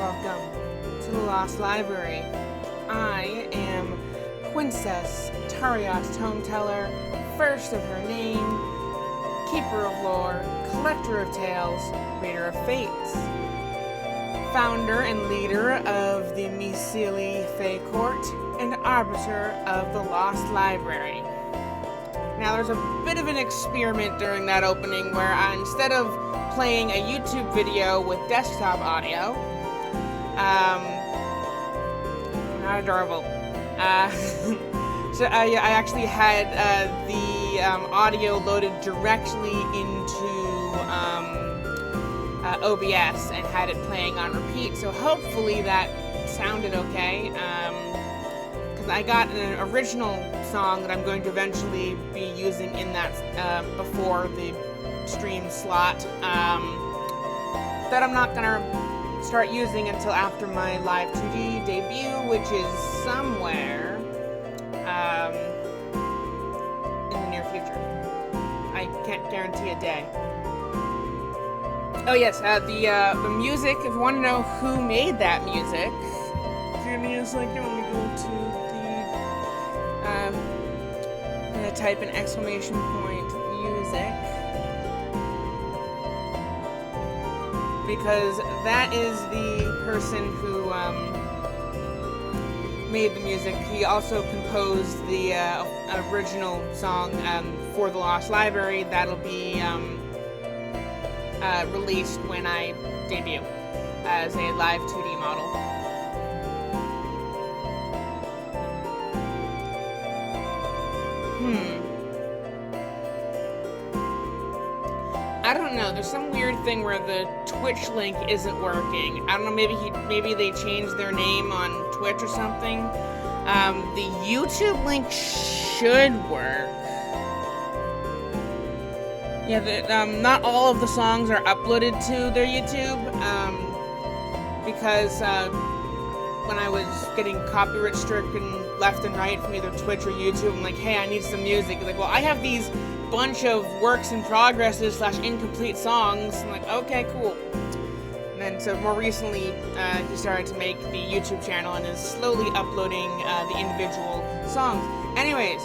Welcome to the Lost Library. I am Pwincess, Tariot's Tome Teller, first of her name, keeper of lore, collector of tales, reader of fates, founder and leader of the Myceli Fey Court, and arbiter of the Lost Library. Now, there's a bit of an experiment during that opening where instead of playing a YouTube video with desktop audio, not adorable, so I actually had the audio loaded directly into OBS and had it playing on repeat, so hopefully that sounded okay. I got an original song that I'm going to eventually be using in that before the stream slot that I'm not gonna start using until after my live 2D debut, which is somewhere in the near future. I can't guarantee a day. Oh yes, the music. If you want to know who made that music, give me a second. Let me go to I'm gonna type an exclamation point music, because that is the person who made the music. He also composed the original song for the Lost Library that'll be released when I debut as a live 2D model. I don't know. There's some weird thing where the Twitch link isn't working. I don't know. Maybe they changed their name on Twitch or something. The YouTube link should work. Yeah. Not all of the songs are uploaded to their YouTube because when I was getting copyright stricken left and right from either Twitch or YouTube, I'm like, hey, I need some music. Like, well, I have these bunch of works in progresses / incomplete songs. I'm like, okay, cool. And then so more recently, he started to make the YouTube channel and is slowly uploading the individual songs. Anyways,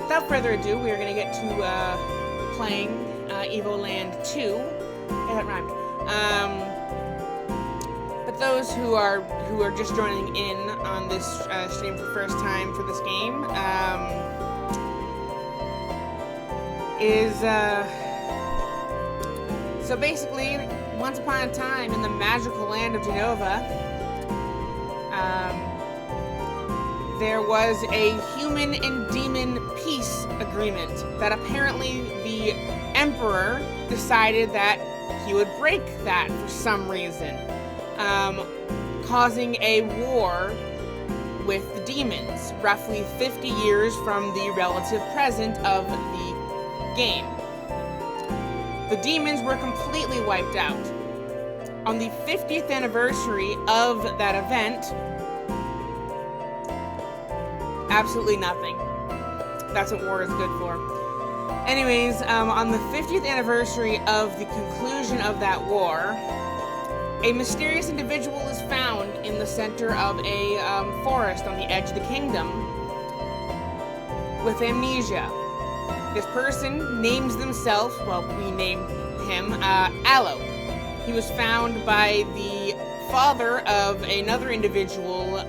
without further ado, we are going to get to playing Evoland 2. Yeah, that rhymed. But those who are just joining in on this stream for the first time for this game, so basically, once upon a time in the magical land of Genova, there was a human and demon peace agreement that apparently the Emperor decided that he would break that for some reason, causing a war with the demons, roughly 50 years from the relative present of the game. The demons were completely wiped out. On the 50th anniversary of that event, absolutely nothing. That's what war is good for. Anyways, on the 50th anniversary of the conclusion of that war, a mysterious individual is found in the center of a forest on the edge of the kingdom with amnesia. This person names themselves, well, we named him Aloe. He was found by the father of another individual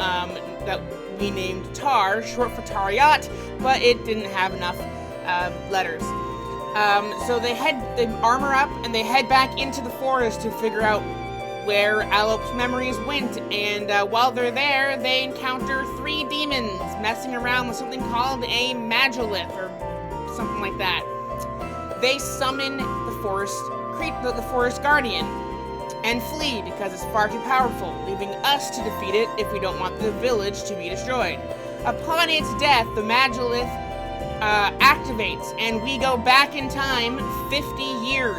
that we named Tar, short for Tariot, but it didn't have enough letters. So they armor up and they head back into the forest to figure out where Aloe's memories went, and while they're there, they encounter 3 demons messing around with something called a Magolith, or something like that. They summon the forest guardian and flee because it's far too powerful, leaving us to defeat it if we don't want the village to be destroyed. Upon its death, the Magolith activates, and we go back in time 50 years.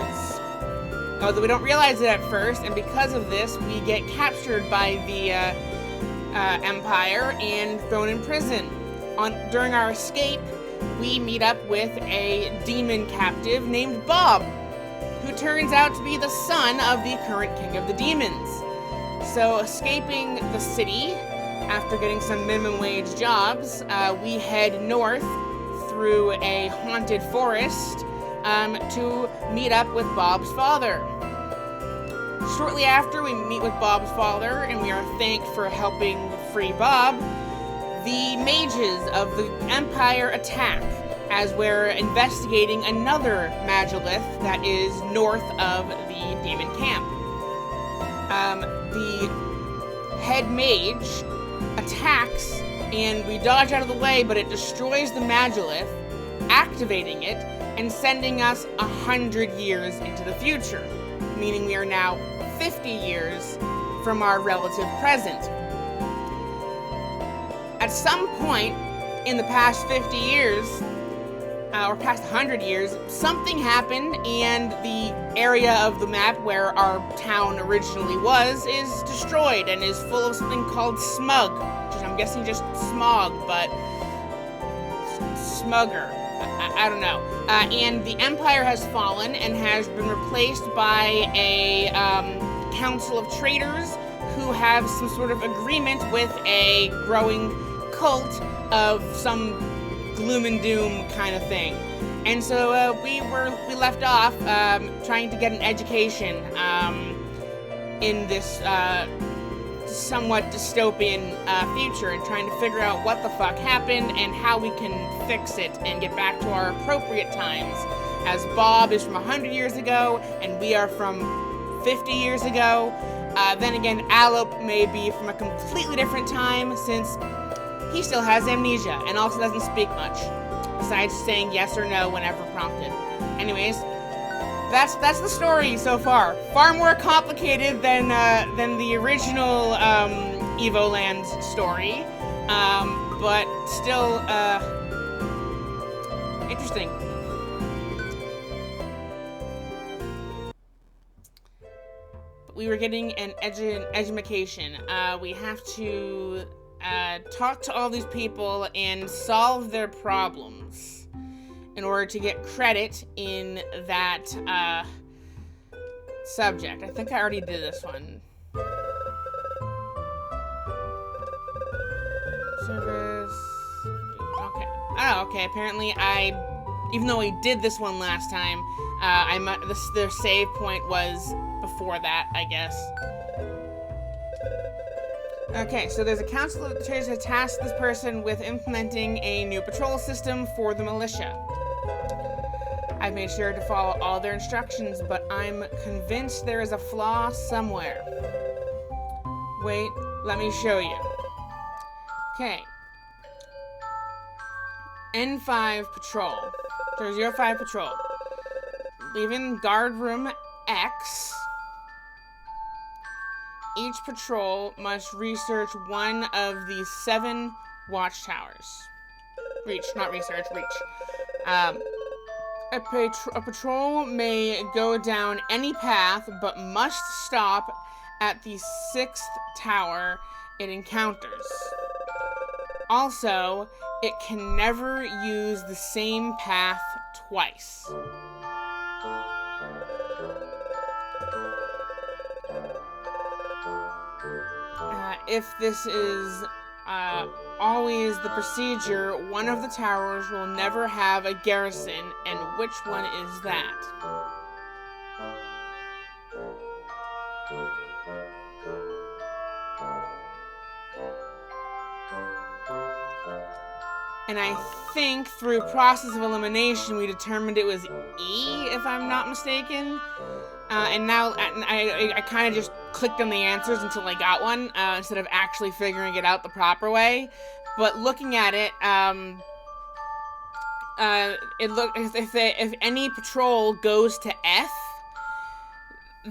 Although we don't realize it at first, and because of this, we get captured by the Empire and thrown in prison. During our escape, we meet up with a demon captive named Bob, who turns out to be the son of the current king of the demons. So escaping the city, after getting some minimum wage jobs, we head north through a haunted forest to meet up with Bob's father. Shortly after we meet with Bob's father, and we are thanked for helping free Bob, the mages of the Empire attack as we're investigating another magilith that is north of the demon camp. The head mage attacks, and we dodge out of the way, but it destroys the magilith, activating it and sending us 100 years into the future, meaning we are now 50 years from our relative present. At some point in the past 50 years, or past 100 years, something happened, and the area of the map where our town originally was is destroyed and is full of something called smug, which I'm guessing just smog, but smugger. I don't know. And the Empire has fallen and has been replaced by a council of traitors who have some sort of agreement with a growing cult of some gloom and doom kind of thing. And so we left off trying to get an education in this somewhat dystopian future, and trying to figure out what the fuck happened and how we can fix it and get back to our appropriate times, as Bob is from 100 years ago and we are from 50 years ago. Then again, Alop may be from a completely different time, since he still has amnesia and also doesn't speak much, besides saying yes or no whenever prompted. Anyways, that's the story so far. Far more complicated than the original Evoland story, but still interesting. We were getting an education. We have to talk to all these people and solve their problems in order to get credit in that subject. I think I already did this one. Service. Okay. Oh, okay. Apparently even though I did this one last time, the save point was before that, I guess. Okay, so there's a council of traitors that tasked this person with implementing a new patrol system for the militia. I've made sure to follow all their instructions, but I'm convinced there is a flaw somewhere. Wait, let me show you. Okay. N5 patrol. 05 patrol. Leaving guard room X. Each patrol must research one of the 7 watchtowers. Not research, reach. A patrol may go down any path, but must stop at the 6th tower it encounters. Also, it can never use the same path twice. If this is always the procedure, one of the towers will never have a garrison, and which one is that? And I think through process of elimination, we determined it was E, if I'm not mistaken. And now I kind of just clicked on the answers until I got one, instead of actually figuring it out the proper way. But looking at it, if any patrol goes to F,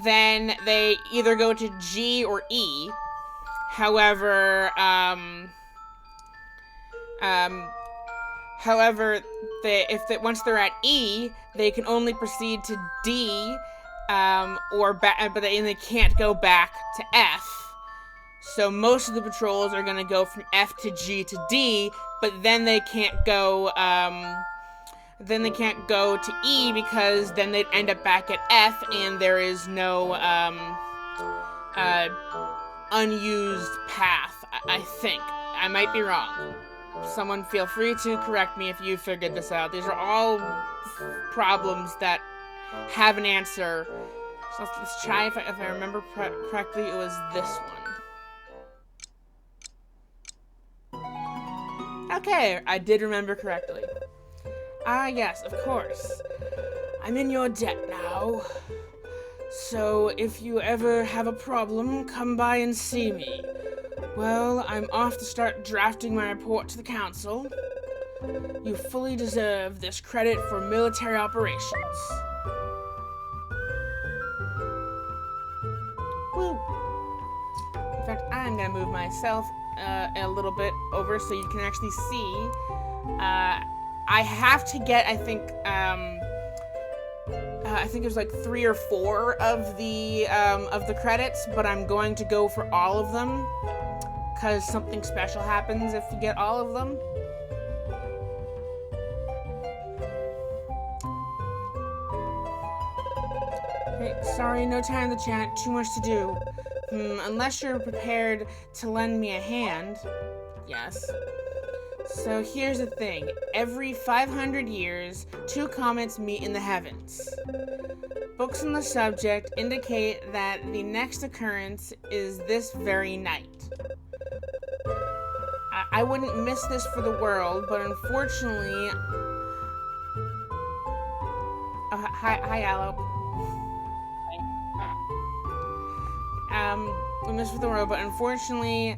then they either go to G or E. However, once they're at E, they can only proceed to D, but they can't go back to F. So most of the patrols are going to go from F to G to D, but then they can't go to E, because then they'd end up back at F, and there is no unused path, I think. I might be wrong. Someone feel free to correct me if you figured this out. These are all problems that have an answer. So let's try, if I remember correctly, it was this one. Okay, I did remember correctly. Ah, yes, of course. I'm in your debt now. So if you ever have a problem, come by and see me. Well, I'm off to start drafting my report to the council. You fully deserve this credit for military operations. Woo! In fact, I'm gonna move myself a little bit over so you can actually see. I have to get, I think it was like 3 or 4 of the credits, but I'm going to go for all of them, because something special happens if you get all of them. Hey, sorry, no time to chat, too much to do. Unless you're prepared to lend me a hand. Yes. So here's the thing. Every 500 years, 2 comets meet in the heavens. Books on the subject indicate that the next occurrence is this very night. I wouldn't miss this for the world, but unfortunately... hi, Aloe. I miss for the world, but unfortunately...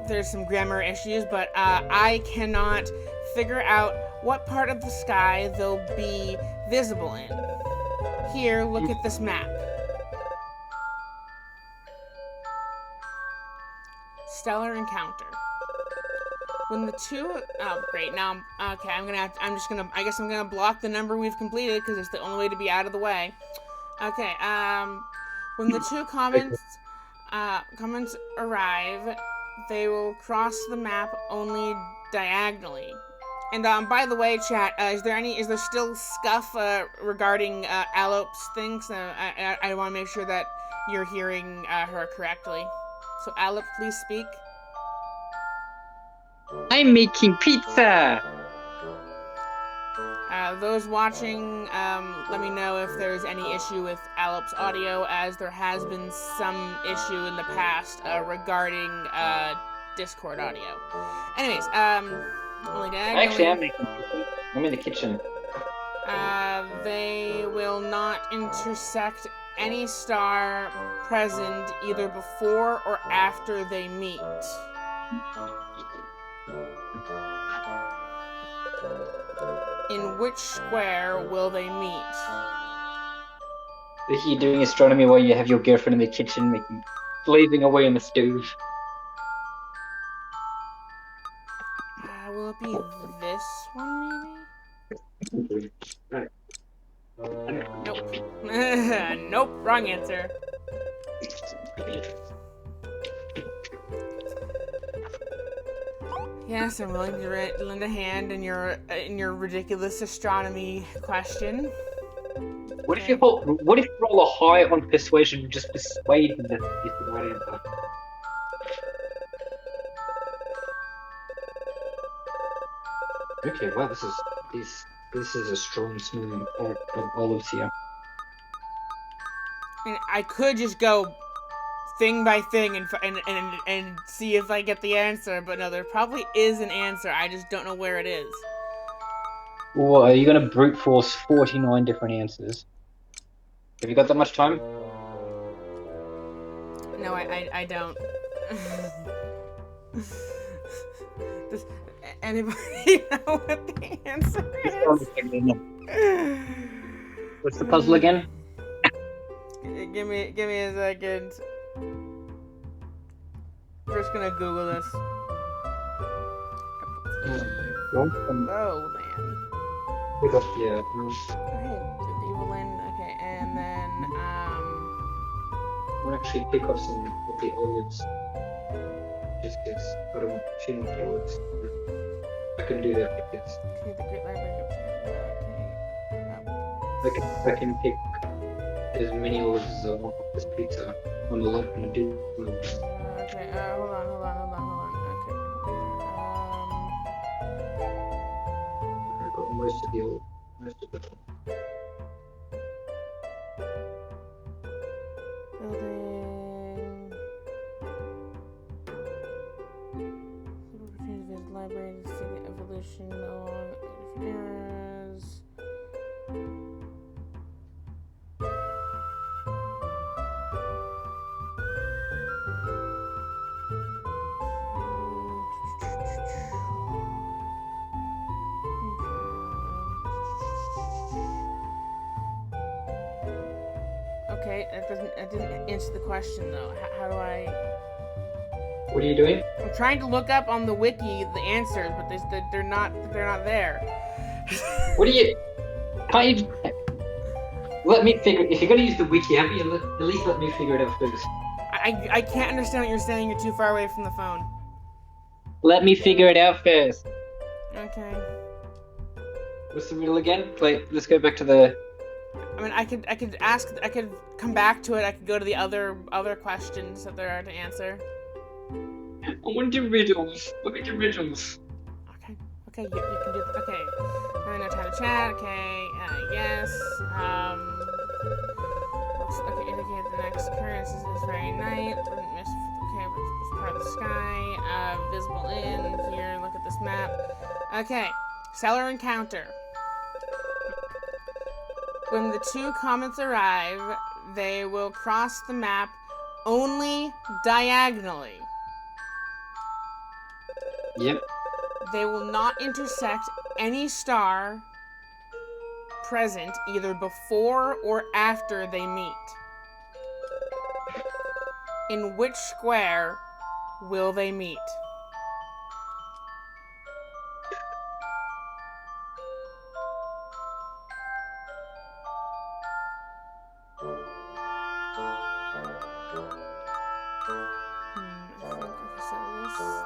there's some grammar issues, but I cannot figure out what part of the sky they'll be visible in. Here, look at this map. Stellar encounter. When the two, oh great, now I guess I'm gonna block the number we've completed because it's the only way to be out of the way. Okay, when the 2 comments arrive, they will cross the map only diagonally. And by the way, chat, is there still scuff regarding Alope's things? I want to make sure that you're hearing her correctly. So Alope, please speak. I'm making pizza. Those watching, let me know if there's any issue with Alope's audio, as there has been some issue in the past regarding Discord audio. Anyways, only diagonally. Actually, I'm making pizza. I'm in the kitchen. They will not intersect any star present either before or after they meet. In which square will they meet? You're doing astronomy while you have your girlfriend in the kitchen blazing away on the stove. Will it be this one, maybe? Nope. Nope, wrong answer. Yes, I'm willing to lend a hand in your ridiculous astronomy question. What if you roll a high on persuasion and just persuade them that it's the right answer? Okay, well, this is a strong smell of olives here. And I could just go thing by thing and see if I get the answer, but no, there probably is an answer. I just don't know where it is. Well, are you gonna brute force 49 different answers? Have you got that much time? No, I don't. Does anybody know what the answer is? What's the puzzle again? Give me a second. We're just gonna Google this. Oh, man. Yeah. Okay, and then, I'll actually pick up some of the olives. Just because I don't want too much olives. I can do that, I guess. Okay, the Great Library of I can pick as many olives as I want off this pizza. on the left and I did. Okay, hold on. Okay. I got most of the old, Building. Visit library to see the evolution along eras. Okay, that didn't answer the question though. How do I? What are you doing? I'm trying to look up on the wiki the answers, but they're not there. What are you? Can't you? Let me figure. If you're gonna use the wiki, at least let me figure it out first. I can't understand what you're saying. You're too far away from the phone. Let me figure it out first. Okay. What's the riddle again? Wait, let's go back to the. I mean, I could come back to it. I could go to the other questions that there are to answer. I want the riddles. Look at the riddles. Okay, you can do. Okay, no time to chat. Okay, yes. Okay, indicate the next occurrence is this very night. Wouldn't miss. Okay, it's part of the sky. Visible in here. Look at this map. Okay, stellar encounter. When the two comets arrive, they will cross the map only diagonally. Yep. They will not intersect any star present either before or after they meet. In which square will they meet?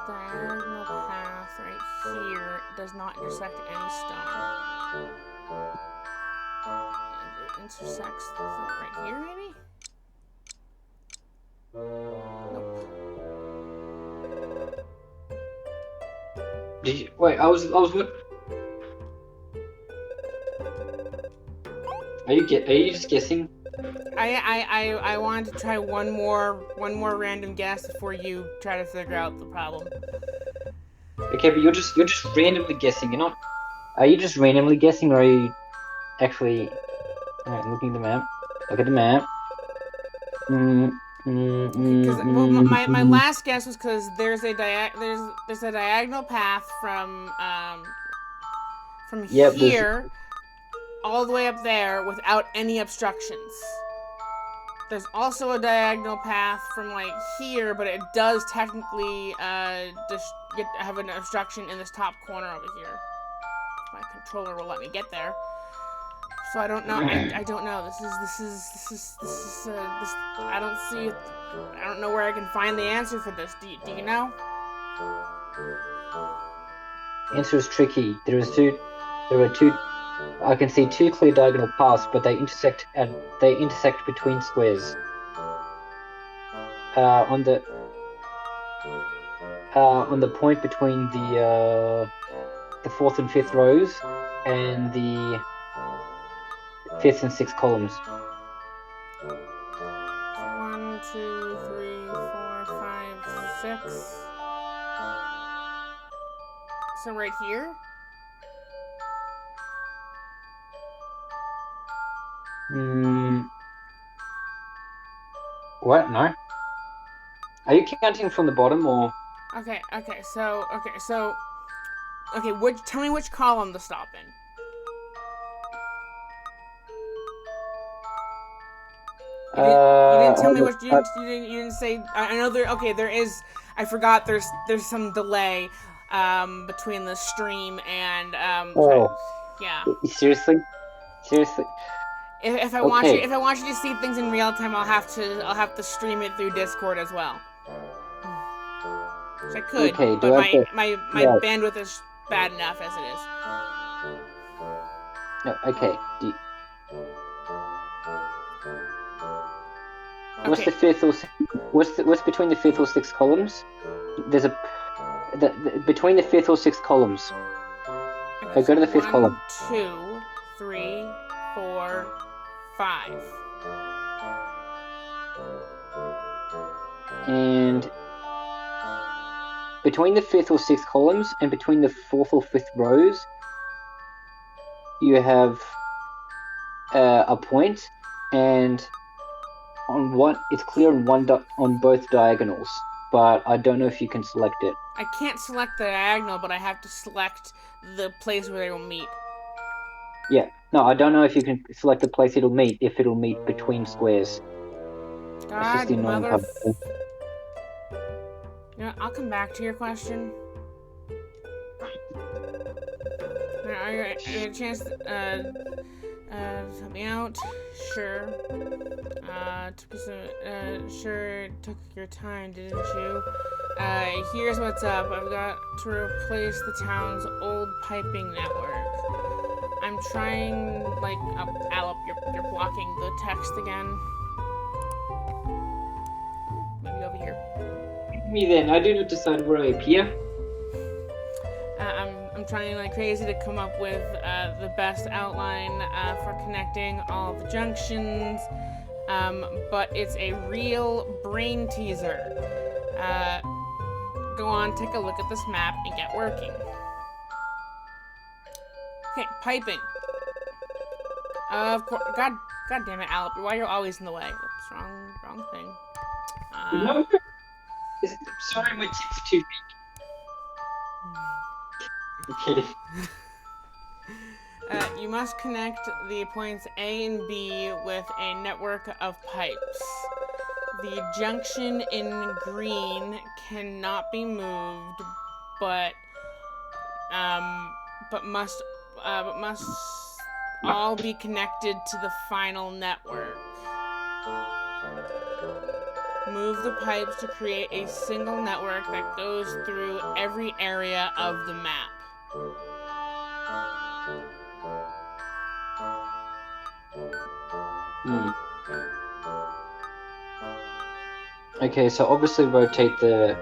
Diagonal path right here does not intersect any star. And it intersects right here, maybe? Nope. Wait, I was what? Are you just guessing? I wanted to try one more random guess before you try to figure out the problem. Okay, but you're just randomly guessing. You're not. Are you just randomly guessing, or are you actually? Alright, looking at the map. Look at the map. My last guess was because there's a diagonal path from here all the way up there without any obstructions. There's also a diagonal path from like here, but it does technically have an obstruction in this top corner over here. My controller will let me get there. So I don't know. I don't know. This is I don't see it. I don't know where I can find the answer for this. Do you know? Answer is tricky. There are two. I can see two clear diagonal paths, but they intersect between squares. On the point between the fourth and fifth rows, and the fifth and sixth columns. 1, 2, 3, 4, 5, 6. So right here? What? No. Are you counting from the bottom or? Okay. Tell me which column to stop in. You didn't tell me what you didn't say. I know there. Okay, there is. I forgot. There's some delay between the stream and yeah. Seriously. If I want you to see things in real time, I'll have to stream it through Discord as well. Which I could, okay, but my bandwidth is bad enough as it is. No, okay. what's Okay. the fifth or what's between the fifth or sixth columns? There's a between the fifth or sixth columns. Okay, Go to the so fifth column. 1, 2, 3, 4, 5. And between the fifth or sixth columns and between the fourth or fifth rows, you have a point, and on one, it's clear on on both diagonals, but I don't know if you can select it. I can't select the diagonal, but I have to select the place where they will meet. Yeah, no, I don't know if you can select the place it'll meet, if it'll meet between squares. That's just God, the annoying part. You know, I'll come back to your question. Are you a chance to help me out? Sure. Sure took your time, didn't you? Here's what's up. I've got to replace the town's old piping network. I'm trying, like, Alep, you're blocking the text again. Maybe over here. Me then, I do not decide where I appear. I'm trying like crazy to come up with the best outline for connecting all the junctions, but it's a real brain teaser. Go on, take a look at this map and get working. Okay, piping. Of course, God damn it, Alep, why you're always in the way? Oops, wrong thing. No, sorry, my tit's too big. I'm kidding. You must connect the points A and B with a network of pipes. The junction in green cannot be moved, but must all be connected to the final network. Move the pipes to create a single network that goes through every area of the map. Okay, so obviously rotate the...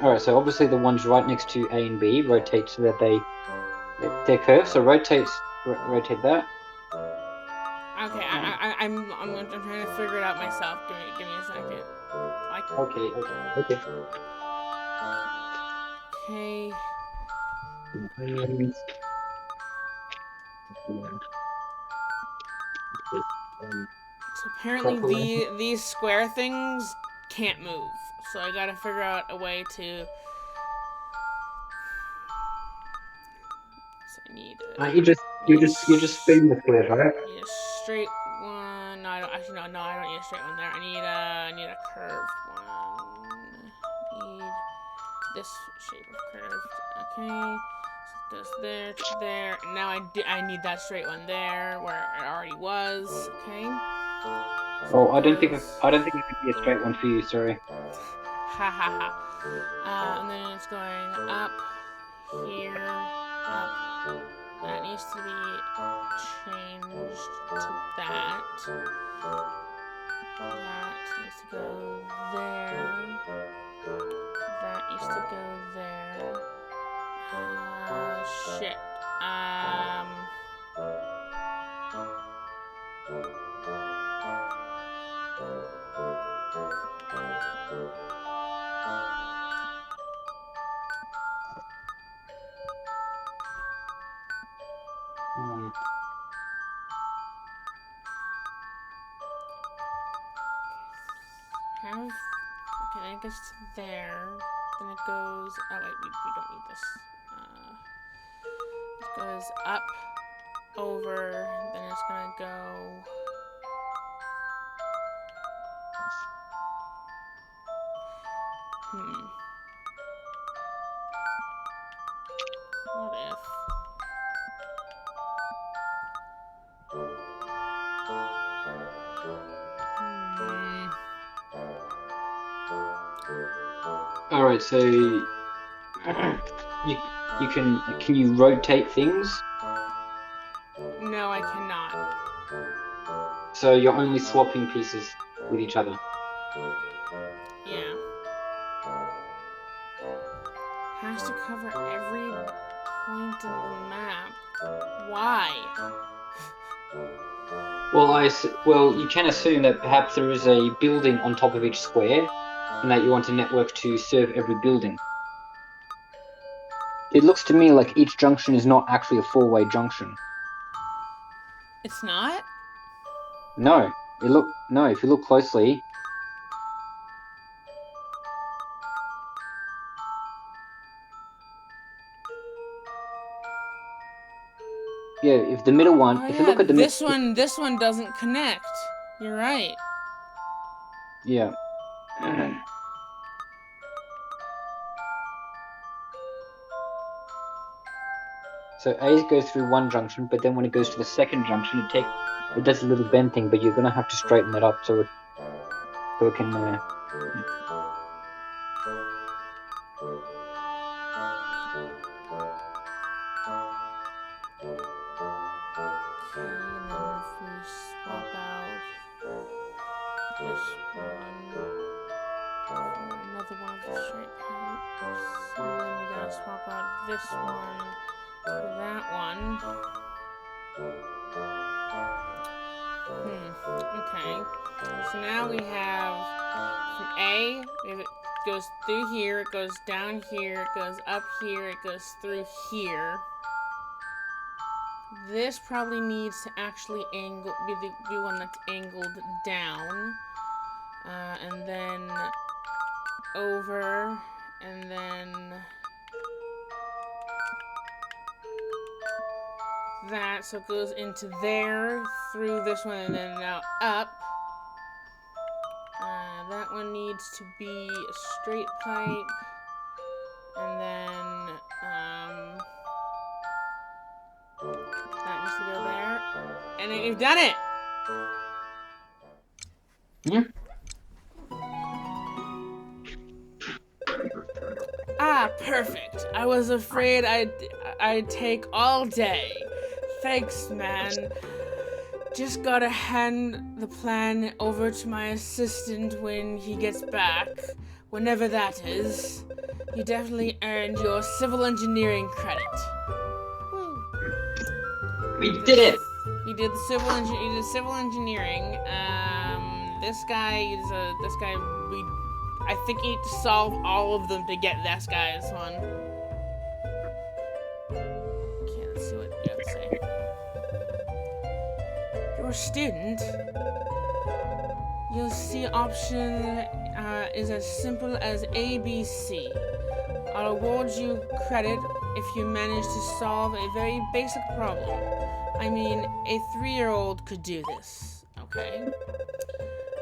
Alright, so obviously the ones right next to A and B rotate so that they're curved, so rotate that. Okay, I'm trying to figure it out myself. Give me a second. Okay. Okay. So apparently these square things can't move. So I gotta figure out a way to... So I need you just spin the square, right? I need a straight one. No, I don't. Actually, no, I don't need a straight one there. I need a curved one. Need this shape of curved. Okay. So it goes there to there. And now I need that straight one there where it already was. Okay. So Oh, I don't think it could be a straight one for you. Sorry. Ha ha ha. And then it's going up here, up. That needs to be changed to that. That needs to go there. That needs to go there. Shit. Okay, then it goes to there. Then it goes. Oh wait, we don't need this. It goes up, over. Then it's gonna go. What if? All right, so can you rotate things? No, I cannot. So you're only swapping pieces with each other. Yeah. Has to cover every point of the map. Why? Well, you can assume that perhaps there is a building on top of each square, and that you want a network to serve every building. It looks to me like each junction is not actually a four-way junction. It's not? No, if you look closely. Yeah, if the middle one, Oh, if you yeah, look at the this one doesn't connect. You're right. yeah. So A goes through one junction, but then when it goes to the second junction, it does a little bend thing, but you're gonna have to straighten that up so it can. Okay, and then if we swap out this one for another one of the straight pipes, and then we gotta swap out this one for that one. Okay. So now we have from A, it goes through here, it goes down here, it goes up here, it goes through here. This probably needs to actually be the one that's angled down. And then over, and then that, so it goes into there, through this one, and then now up. That one needs to be a straight pipe, and then that needs to go there, and then you've done it! Yeah. Ah, perfect. I was afraid I'd take all day. Thanks, man. Just gotta hand the plan over to my assistant when he gets back, whenever that is. You definitely earned your civil engineering credit. We did it! You did the civil engineering. I think you need to solve all of them to get this guy's one. Okay, let's see what you have to say. Your student, you'll see option is as simple as ABC. I'll award you credit if you manage to solve a very basic problem. I mean, a 3-year-old could do this, okay?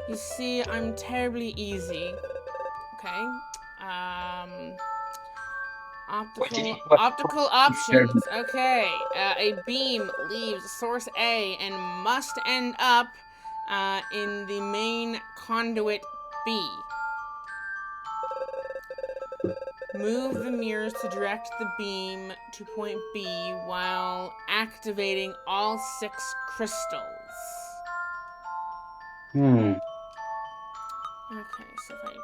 You see, I'm terribly easy. Okay. Optical options. Okay. A beam leaves source A and must end up in the main conduit B. Move the mirrors to direct the beam to point B while activating all 6 crystals. Hmm. Okay, so if I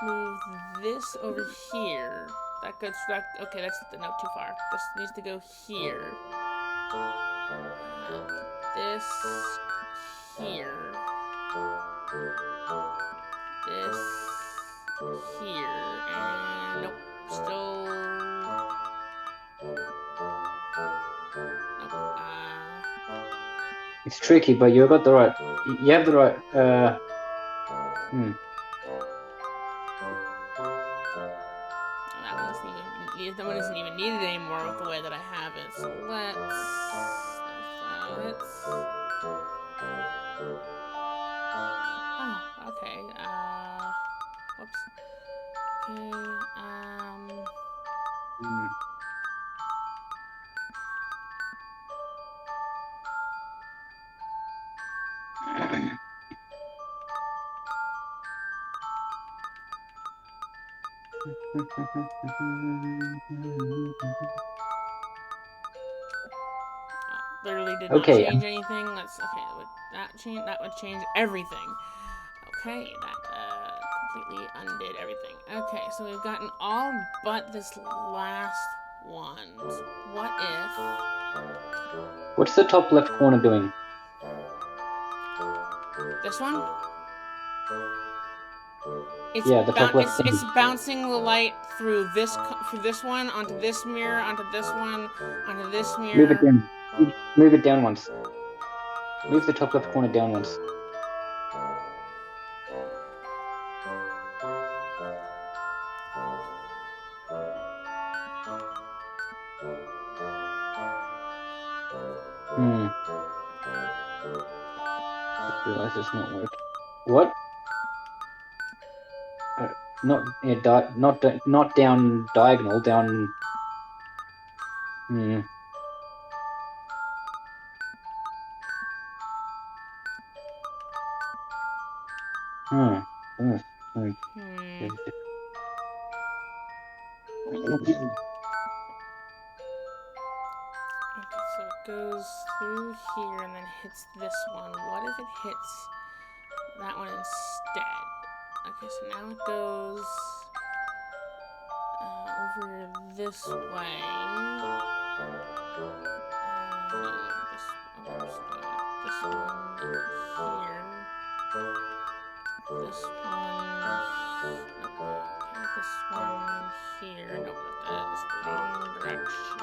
move this over here, that goes back. Okay, that's no too far. This needs to go here. This here. This here, and nope, still. Nope. It's tricky, but you got the right. You have the right. That one isn't even needed anymore with the way that I have it. So let's. Oh, okay. Whoops. Okay. Literally did not change anything. Let's okay. That would change everything. Okay, that completely undid everything. Okay, so we've gotten all but this last one. What if What's the top left corner doing? this one? It's Yeah, the top left it's corner. bouncing the light through this one onto this mirror, onto this one, onto this mirror. Move it down. Move it down once. Move the top left corner down once. Just realized it's not working. What? Not not down diagonal. Down. Hmm. Hmm. Okay, so it goes through here and then hits this one. What if it hits that one instead? Okay, so now it goes over this way. This one here. This one here. No, that's the wrong direction.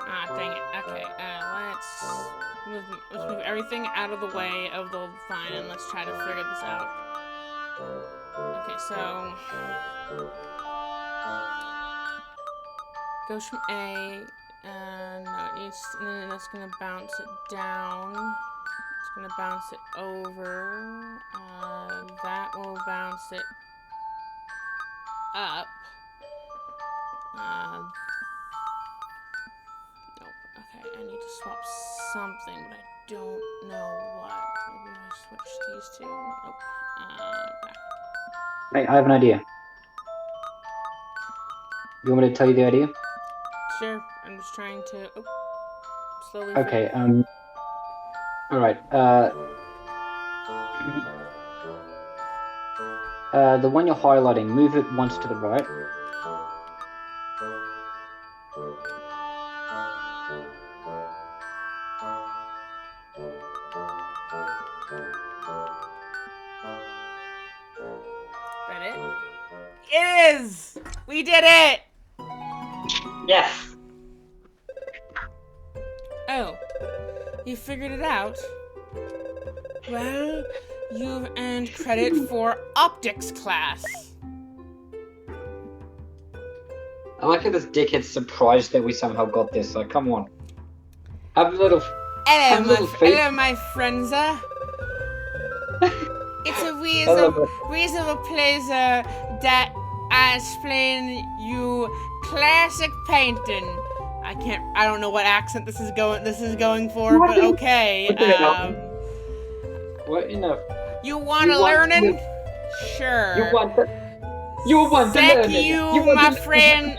Ah, dang it. Okay, let's move everything out of the way of the vine and let's try to figure this out. Okay, so goes from A, and no, it needs, and then that's gonna bounce it down. It's gonna bounce it over. That will bounce it up. Nope. Okay, I need to swap something, but I don't know what. Maybe if I switch these two. Nope. Back. Hey, I have an idea. You want me to tell you the idea? Sure. I'm just trying to slowly. Okay. All right. The one you're highlighting, move it once to the right. That it? It is! We did it! Yes. Oh, you figured it out? Well, you've earned credit for optics class. I like how this dickhead's surprised that we somehow got this. Like, come on. Have a little. Hello, my friends. It's a reasonable pleasure that I explain you classic painting. I don't know what accent this is going for, but okay. What enough? You wanna learn? Sure. You want to Thank learn it. you, my friends.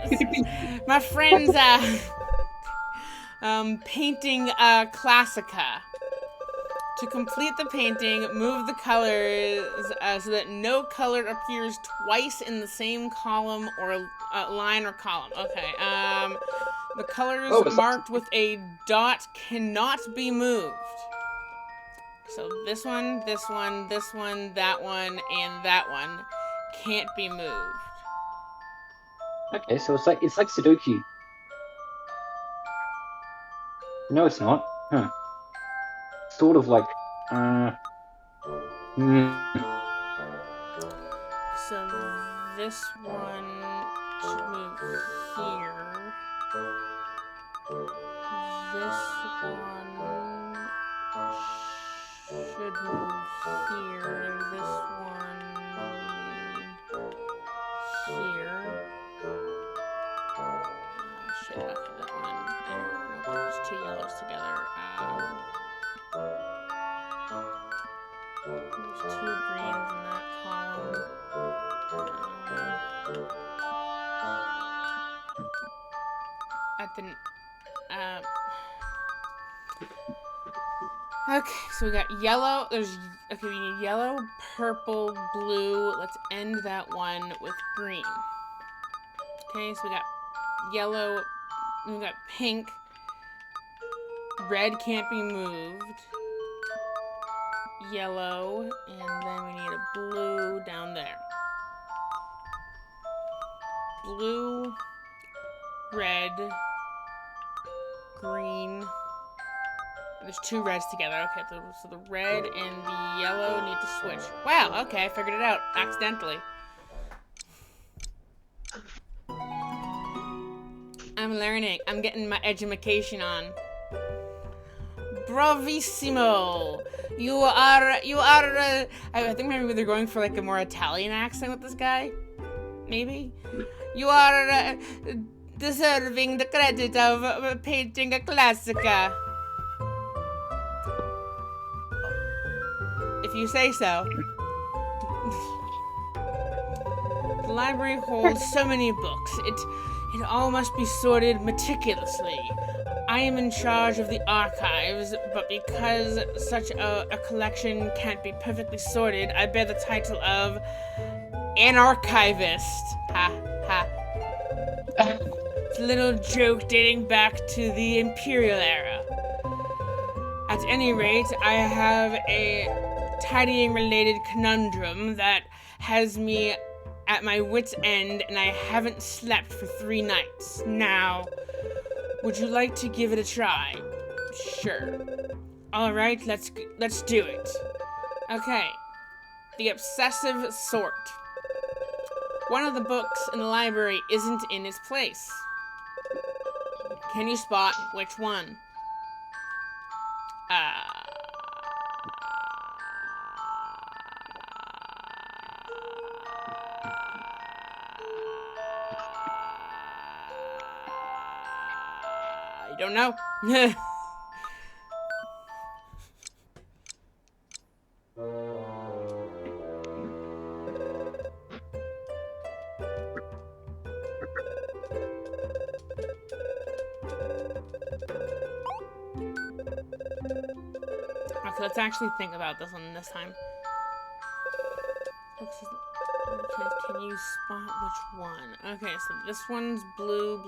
My friends, painting Classica. To complete the painting, move the colors so that no color appears twice in the same column or line or column. Okay. The colors marked with a dot cannot be moved. So this one, this one, this one, that one, and that one can't be moved. Okay, so it's like Sudoku. No, it's not. Huh. Sort of like. So this one should move here. This one should move here. This one here. Shit, okay, that one there. No, there's two yellows together. There's two greens in that column. At the Okay, so we got yellow. Okay, we need yellow, purple, blue. Let's end that one with green. Okay, so we got yellow. We got pink. Red can't be moved. Yellow, and then we need a blue down there. Blue, red, green. There's two reds together. Okay, so the red and the yellow need to switch. Wow, okay, I figured it out accidentally. I'm learning. I'm getting my edumacation on. Bravissimo! You are, I think maybe they're going for like a more Italian accent with this guy. Maybe? You are deserving the credit of painting a classica. If you say so. The library holds so many books. It all must be sorted meticulously. I am in charge of the archives, but because such a collection can't be perfectly sorted, I bear the title of an archivist. Ha, ha. It's a little joke dating back to the Imperial era. At any rate, I have a tidying-related conundrum that has me at my wit's end, and I haven't slept for 3 nights. Now, would you like to give it a try? Sure. Alright, let's do it. Okay. The obsessive sort. One of the books in the library isn't in its place. Can you spot which one? I don't know. Okay, let's actually think about this one this time. Can you spot which one? Okay, so this one's blue,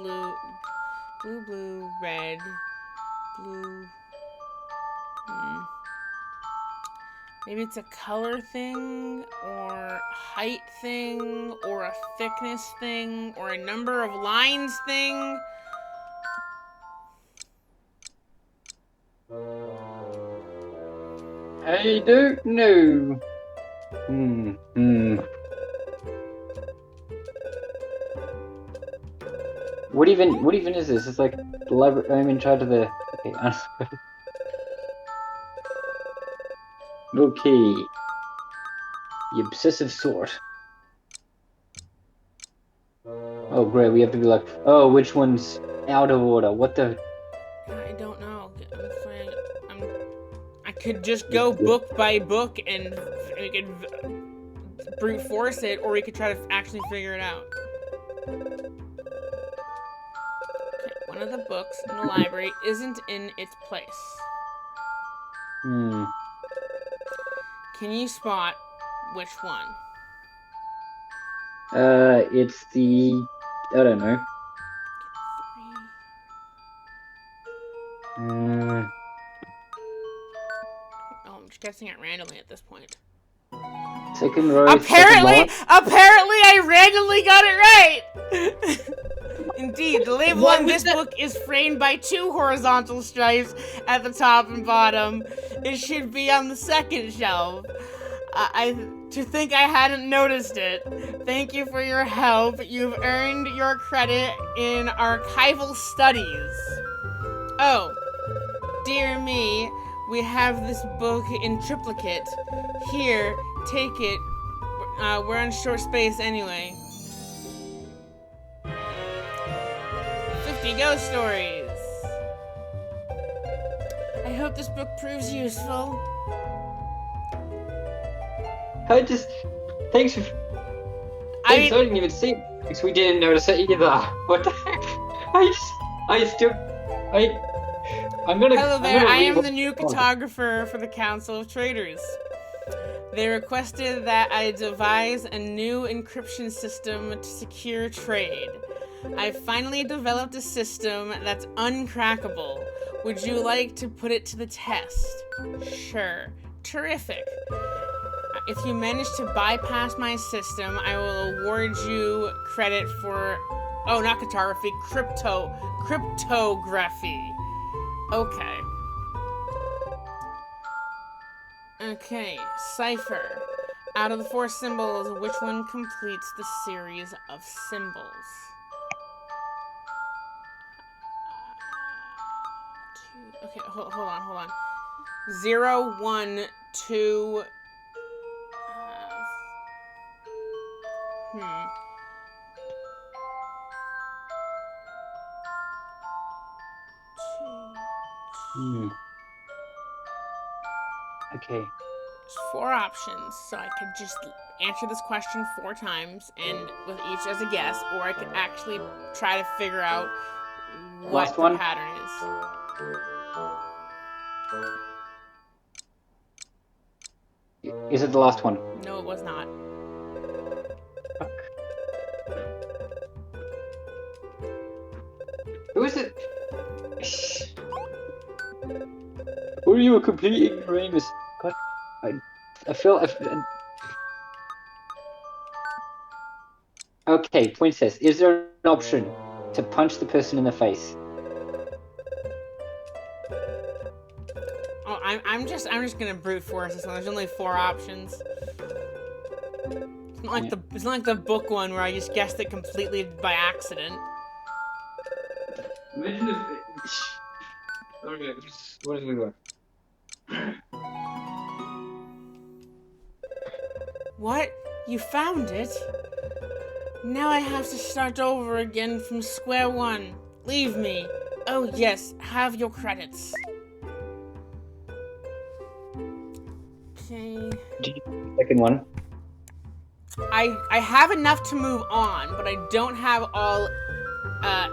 red, blue. Maybe it's a color thing, or height thing, or a thickness thing, or a number of lines thing. I don't know. What even is this? It's like the library. I'm in charge of the. Okay. Okay. The obsessive sort. Oh great, we have to be like, oh, which one's out of order? What the? I don't know. I could just go book by book and we could brute force it, or we could try to actually figure it out. Okay, one of the books in the library isn't in its place. Can you spot which one? It's the. I don't know. Oh, I'm just guessing it randomly at this point. Second row. Apparently, I randomly got it right! Indeed, the label on this book is framed by 2 horizontal stripes at the top and bottom. It should be on the second shelf. To think I hadn't noticed it. Thank you for your help. You've earned your credit in archival studies. Oh, dear me. We have this book in triplicate. Here, take it. We're on short space anyway. 50 ghost stories. I hope this book proves useful. Thanks. I didn't even see it because we didn't notice it either. What the heck? Hello there, I am the new cartographer for the Council of Traders. They requested that I devise a new encryption system to secure trade. I finally developed a system that's uncrackable. Would you like to put it to the test? Sure. Terrific. If you manage to bypass my system, I will award you credit for... Oh, not cartography, cryptography. Okay. Okay, cipher. Out of the 4 symbols, which one completes the series of symbols? Okay, hold on. 0, 1, 2... Okay. There's 4 options, so I could just answer this question 4 times, and with each as a guess, or I could actually try to figure out what the pattern is. Is it the last one? No, it was not. Fuck. Who is it? Were you a complete ignoramus? God, I feel... Okay, Pwincess, is there an option to punch the person in the face? Oh, I'm just gonna brute force this one. There's only 4 options. It's not like the book one where I just guessed it completely by accident. Imagine if... What is we got? What? You found it? Now I have to start over again from square one. Leave me. Oh yes, have your credits. Okay. Second one. I have enough to move on, but I don't have all 8. I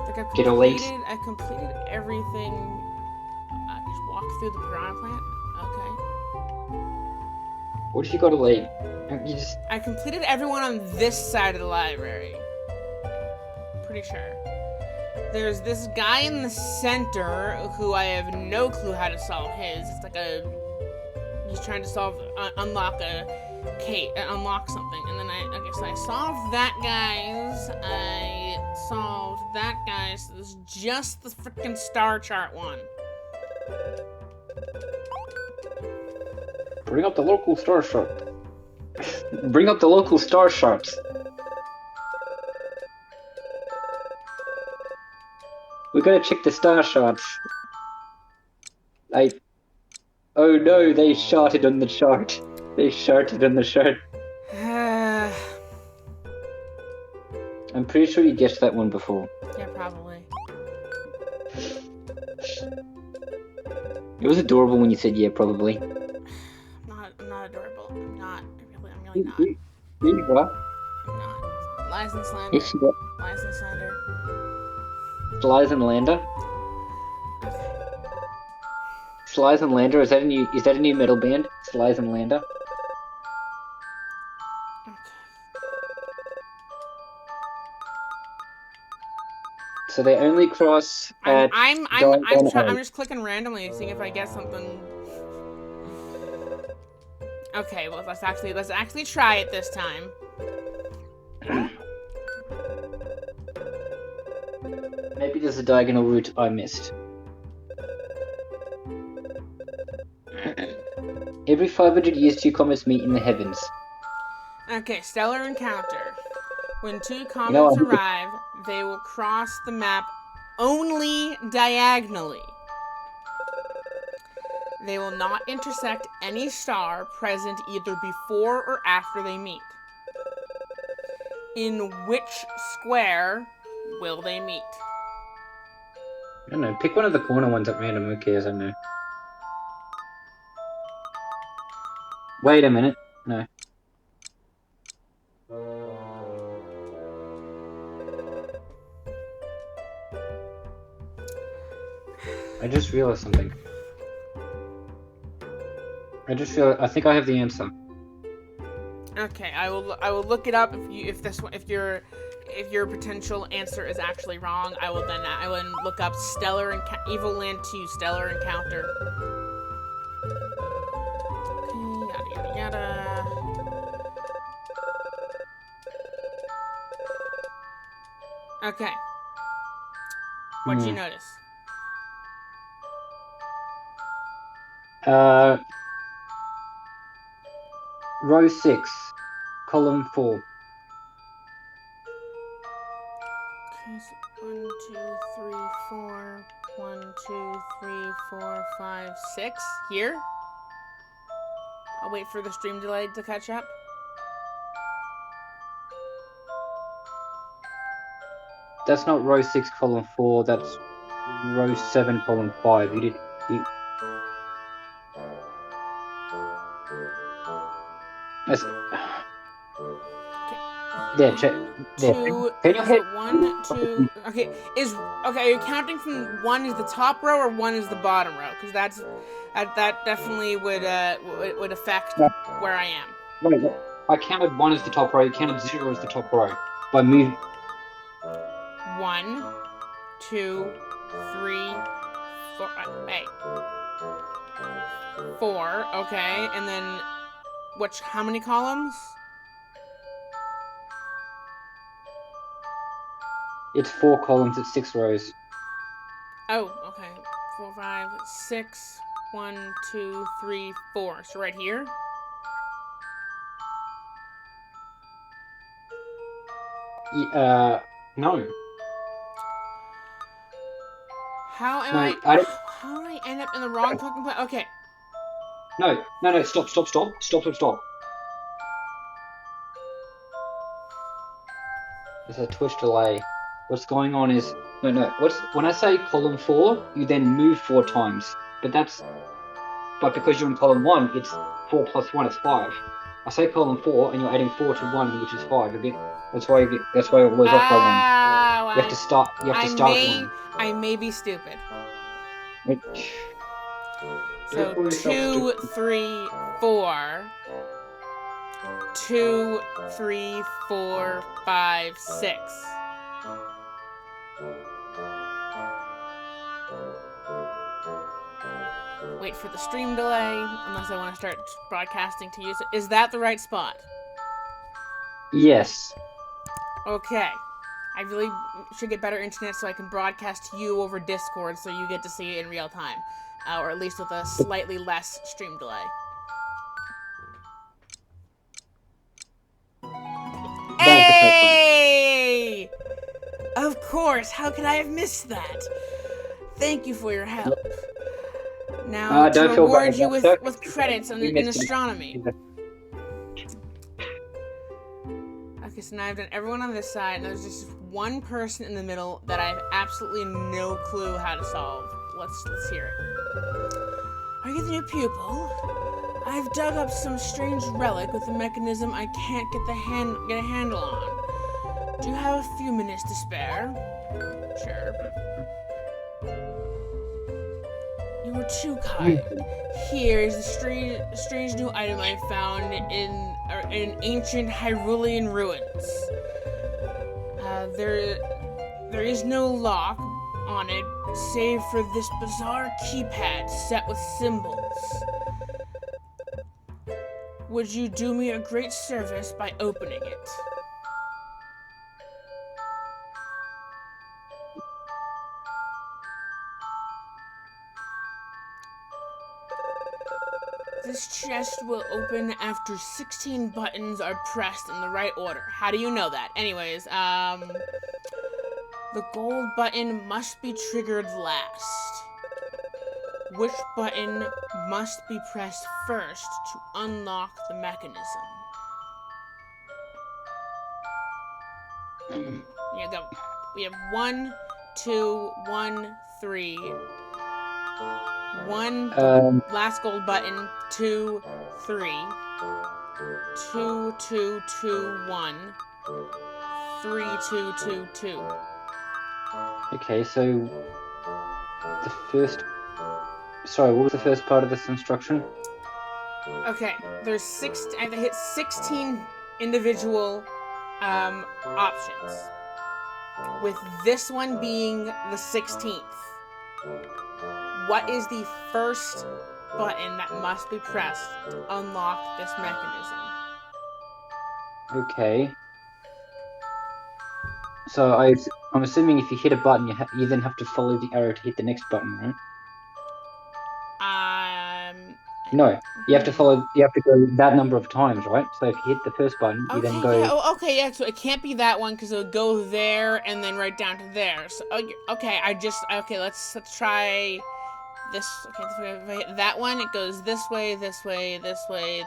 think I completed everything. Just walk through the piranha plant. Okay. What if you got a late? I completed everyone on this side of the library. Pretty sure. There's this guy in the center who I have no clue how to solve his. It's like he's trying to unlock something, and then I solved that guy's. I solved that guy's. So there's just the freaking star chart one. Bring up the local star chart. Bring up the local star charts. We gotta check the star charts. Oh no, they sharted on the chart. They sharted on the chart. I'm pretty sure you guessed that one before. Yeah, probably. It was adorable when you said yeah, probably. I'm not adorable. I'm really not. You are. I'm not. Lies and slander. Yes, you are. Lies and slander. Slies and Lander. Slies and Lander, is that a new metal band? Slies and Lander. Okay. So they only cross at I'm just clicking randomly, seeing if I get something. Okay, well let's actually try it this time. Maybe there's a diagonal route I missed. Every 500 years, 2 comets meet in the heavens. Okay, stellar encounter. When 2 comets arrive, they will cross the map only diagonally. They will not intersect any star present either before or after they meet. In which square will they meet? I don't know, pick one of the corner ones at random, who cares, I don't know. Wait a minute, no. I just realized something. I think I have the answer. Okay, I will look it up if your potential answer is actually wrong. I will then look up Evil Land 2 Stellar Encounter. Okay, yada yada yada. Okay. What'd you notice? Row 6, column 4. Okay, so 1, 2, 3, 4. 1, 2, 3, 4, 5, 6. Here? I'll wait for the stream delay to catch up. That's not row 6, column 4. That's row 7, column 5. That's... Yeah, check. Two. Can you hit? 1, 2. Okay, are you counting from 1 is the top row or 1 is the bottom row? Because that definitely would affect where I am. Wait, I counted 1 as the top row. You counted 0 as the top row. By move. 1, 2, 3, 4. Hey. 4. Okay, and then how many columns? It's 4 columns. It's 6 rows. Oh, okay. 4, 5, 6. 1, 2, 3, 4. So right here. No. How am No, How did I end up in the wrong fucking place? Okay. No, stop. There's a Twitch delay. What's going on is... No. When I say column 4, you then move 4 times. But because you're in column 1, it's 4 plus 1 is 5. I say column 4, and you're adding 4 to 1, which is 5. That's why you're always off by 1. You have to start 1. I may be stupid. Which... So 2, 3, 4. 2, 3, 4, 5, 6. Wait for the stream delay, unless I want to start broadcasting to you. So is that the right spot? Yes. Okay. I really should get better internet so I can broadcast to you over Discord so you get to see it in real time. Or at least with a slightly less stream delay. Hey! Of course, how could I have missed that? Thank you for your help. Now, to reward you with credits in astronomy. Okay, so now I've done everyone on this side, and there's just one person in the middle that I have absolutely no clue how to solve. Let's hear it. Are you the new pupil? I've dug up some strange relic with a mechanism I can't get a handle on. Do you have a few minutes to spare? Sure. You were too kind. Here is the strange new item I found in ancient Hyrulean ruins. There is no lock on it, save for this bizarre keypad set with symbols. Would you do me a great service by opening it? This chest will open after 16 buttons are pressed in the right order. How do you know that? Anyways, the gold button must be triggered last. Which button must be pressed first to unlock the mechanism? Yeah, go. We have 1, 2, 1, 3. 1, last gold button, 2, 3. 2, 2, 2, 1. 3, 2, 2, 2. Okay, so the first Sorry, what was the first part of this instruction? Okay, there's I have to hit 16 individual options, with this one being the 16th. What is the first button that must be pressed to unlock this mechanism? Okay. So I'm assuming if you hit a button, you then have to follow the arrow to hit the next button, right? No, you have to follow. You have to go that number of times, right? So if you hit the first button, you then Okay, go. yeah. Oh, okay, yeah. So it can't be that one because it would go there and then right down to there. So, okay. Okay. Let's try this. Okay, if I hit that one, it goes this way, this way, this way,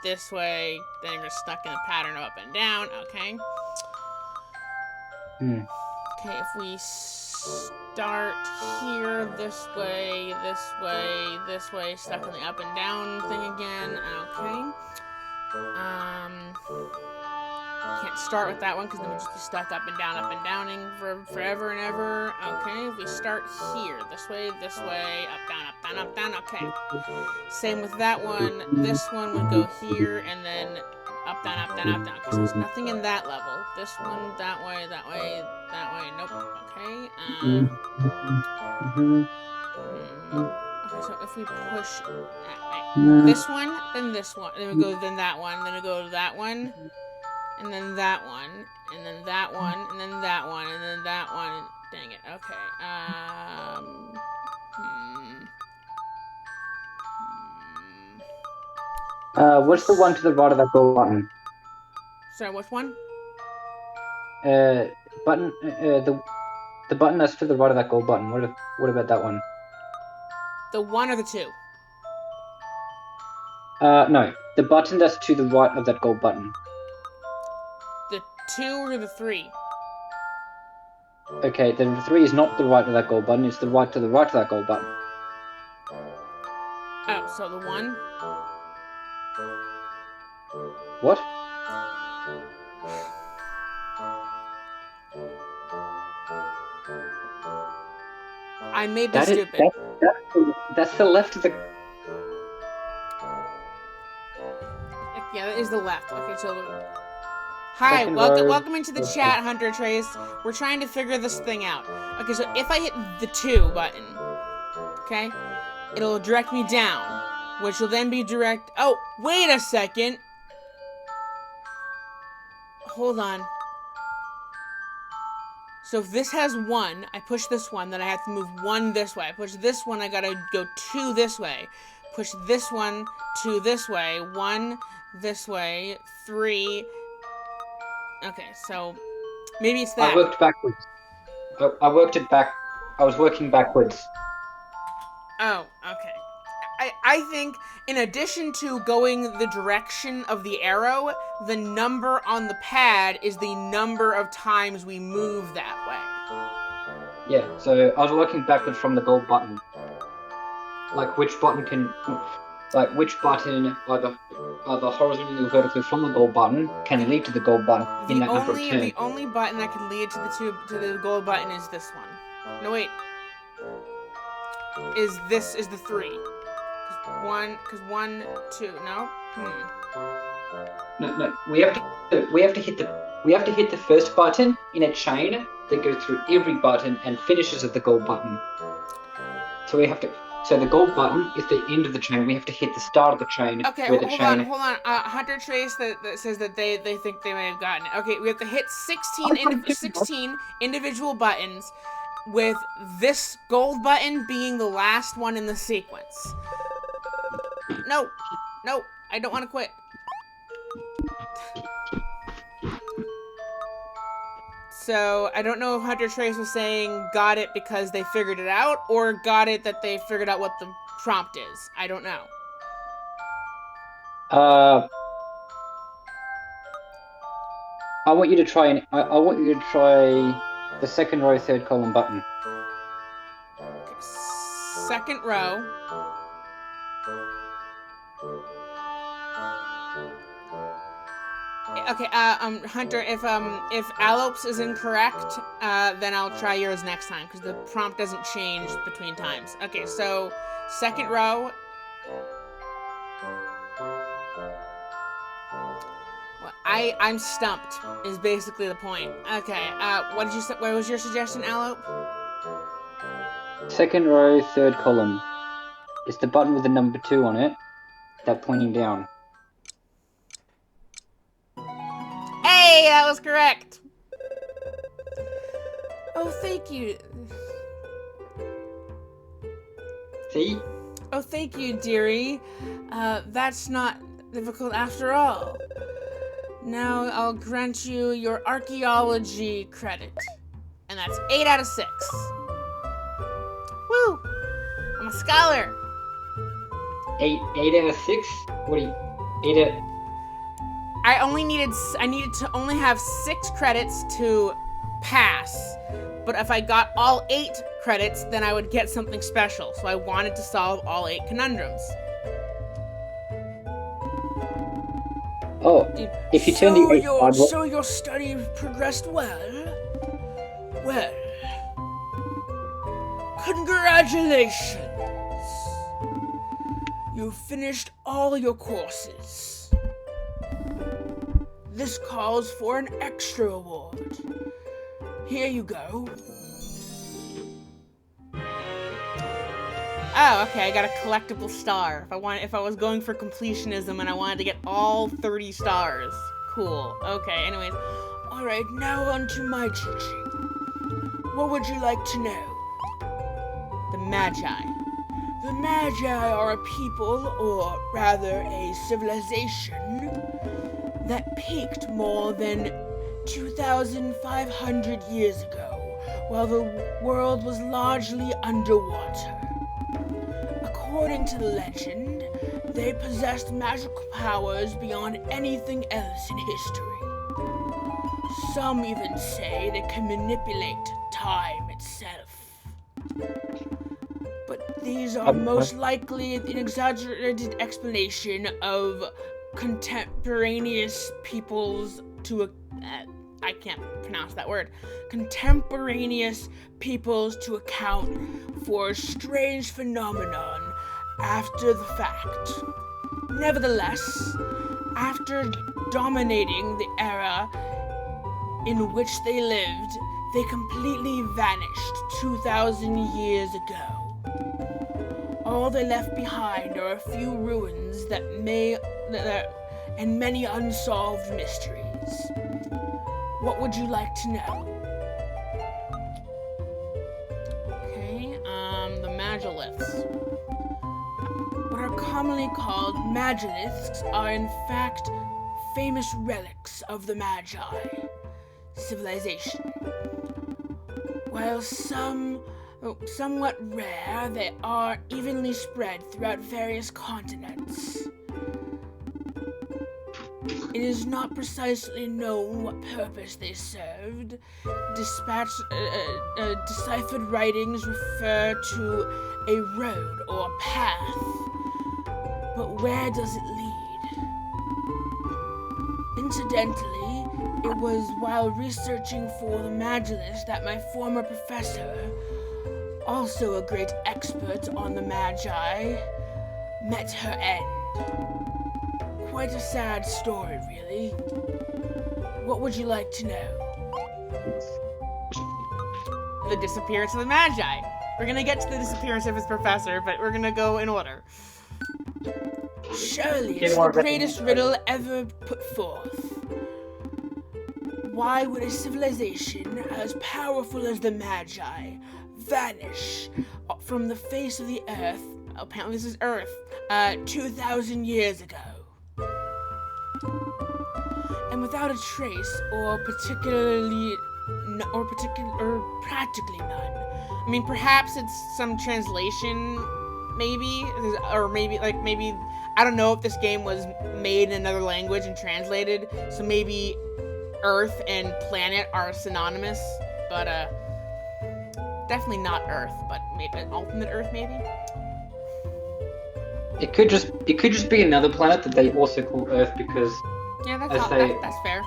this way. Then you're stuck in the pattern of up and down. Okay. Okay, if we start here, this way, this way, this way, stuck in the up and down thing again. Okay. Can't start with that one because then we'd just be stuck up and downing for forever and ever. Okay, if we start here, this way, up, down, up, down, up, down. Okay. Same with that one. This one would go here and then up, down, up, down, up, down. Because there's nothing in that level. This one, that way, that way, that way. Nope. Okay. Okay, so if we push this one, then this one, then we go then that one, then we go to that one, and then that one, and then that one, and then that one, and then that one. Dang it. Okay. What's the one to the right of that gold button? Sorry, which one? Button. The button that's to the right of that gold button. What about that one? The one or the two? No. The button that's to the right of that gold button. The 2 or the 3? Okay, the 3 is not the right of that gold button. It's the right of that gold button. Oh, so the 1? What? I may be stupid. That's the left of the... Yeah, that is the left. Okay, so... Hi, welcome into the chat, Hunter Trace. We're trying to figure this thing out. Okay, so if I hit the 2 button, okay, it'll direct me down, which will then be direct... Oh, wait a second! Hold on. So if this has 1, I push this one, then I have to move 1 this way. I push this one, I gotta go 2 this way. Push this one, 2 this way. 1 this way. 3... Okay, so maybe it's that. I worked backwards. I worked it back. I was working backwards. Oh, okay. I think in addition to going the direction of the arrow, the number on the pad is the number of times we move that way. Yeah, so I was working backwards from the gold button. Like which button either horizontally or vertically from the gold button can lead to the gold button in that number of turns. The only button that can lead to the gold button is this one. No, wait. Is the 3. Because 1, 2, no? No. We have to hit the first button in a chain that goes through every button and finishes at the gold button. So the gold button is the end of the chain. We have to hit the start of the chain. Okay, hold on. Hunter Trace that says that they think they may have gotten it. Okay, we have to hit 16 individual buttons, with this gold button being the last one in the sequence. No, I don't want to quit. So, I don't know if Hunter Trace was saying got it because they figured it out, or got it that they figured out what the prompt is. I don't know. I want you to try the second row, third column button. Okay, second row. Okay, Hunter, if Allops is incorrect, then I'll try yours next time, because the prompt doesn't change between times. Okay, so second row. Well, I'm stumped, is basically the point. Okay, what was your suggestion, Aloe? Second row, third column. It's the button with the number 2 on it, that pointing down. Hey, that was correct! Oh, thank you. See? Oh, thank you, dearie. That's not difficult after all. Now I'll grant you your archaeology credit. And that's 8 out of 6. Woo! I'm a scholar. 8 out of 6? What do you... 8 out... I needed to only have 6 credits to pass. But if I got all 8 credits, then I would get something special. So I wanted to solve all 8 conundrums. Oh, if you turn the 8 card... So your study progressed well? Well, congratulations! You finished all your courses. This calls for an extra award. Here you go. Oh, okay, I got a collectible star. If I was going for completionism and I wanted to get all 30 stars. Cool. Okay, anyways. Alright, now on to my teaching. What would you like to know? The Magi. The Magi are a people, or rather a civilization, that peaked more than 2,500 years ago, while the world was largely underwater. According to the legend, they possessed magical powers beyond anything else in history. Some even say they can manipulate time itself. But these are most likely an exaggerated explanation of contemporaneous peoples to I can't pronounce that word. Contemporaneous peoples to account for a strange phenomenon after the fact. Nevertheless, after dominating the era in which they lived, they completely vanished 2,000 years ago. All they left behind are a few ruins and many unsolved mysteries. What would you like to know? Okay, the Magiliths. What are commonly called Magiliths are in fact famous relics of the Magi civilization. While somewhat rare, they are evenly spread throughout various continents. It is not precisely known what purpose they served. Deciphered writings refer to a road or path. But where does it lead? Incidentally, it was while researching for the Magilith that my former professor, also a great expert on the Magi, met her end. Quite a sad story, really. What would you like to know? The disappearance of the Magi. We're gonna get to the disappearance of his professor, but we're gonna go in order. Surely it's the greatest riddle ever put forth. Why would a civilization as powerful as the Magi vanish from the face of the earth, apparently this is Earth, 2,000 years ago? And without a trace, or practically none. I mean, perhaps it's some translation, maybe, or maybe I don't know if this game was made in another language and translated, so maybe Earth and planet are synonymous, but definitely not Earth, but maybe an alternate Earth, maybe. It could just be another planet that they also call Earth because yeah, that's fair.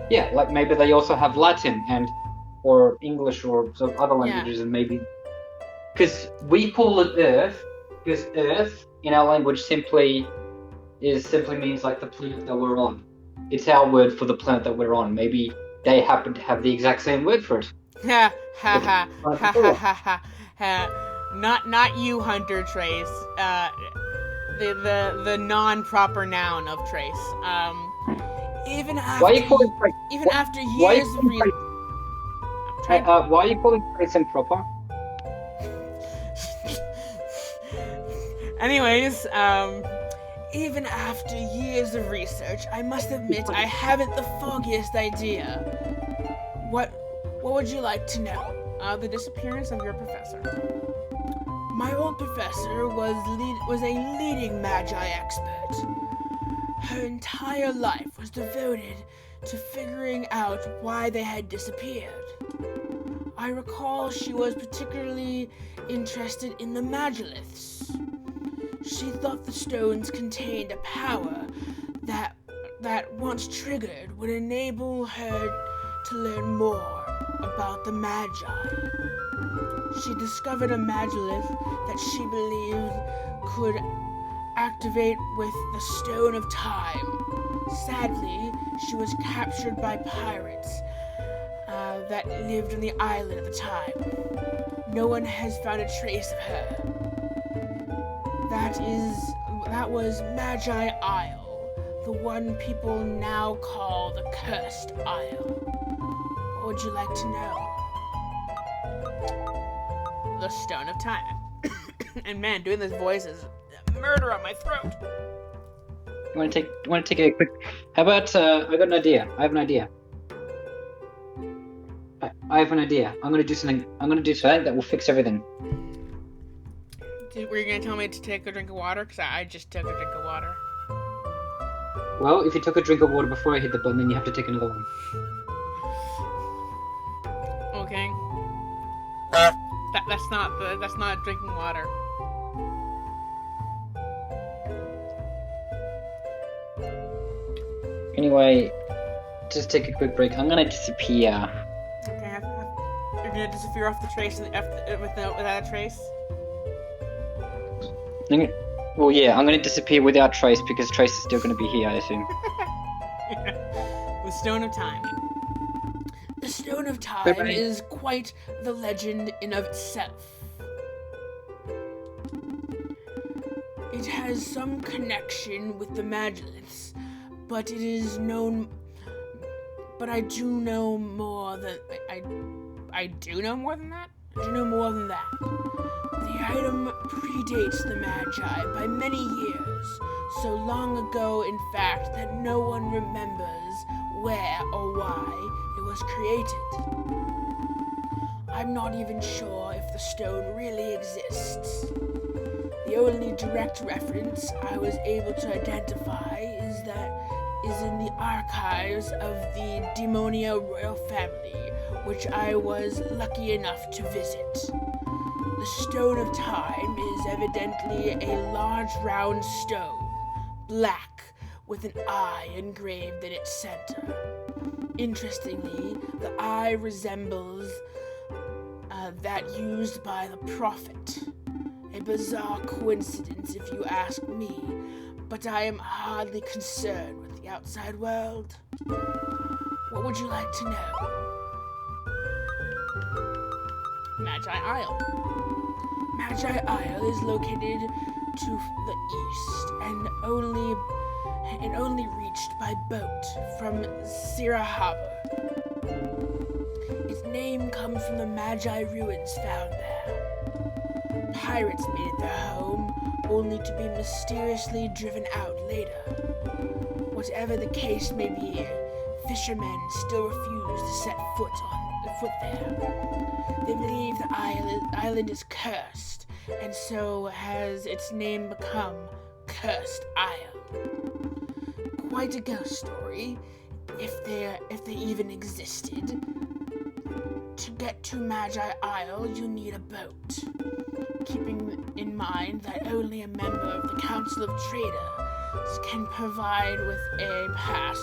Yeah, like maybe they also have Latin, and or English or some other languages, and maybe because we call it Earth, because Earth in our language simply means like the planet that we're on. It's our word for the planet that we're on. Maybe they happen to have the exact same word for it. Ha ha ha ha ha ha ha. Not you, Hunter Trace. The non-proper noun of Trace. Even after Why are you calling Trace? even after Why years of why are you calling Trace improper? Anyways, even after years of research, I must admit I haven't the foggiest idea. What would you like to know? The disappearance of your professor. My old professor was a leading magi expert. Her entire life was devoted to figuring out why they had disappeared. I recall she was particularly interested in the Magiliths. She thought the stones contained a power that once triggered would enable her to learn more about the Magi. She discovered a Magilith that she believed could activate with the Stone of Time. Sadly, she was captured by pirates that lived on the island at the time. No one has found a trace of her. That was Magi Isle, the one people now call the Cursed Isle. What would you like to know? The Stone of Time. And man, doing this voice is murder on my throat. You want to take a quick? How about I got an idea. I have an idea. I have an idea. I'm gonna do something that will fix everything. Were you gonna tell me to take a drink of water? Because I just took a drink of water. Well, if you took a drink of water before I hit the button, then you have to take another one. Okay. That's not drinking water. Anyway, just take a quick break. I'm gonna disappear. Okay, you're gonna disappear off the trace without a trace? Well, yeah, I'm gonna disappear without Trace because Trace is still gonna be here, I assume. The Stone of Time. The Stone of Time is quite the legend in of itself. It has some connection with the Magiliths, but it is known. But I do know more than I do know more than that. I do know more than that. The item predates the Magi by many years, so long ago, in fact, that no one remembers where or why it was created. I'm not even sure if the stone really exists. The only direct reference I was able to identify is in the archives of the Demonia royal family, which I was lucky enough to visit. The Stone of Time is evidently a large round stone, black, with an eye engraved in its center. Interestingly, the eye resembles that used by the Prophet. A bizarre coincidence if you ask me, but I am hardly concerned with the outside world. What would you like to know? Magi Isle. Magi Isle is located to the east and only reached by boat from Sierra Harbor. Its name comes from the Magi ruins found there. Pirates made it their home, only to be mysteriously driven out later. Whatever the case may be, fishermen still refuse to set foot there. They believe the island is cursed, and so has its name become Cursed Isle. Quite a ghost story, if they even existed. To get to Magi Isle, you need a boat. Keeping in mind that only a member of the Council of Traders can provide with a pass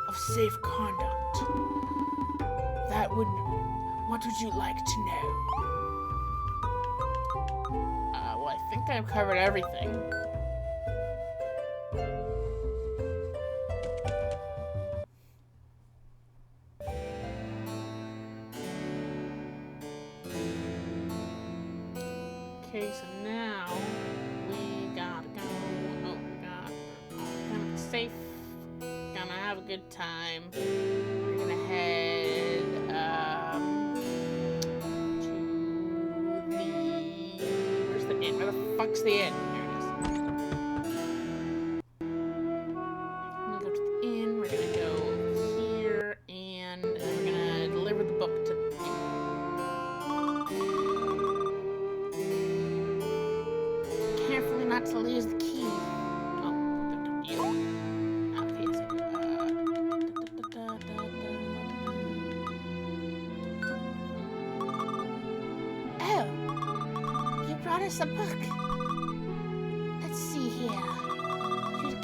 of safe conduct. What would you like to know? Well, I think I've covered everything. Okay, so now we gotta go. Oh my god. Gonna be safe. Gonna have a good time. We're gonna head to the. Where's the inn? Where the fuck's the inn? There it is. I'm gonna go to the inn. We're gonna go here, and we're gonna deliver the book to you. Carefully not to lose the key. Oh, you. Okay, so, Oh, you brought us a book. Let's see here. You'd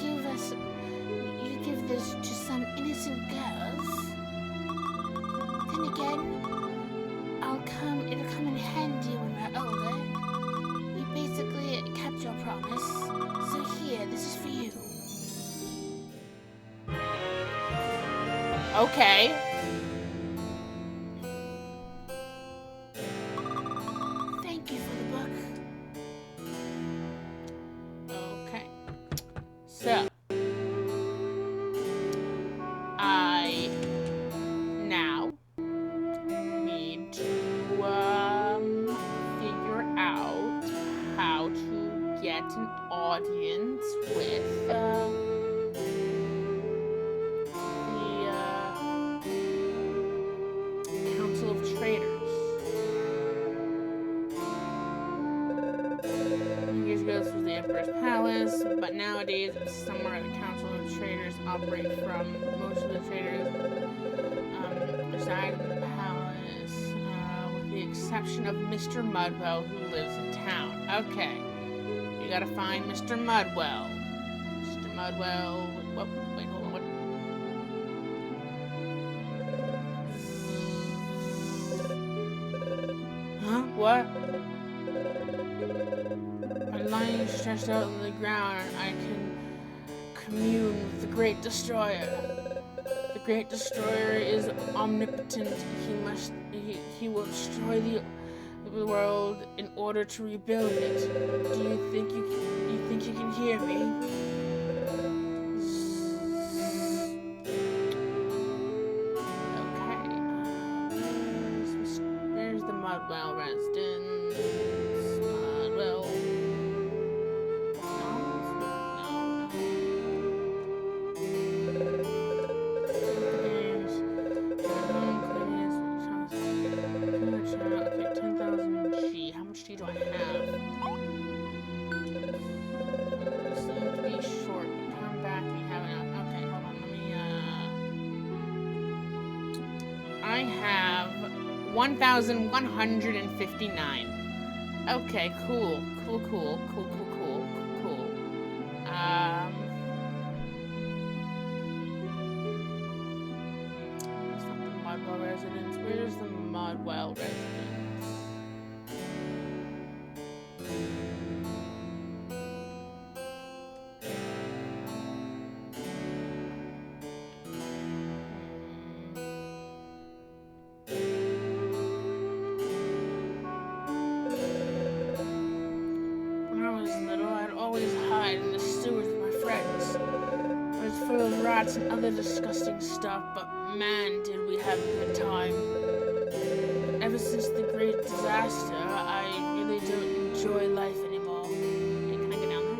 give this to some innocent girls. Then again, it'll come in handy when we're older. We basically kept your promise. So here, this is for you. Okay. Thank you for the book. Okay. So, I now need to figure out how to get an audience with the Council of Traders. Years ago, this was the Emperor's Palace, but nowadays it's somewhere the Council of Traders operate from. Most of the traders reside in the palace, with the exception of Mr. Mudwell, who lives in town. Okay, you gotta find Mr. Mudwell. Mr. Mudwell. Whoop, wait, hold on. What? Huh? What? By lying stretched out on the ground, I can commune with the Great Destroyer. The Great Destroyer is omnipotent. He will destroy the world in order to rebuild it. Do you think you can hear me? Okay. Where's the Mudwell residence? Mudwell. Okay, 10,000 G. How much G do I have? You seem to be short. Come back, we have enough. Okay, hold on. Let me, I have 1,159. Okay, cool. That's not the Mudwell residence. Where's the Mudwell residence? When I was little, I'd always hide in the sewers with my friends. It was full of rats and other disgusting stuff, but man, did we have a good time. Ever since the great disaster, I really don't enjoy life anymore. Hey, can I get down there?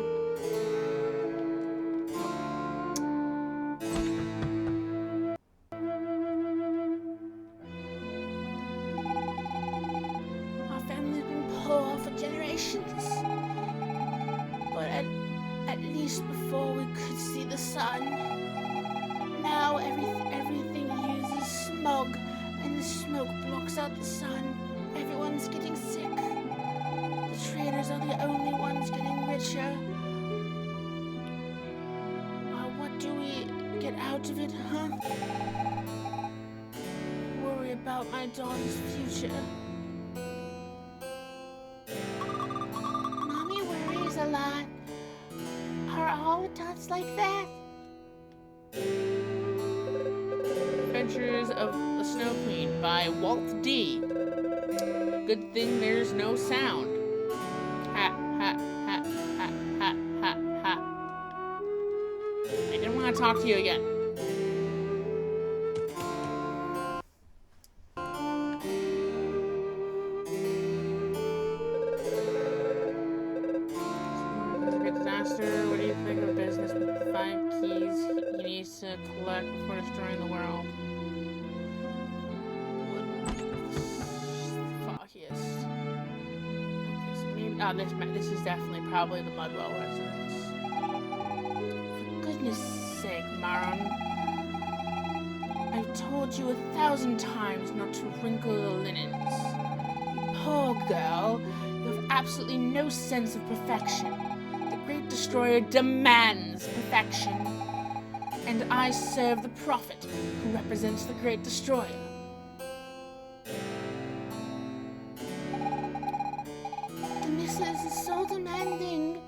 Our family's been poor for generations. But at least before we could see the sun. Now everything uses smog, and the smoke blocks out the sun. Everyone's getting sick. The traders are the only ones getting richer. What do we get out of it, huh? Worry about about my daughter's future. Mommy worries a lot. Are all adults like that? Adventures of the Snow Queen by Walt D. Good thing there's no sound. Ha, ha, ha, ha, ha, ha, ha. I didn't want to talk to you again. Great disaster. What do you think of business with the 5 keys he needs to collect before destroying the world? Foggiest. Okay, so maybe this is definitely probably the Mudwell residence. For goodness sake, Maron. I've told you 1,000 times not to wrinkle the linens. Poor girl, you have absolutely no sense of perfection. The Great Destroyer demands perfection. And I serve the Prophet, who represents the Great Destroyer. The Missus is so demanding.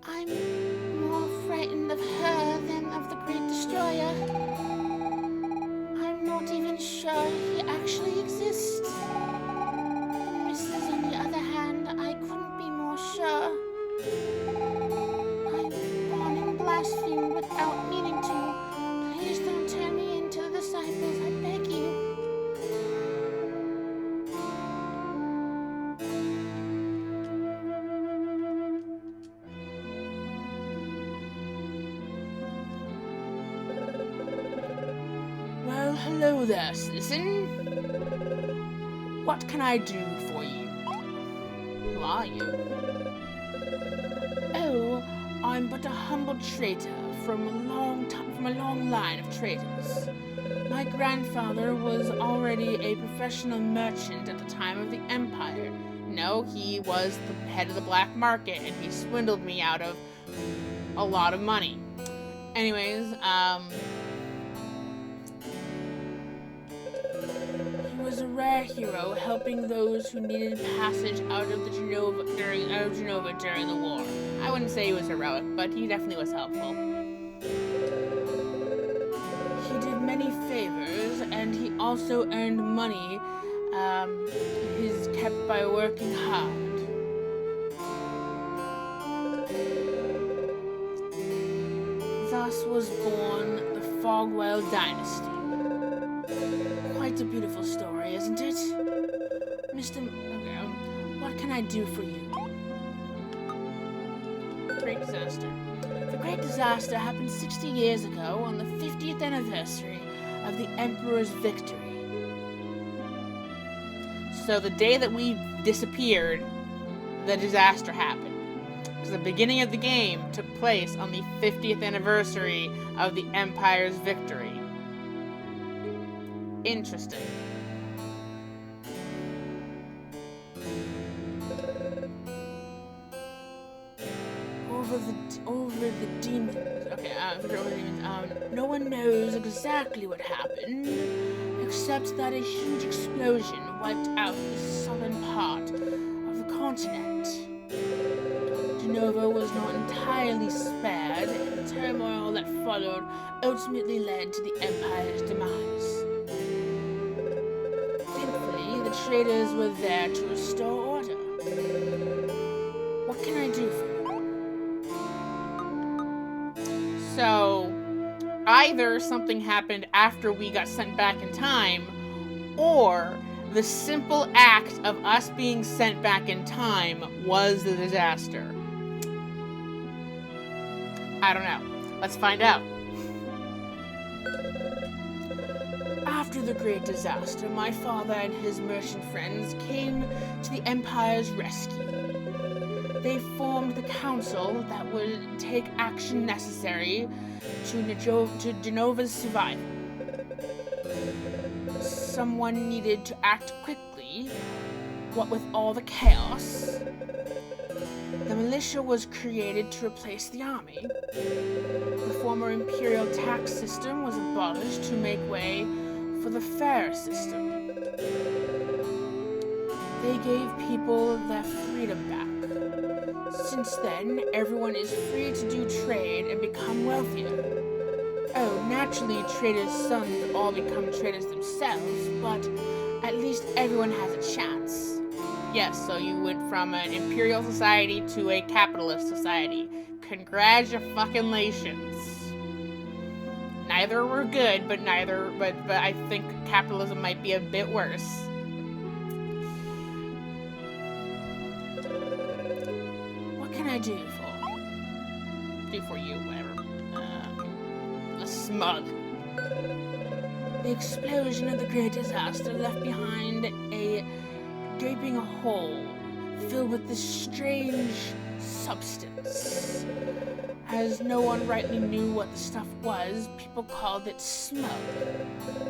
I'm more frightened of her than of the Great Destroyer. I'm not even sure he actually exists. The Missus, on the other hand, I couldn't be more sure. I've gone and blasphemed without meaning to. Please don't turn me into the disciples, I beg you. Well, hello there, citizen. What can I do for you? Who are you? Oh, I'm but a humble trader from a long line of traders. My grandfather was already a professional merchant at the time of the Empire. No, he was the head of the black market, and he swindled me out of a lot of money. Anyways, he was a rare hero, helping those who needed passage out of Genova during the war. I wouldn't say he was heroic, but he definitely was helpful. He did many favors, and he also earned money. He's kept by working hard. Thus was born the Fogwell Dynasty. Quite a beautiful story, isn't it? Mr. What can I do for you? Great disaster. The Great Disaster happened 60 years ago on the 50th anniversary of the Emperor's victory. So the day that we disappeared, the disaster happened. Because the beginning of the game took place on the 50th anniversary of the Empire's victory. Interesting. Over the demons. Okay, over the demons. No one knows exactly what happened, except that a huge explosion wiped out the southern part of the continent. Genova was not entirely spared, and the turmoil that followed ultimately led to the Empire's demise. Thankfully, the traders were there to restore order. What can I do for you? So, either something happened after we got sent back in time, or the simple act of us being sent back in time was the disaster. I don't know. Let's find out. After the Great Disaster, my father and his merchant friends came to the Empire's rescue. They formed the council that would take action necessary to Genova's survival. Someone needed to act quickly, what with all the chaos. The militia was created to replace the army. The former imperial tax system was abolished to make way for the fair system. They gave people their freedom back. Since then, everyone is free to do trade and become wealthier. Oh, naturally, traders' sons all become traders themselves, but at least everyone has a chance. Yes, so you went from an imperial society to a capitalist society. Congratulations. Neither were good, but I think capitalism might be a bit worse. What can I do for you, whatever. A smug. The explosion of the Great Disaster left behind a gaping hole filled with this strange substance. As no one rightly knew what the stuff was, people called it smug.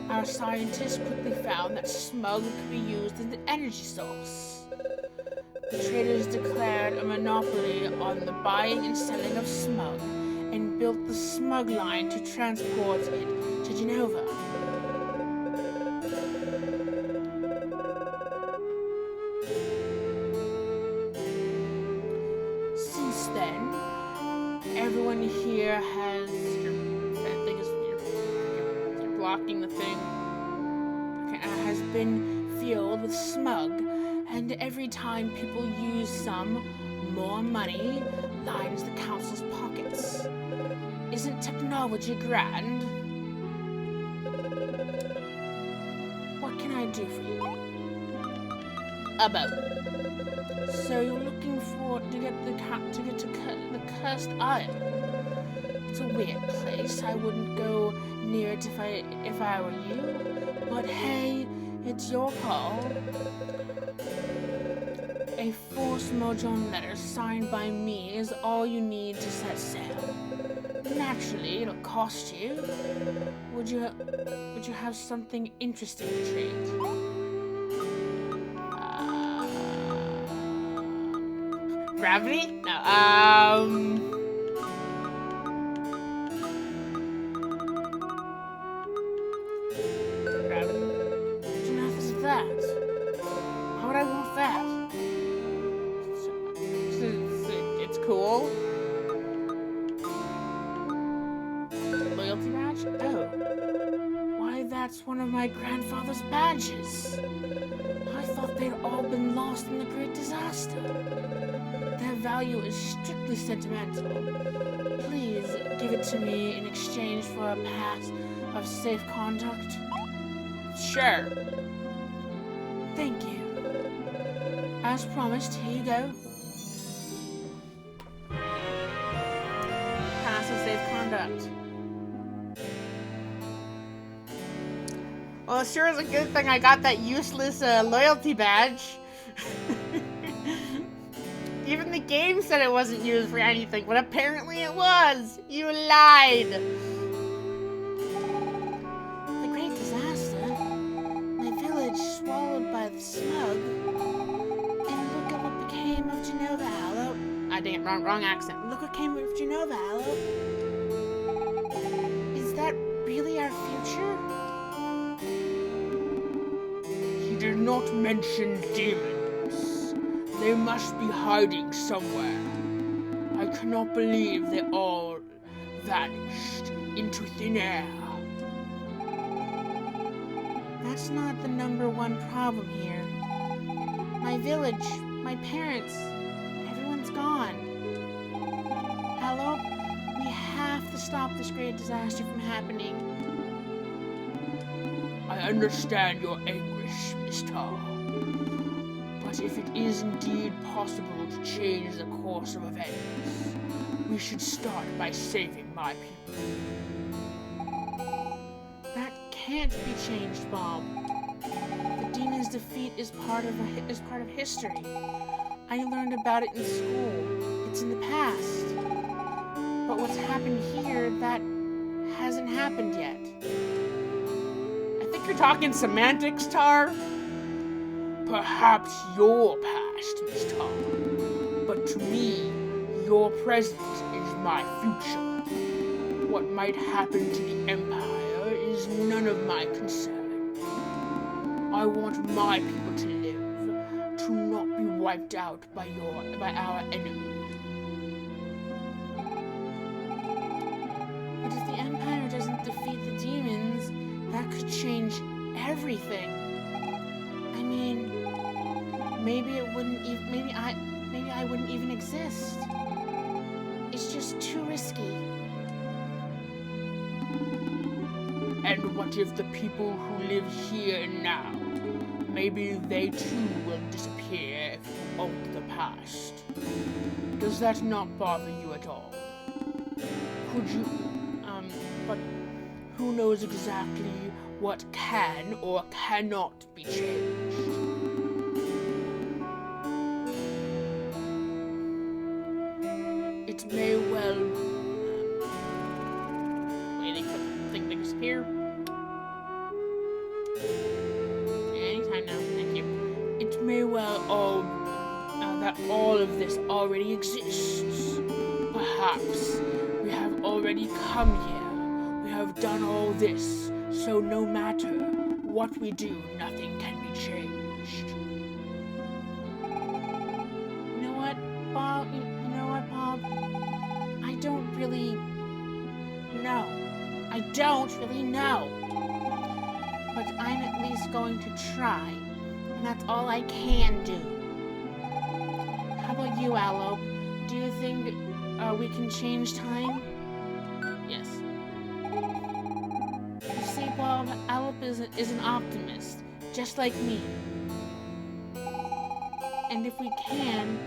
Our scientists quickly found that smug could be used as an energy source. The traders declared a monopoly on the buying and selling of smug, and built the smug line to transport it to Genova. Since then, everyone here has... You're blocking the thing. Has been filled with smug, and every time people use some, more money lines the council's pockets. Isn't technology grand? What can I do for you? A boat. So you're looking to get the cursed isle. It's a weird place. I wouldn't go near it if I were you. But hey, it's your call. A force Mojon letter signed by me is all you need to set sail. Naturally, it'll cost you. Would you have something interesting to trade? Gravity? No. Gravity. What on earth is that? How would I want that? It's cool. Loyalty badge? Oh. Why, that's one of my grandfather's badges. I thought they'd all been lost in the Great Disaster. Their value is strictly sentimental. Please give it to me in exchange for a pass of safe conduct. Sure. Thank you. As promised, here you go. Pass of safe conduct. Well, it sure is a good thing I got that useless loyalty badge. Even the game said it wasn't used for anything, but apparently it was. You lied. The Great Disaster? My village swallowed by the smug? And look at what became of Genova, Aloe. Ah, dang it, wrong accent. Look what came of Genova, Aloe. Is that really our future? He did not mention demons. They must be hiding somewhere. I cannot believe they all vanished into thin air. That's not the #1 problem here. My village, my parents, everyone's gone. Hello? We have to stop this great disaster from happening. I understand your anguish, Miss Tar. But if it is indeed possible to change the course of events, we should start by saving my people. That can't be changed, Bob. The demon's defeat is part of history. I learned about it in school. It's in the past. But what's happened here, that hasn't happened yet. I think you're talking semantics, Tar. Perhaps your past, Miss Tar, but to me, your present is my future. What might happen to the Empire is none of my concern. I want my people to live, to not be wiped out by our enemy. But if the Empire doesn't defeat the demons, that could change everything. I mean, maybe it wouldn't even, maybe I wouldn't even exist. It's just too risky. And what if the people who live here now, maybe they too will disappear if you alter the past? Does that not bother you at all? Could you, but who knows exactly what can or cannot be changed? It may well... waiting for the thing to disappear. Anytime now, thank you. It may well that all of this already exists. Perhaps we have already come here. We have done all this, so no matter what we do, nothing can be changed. You know what, Bob? I don't really know. I don't really know. But I'm at least going to try. And that's all I can do. How about you, Aloe? Do you think we can change time? Yes. You see, Bob, Aloe is an optimist, just like me. And if we can,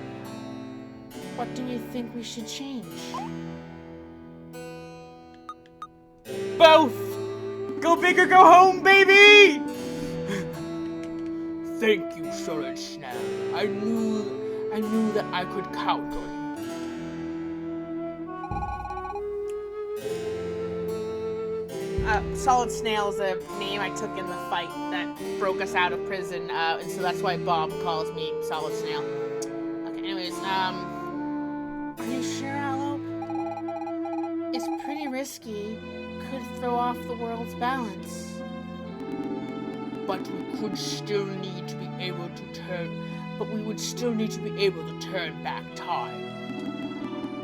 what do you think we should change? Both! Go big or go home, baby! Thank you, Solid Snap. I knew that I could count on you. Solid Snail is a name I took in the fight that broke us out of prison, and so that's why Bob calls me Solid Snail. Okay, anyways, are you sure, Aloe? It's pretty risky. Could throw off the world's balance. But we would still need to be able to turn back time.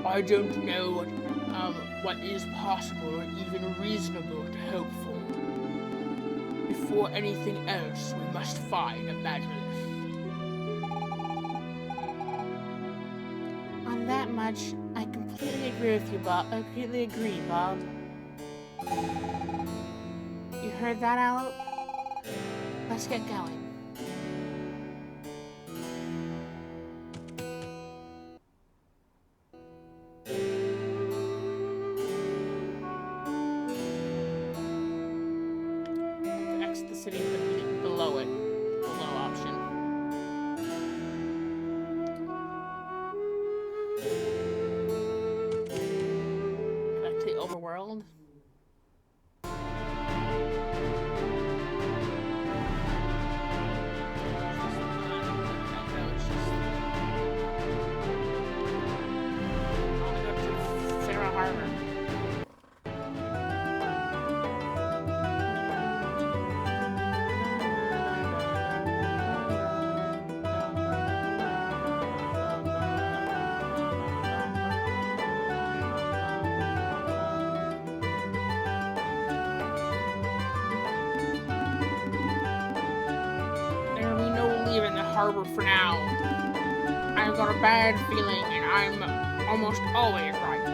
I don't know what is possible or even reasonable to hope for. Before anything else, we must find a Magilith. On that much, I completely agree with you, Bob. I completely agree, Bob. You heard that, Aloe? Let's get going. Exit the city below it. Below option. Back to the overworld. In the harbor for now. I've got a bad feeling, and I'm almost always right.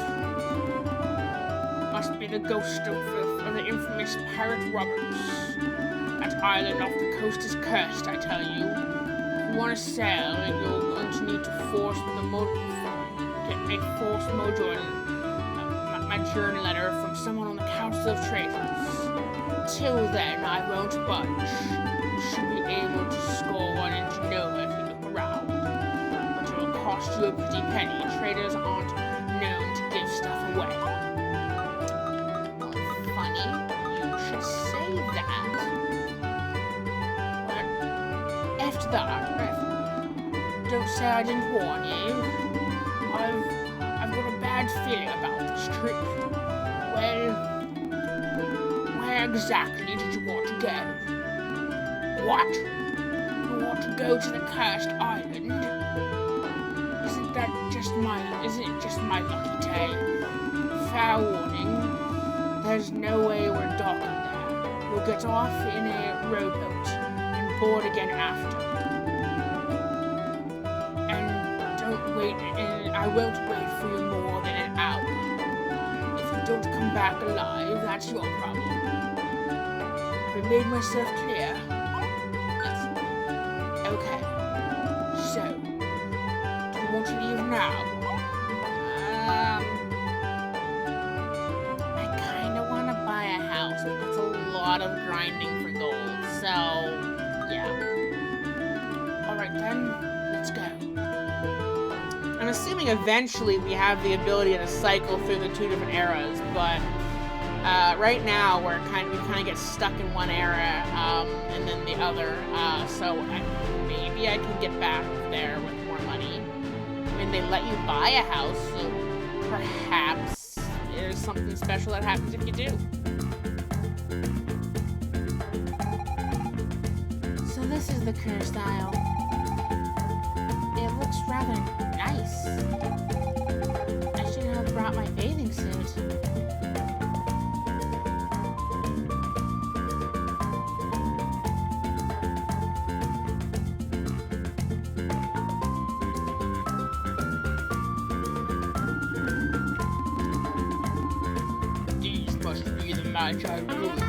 Must be the ghost of the infamous pirate Roberts. That island off the coast is cursed, I tell you. If you want to sail, you're going to need to force a forced mojo and my journey letter from someone on the Council of Traitors. Till then, I won't budge. Should be able to score one in Genova if you look around. But it'll cost you a pretty penny. Traders aren't known to give stuff away. Well, funny, you should say that. But after that, don't say I didn't warn you. I've got a bad feeling about this trip. Well, where exactly did you want to go? What? You want to go to the cursed island? Isn't it just my lucky day? Fair warning, there's no way we're docking there. We'll get off in a rowboat and board again after. And I won't wait for you more than an hour. If you don't come back alive, that's your problem. Have I made myself clear? Yes. Okay. So, do you want to leave now? I kinda wanna buy a house, but that's a lot of grinding for gold, so yeah. Alright then, let's go. I'm assuming eventually we have the ability to cycle through the two different eras, but right now we kind of get stuck in one era and then the other. So maybe I can get back there with more money. I mean, they let you buy a house, so perhaps there's something special that happens if you do. So this is the cursed isle. It looks rather nice. I should have brought my bathing suit. These must be the Magi ruins,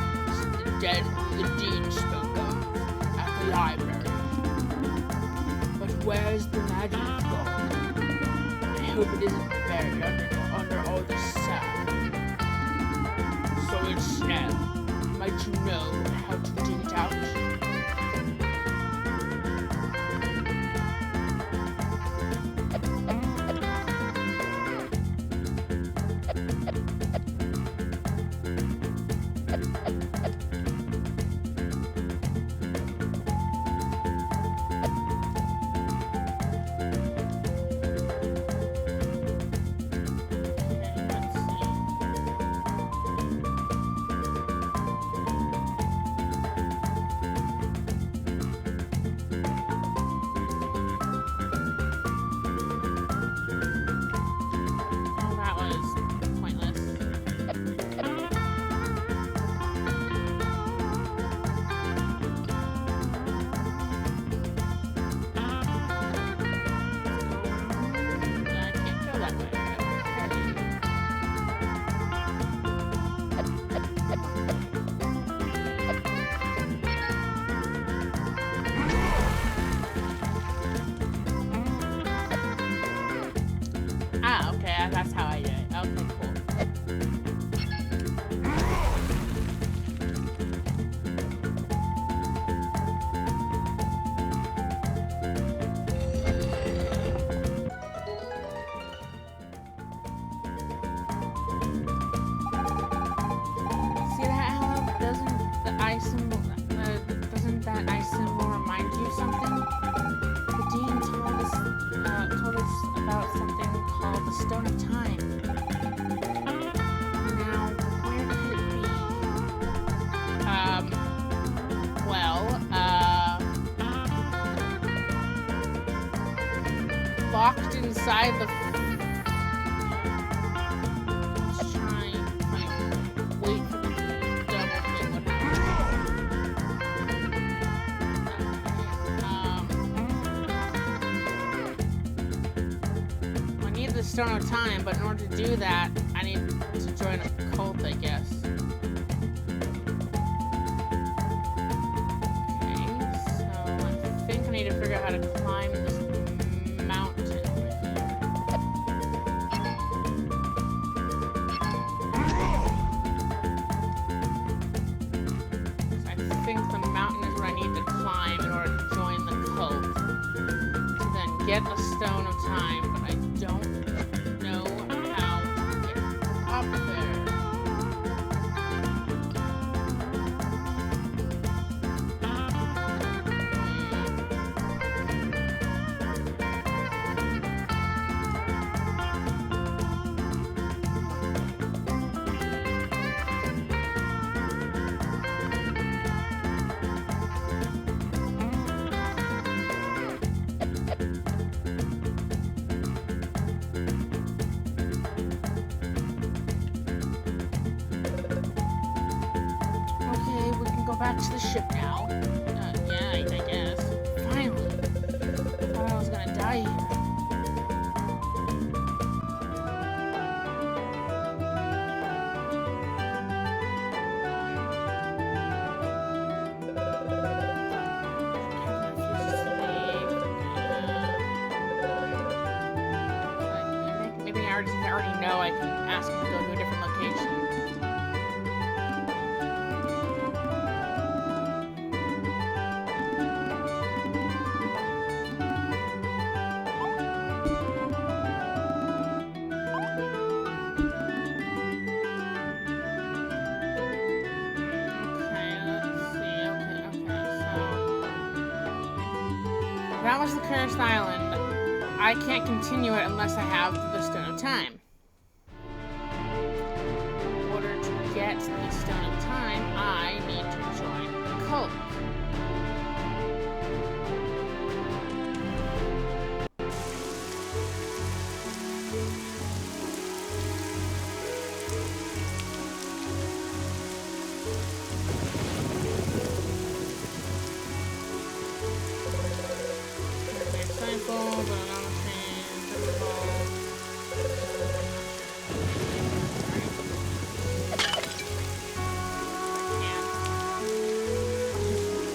the den the dean spoke of at the library. Where's the magic gone? I hope it isn't buried under all the sand. So it's now. Might you know how to dig it out? That's how I do it. Okay, cool. See that, Aloe? Doesn't that ice symbol remind you of something? The dean told us about something called the Stone of Time. Now, where could it be? Locked inside the... Let's try and wait for the double thing. What I need the Stone of Time, but in order to do that, I need to join a cult, I guess. Okay, so I think I need to figure out how to climb this mountain over here. So I think the mountain is where I need to climb in order to join the cult. To then get the Stone of Time, but I don't know how to get up there. back to the ship now. Yeah, I guess. Finally. I thought I was gonna die here. Maybe I already know I can ask him to go to a different location. That was the cursed island. I can't continue it unless I have the Stone of Time. In order to get the Stone of Time, I need to join the cult.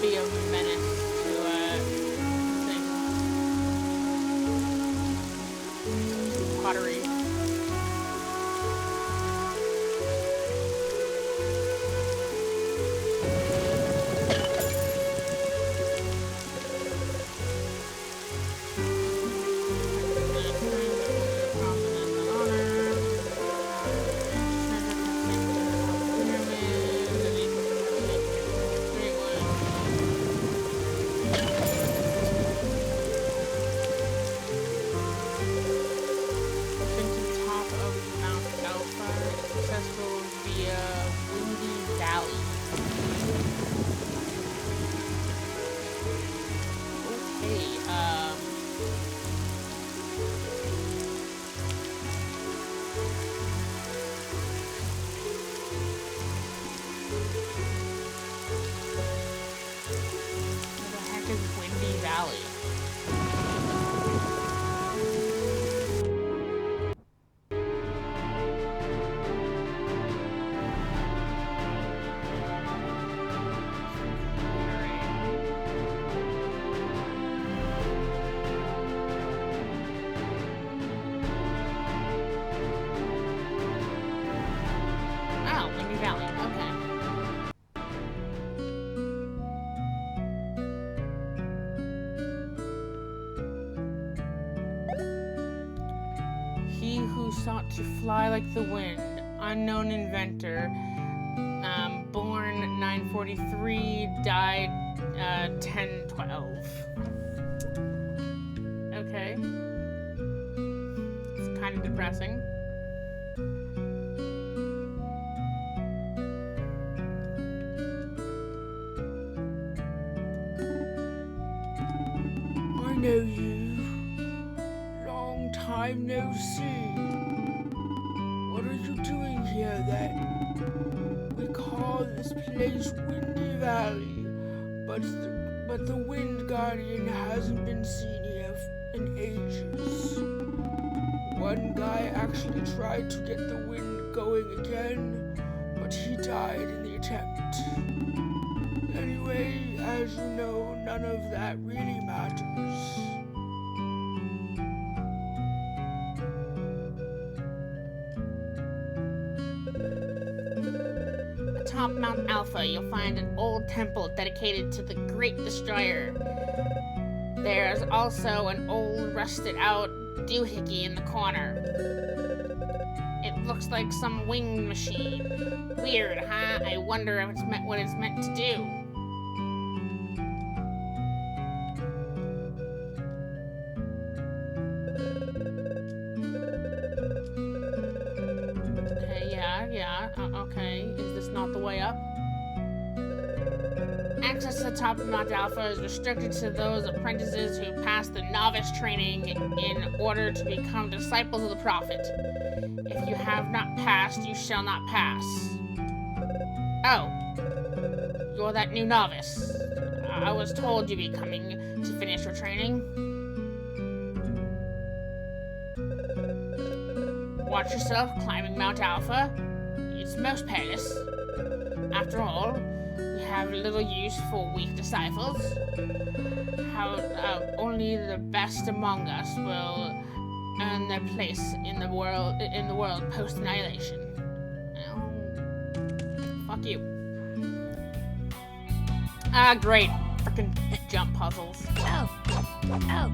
Be a menace to pottery. Sought to fly like the wind, unknown inventor, born 943, died 1012. Okay. It's kind of depressing. I know you. Long time no see. What are you doing here, then? We call this place Windy Valley, but the Wind Guardian hasn't been seen here in ages. One guy actually tried to get the wind going again, but he died in the attempt. Anyway, as you know, none of that really matters. Atop Mount Alpha, you'll find an old temple dedicated to the Great Destroyer. There's also an old, rusted-out doohickey in the corner. It looks like some winged machine. Weird, huh? I wonder if it's what it's meant to do. Okay, is this not the way up? Access to the top of Mount Alpha is restricted to those apprentices who pass the novice training in order to become disciples of the Prophet. If you have not passed, you shall not pass. Oh. you're that new novice. I was told you'd be coming to finish your training. Watch yourself climbing Mount Alpha. It's most perilous. After all, we have little use for weak disciples. How only the best among us will earn their place in the world post annihilation. Fuck you. Ah, great. Frickin' jump puzzles. Oh. Oh.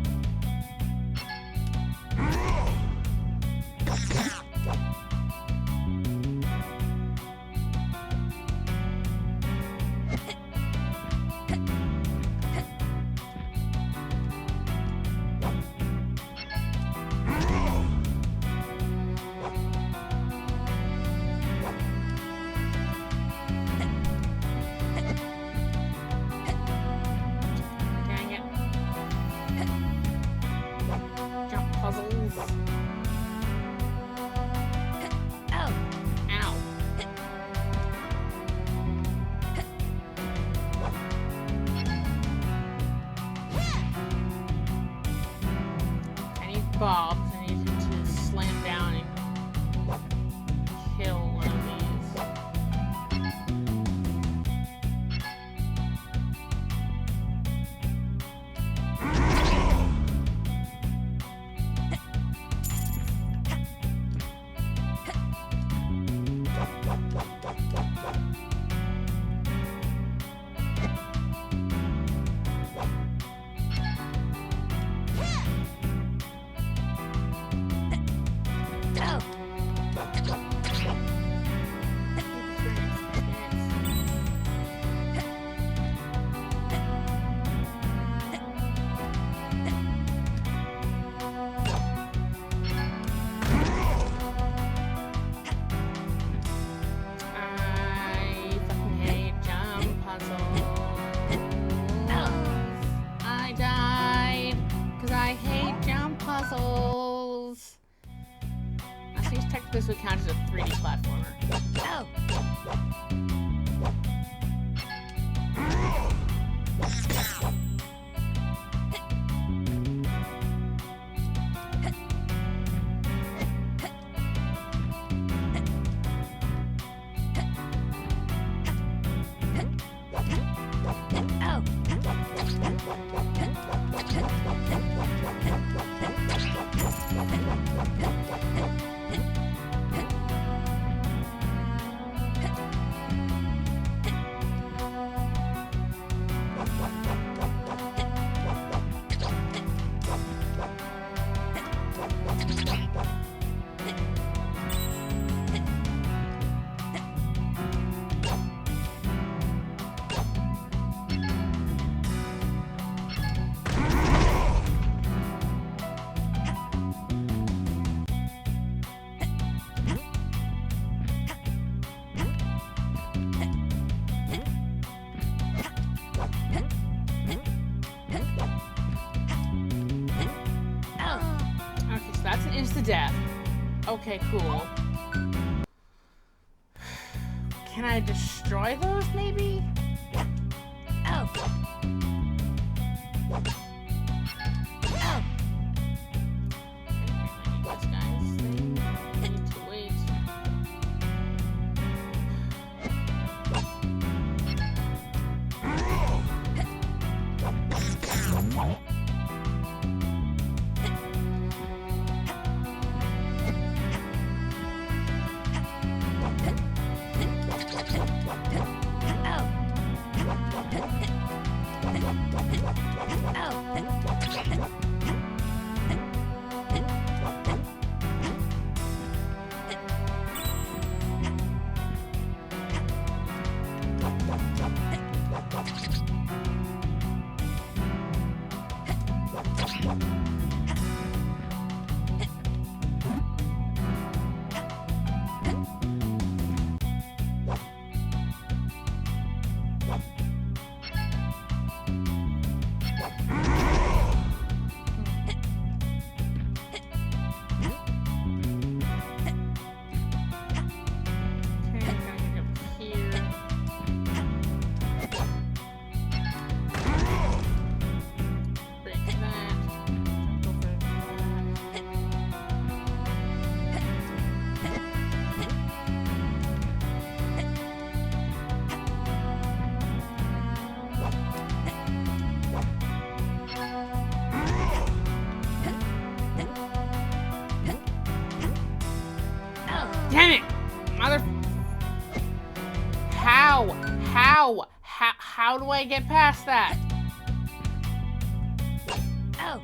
Dang it. Jump puzzles. Oh. Ow. I need Bob. I need him to slam down and kill one of Oh. I fucking hate jump puzzles. I died because I hate jump puzzles. I think technically this would count as a 3D platformer. Oh. Okay, so that's an insta-death. Okay, cool. Can I destroy those, maybe? Oh. Oh. This guy's thing. I need to wait. Oh. How do I get past that? Oh.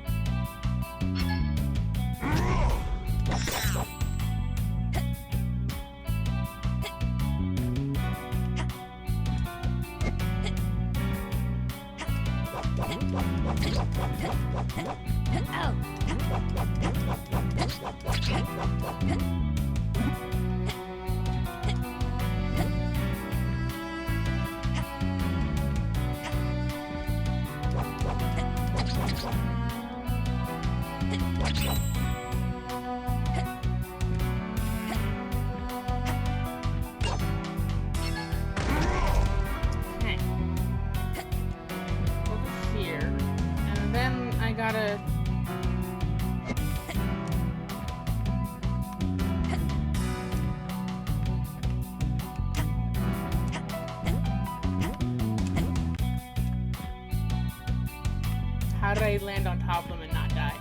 Okay. Over here. And then I gotta... How did I land on top of them and not die?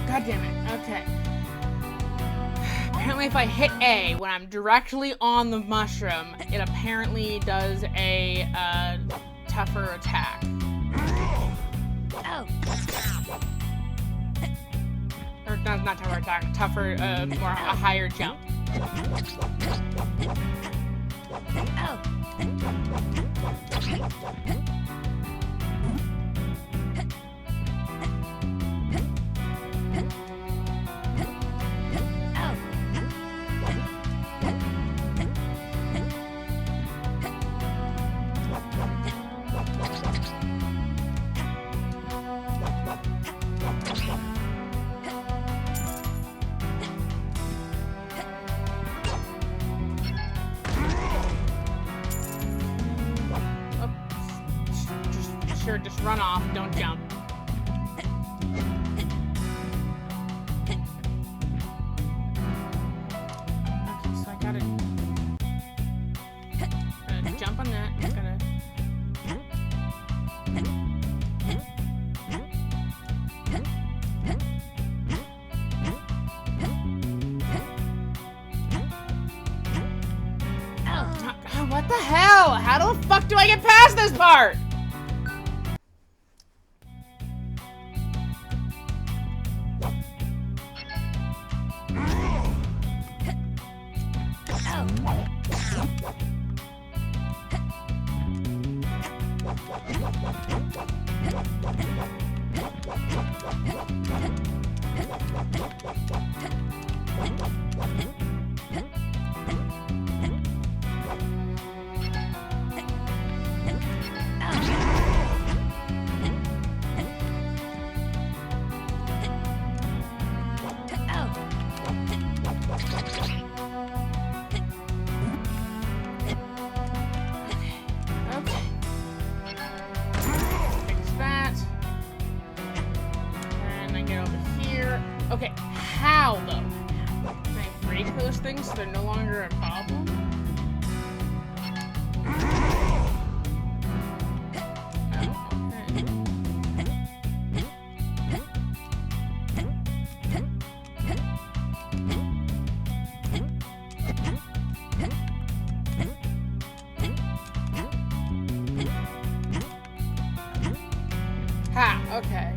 God damn it. Okay. Apparently if I hit A when I'm directly on the mushroom, it apparently does a tougher attack. Oh. Or not tougher attack, tougher, more a higher jump. Just run off, don't jump. Okay, so I gotta jump on that. I gotta... Oh, what the hell? How the fuck do I get past this part? Okay, how though? Can I break those things so they're no longer a problem? Ha, okay.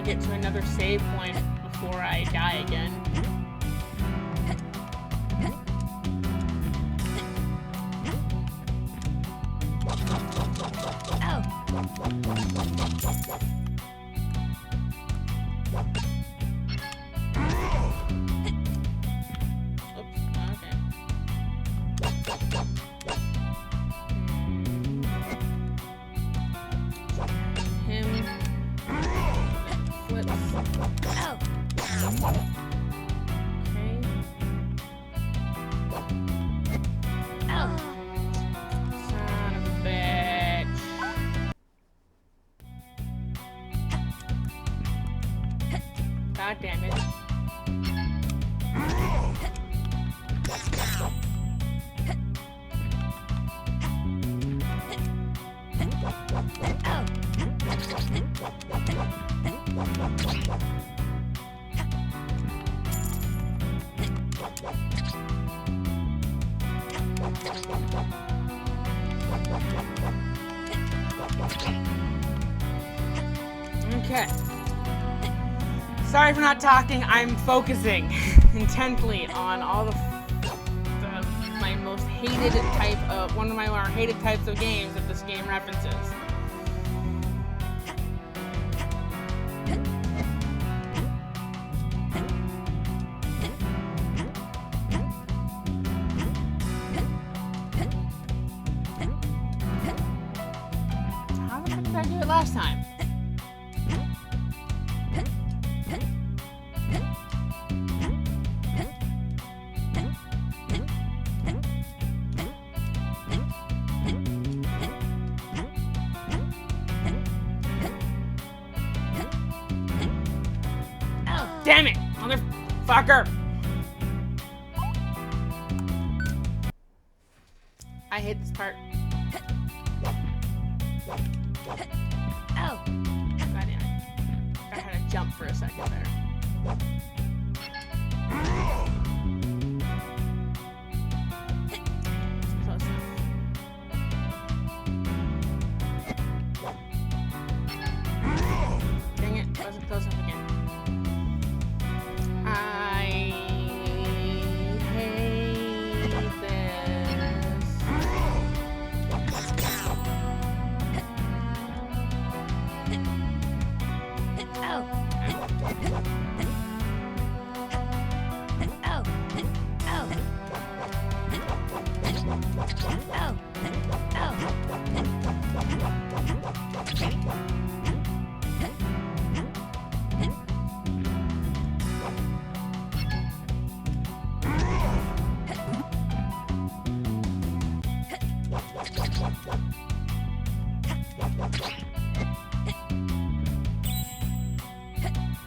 Get to another save point before I die again. God damn it. Okay. Sorry for not talking. I'm focusing intently on all my most hated type of one of my more hated types of games that this game references. How the fuck did I do it last time? Damn it, motherfucker! I hate this part. Oh. God damn it. I had to jump for a second there. Close enough. Dang it, wasn't close enough again. I hate this.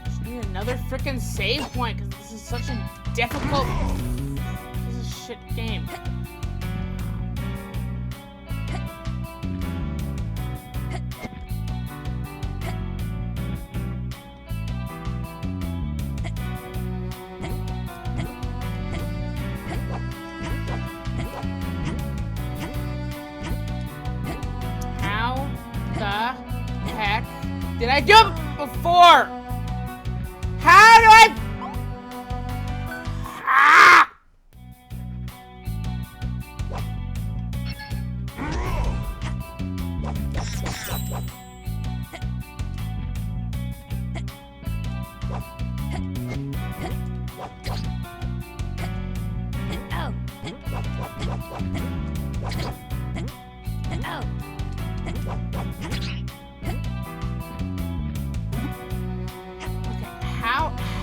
Just need another freaking save point because this is such a difficult piece of shit game. How the heck did I jump before? How do I? Ah!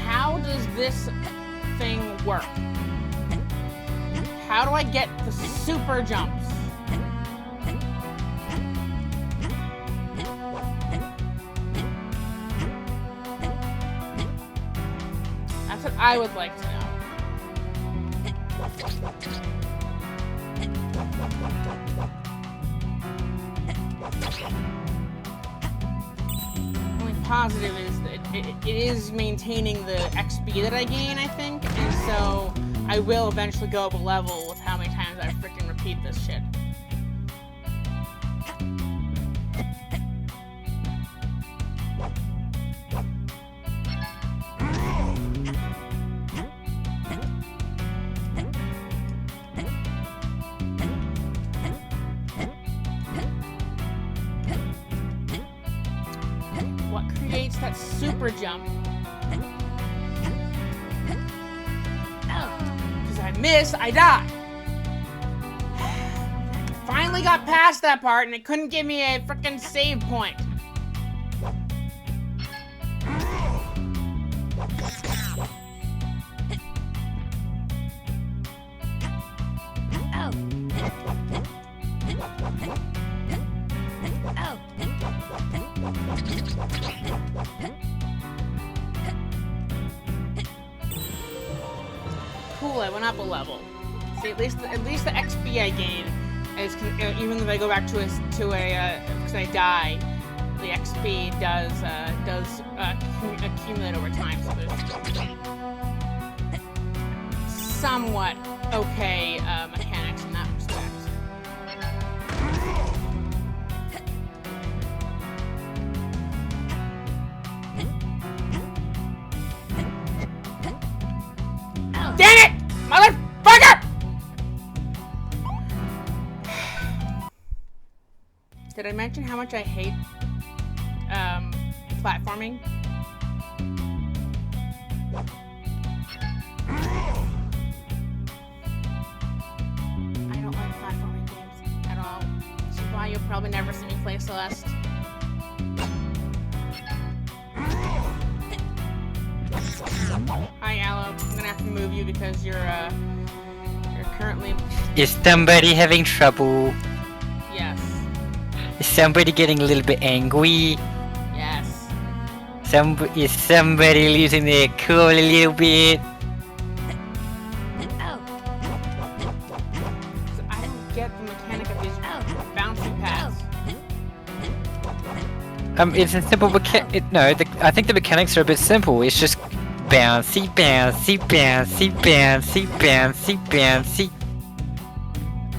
How does this thing work? How do I get the super jumps? That's what I would like to know. Only positive is that it is maintaining the XP that I gain, I think, and so I will eventually go up a level with how many times I freaking repeat this shit. what creates that super jump? Because I miss, I die. Finally got past that part and it couldn't give me a freaking save point. Cool, I went up a level. See, at least the XP I gain is even if I go back to a because I die, the XP does accumulate over time. So there's somewhat okay mechanics in that respect. Dang it! Motherfucker! Did I mention how much I hate platforming? I don't like platforming games at all. Which is why you'll probably never see me play Celeste. Hi, Aloe. I'm gonna have to move you because you're currently... Is somebody having trouble? Yes. Is somebody getting a little bit angry? Yes. Is somebody losing their cool a little bit? I don't get the mechanic of these bouncy pads. It's a simple I think the mechanics are a bit simple. It's just bouncy, bouncy, bouncy, bouncy, bouncy, bouncy.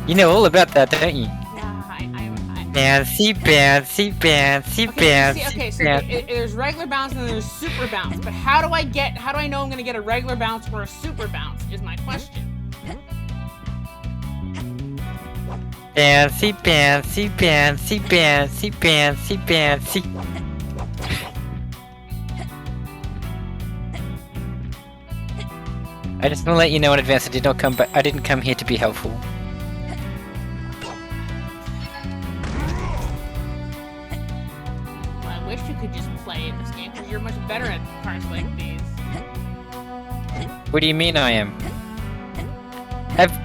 You know all about that, don't you? Bouncy, bouncy, bouncy, bouncy. Okay, so there's regular bounce and there's super bounce. But how do I know I'm gonna get a regular bounce or a super bounce? Is my question. Bouncy, bouncy, bouncy, bouncy, bouncy, bouncy. I just want to let you know in advance I didn't come here to be helpful. Well, I wish you could just play this game because you're much better at parts like these. What do you mean I am?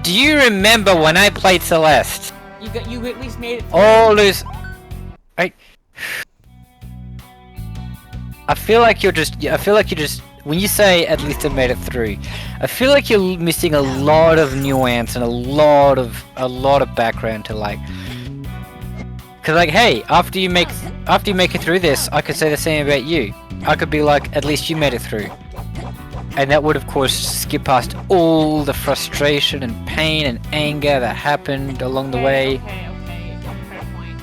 Do you remember when I played Celeste? You at least made it through. All those... I feel like you're just... When you say at least I made it through, I feel like you're missing a lot of nuance and a lot of background to like... Cause like, hey, after you make it through this, I could say the same about you. I could be like, at least you made it through. And that would of course skip past all the frustration and pain and anger that happened along the way. Okay. Fair point.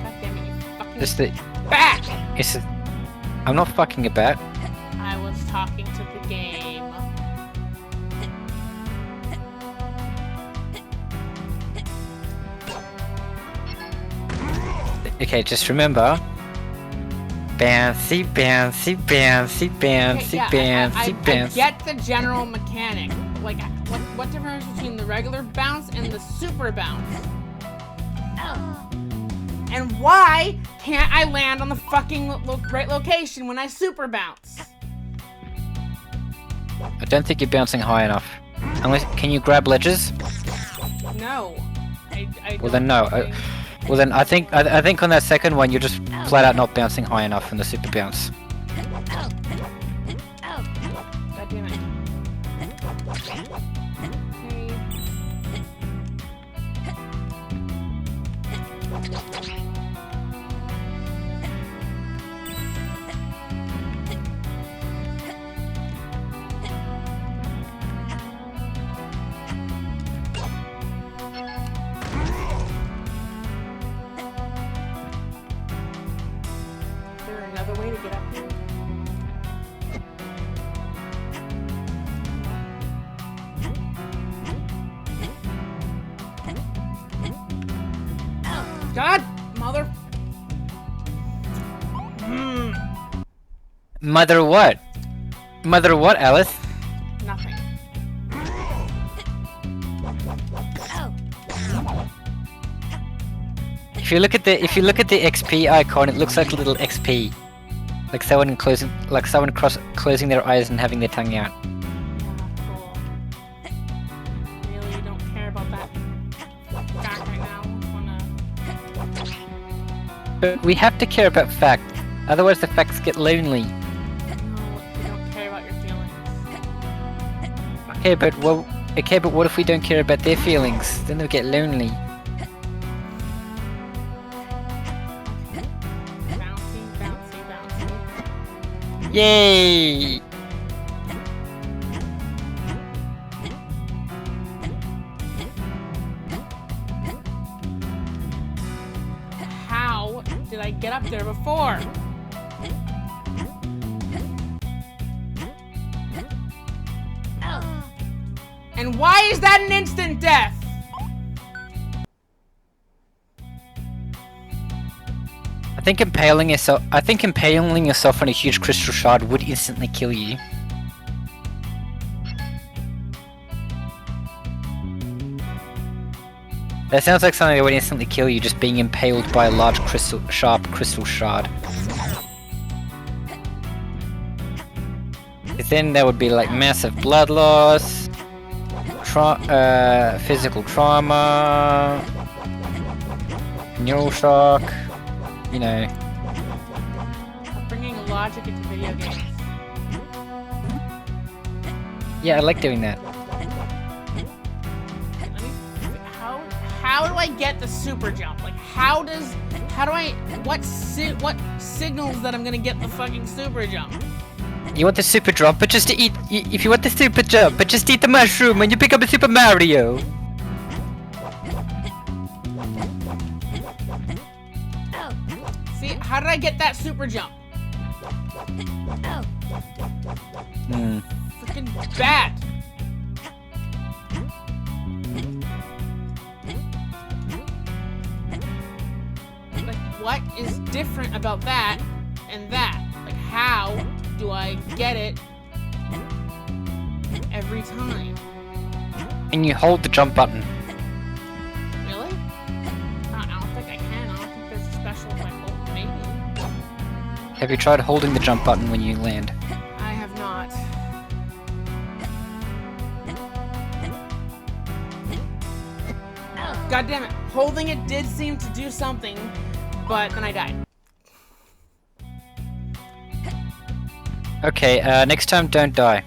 God damn it, you fucking Just the... bat! I'm not fucking a bat. I was talking to the game. Okay, just remember. Bouncy, bouncy, bouncy, bouncy, bouncy, bouncy. I get the general mechanic. Like, what difference between the regular bounce and the super bounce? And why can't I land on the fucking right location when I super bounce? I don't think you're bouncing high enough. Unless, can you grab ledges? No. I Well then no. Well then I think on that second one you're just flat out not bouncing high enough in the super bounce. God damn it. Is there another way to get up here? God, mother. Mother what? Mother what, Alice? Nothing. Oh. If you look at the XP icon, it looks like a little XP, like someone closing their eyes and having their tongue out. Yeah, cool. Really, you don't care about that fact right now? But we have to care about fact, otherwise the facts get lonely. No, you don't care about your feelings. Okay, but what if we don't care about their feelings? Then they'll get lonely. Bouncy, bouncy, bouncy. Yay! How did I get up there before? Oh. And why is that an instant death? I think impaling yourself on a huge crystal shard would instantly kill you. That sounds like something that would instantly kill you, just being impaled by a large sharp crystal shard. 'Cause then there would be like massive blood loss, physical trauma, neural shock, you know. Bringing logic into video games. Yeah, I like doing that. How do I get the super jump? Like, what signals that I'm gonna get the fucking super jump? You want the super jump, but just to eat. If you want the super jump, but just eat the mushroom and you pick up a Super Mario. Oh. See, how did I get that super jump? Oh. Freaking bad. Like, what is different about that and that? Like, how do I get it every time? And you hold the jump button. Really? I don't think I can. I don't think there's a special like, maybe. Have you tried holding the jump button when you land? I have not. Oh. God damn it. Holding it did seem to do something, but then I died. Okay, next time don't die.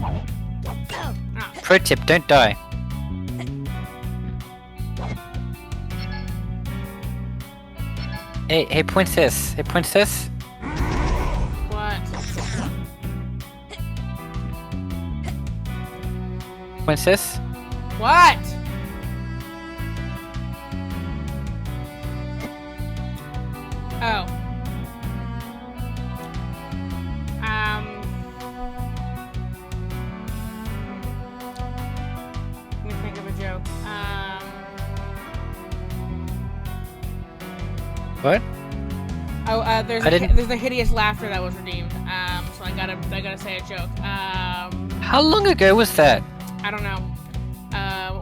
Oh. Ah, Pro tip, don't die. Hey, Pwincess. Hey, Pwincess. what? Pwincess. What? Oh. Let me think of a joke. What? Oh, there's I didn't- there's a hideous laughter that was redeemed. So I gotta say a joke. How long ago was that? I don't know.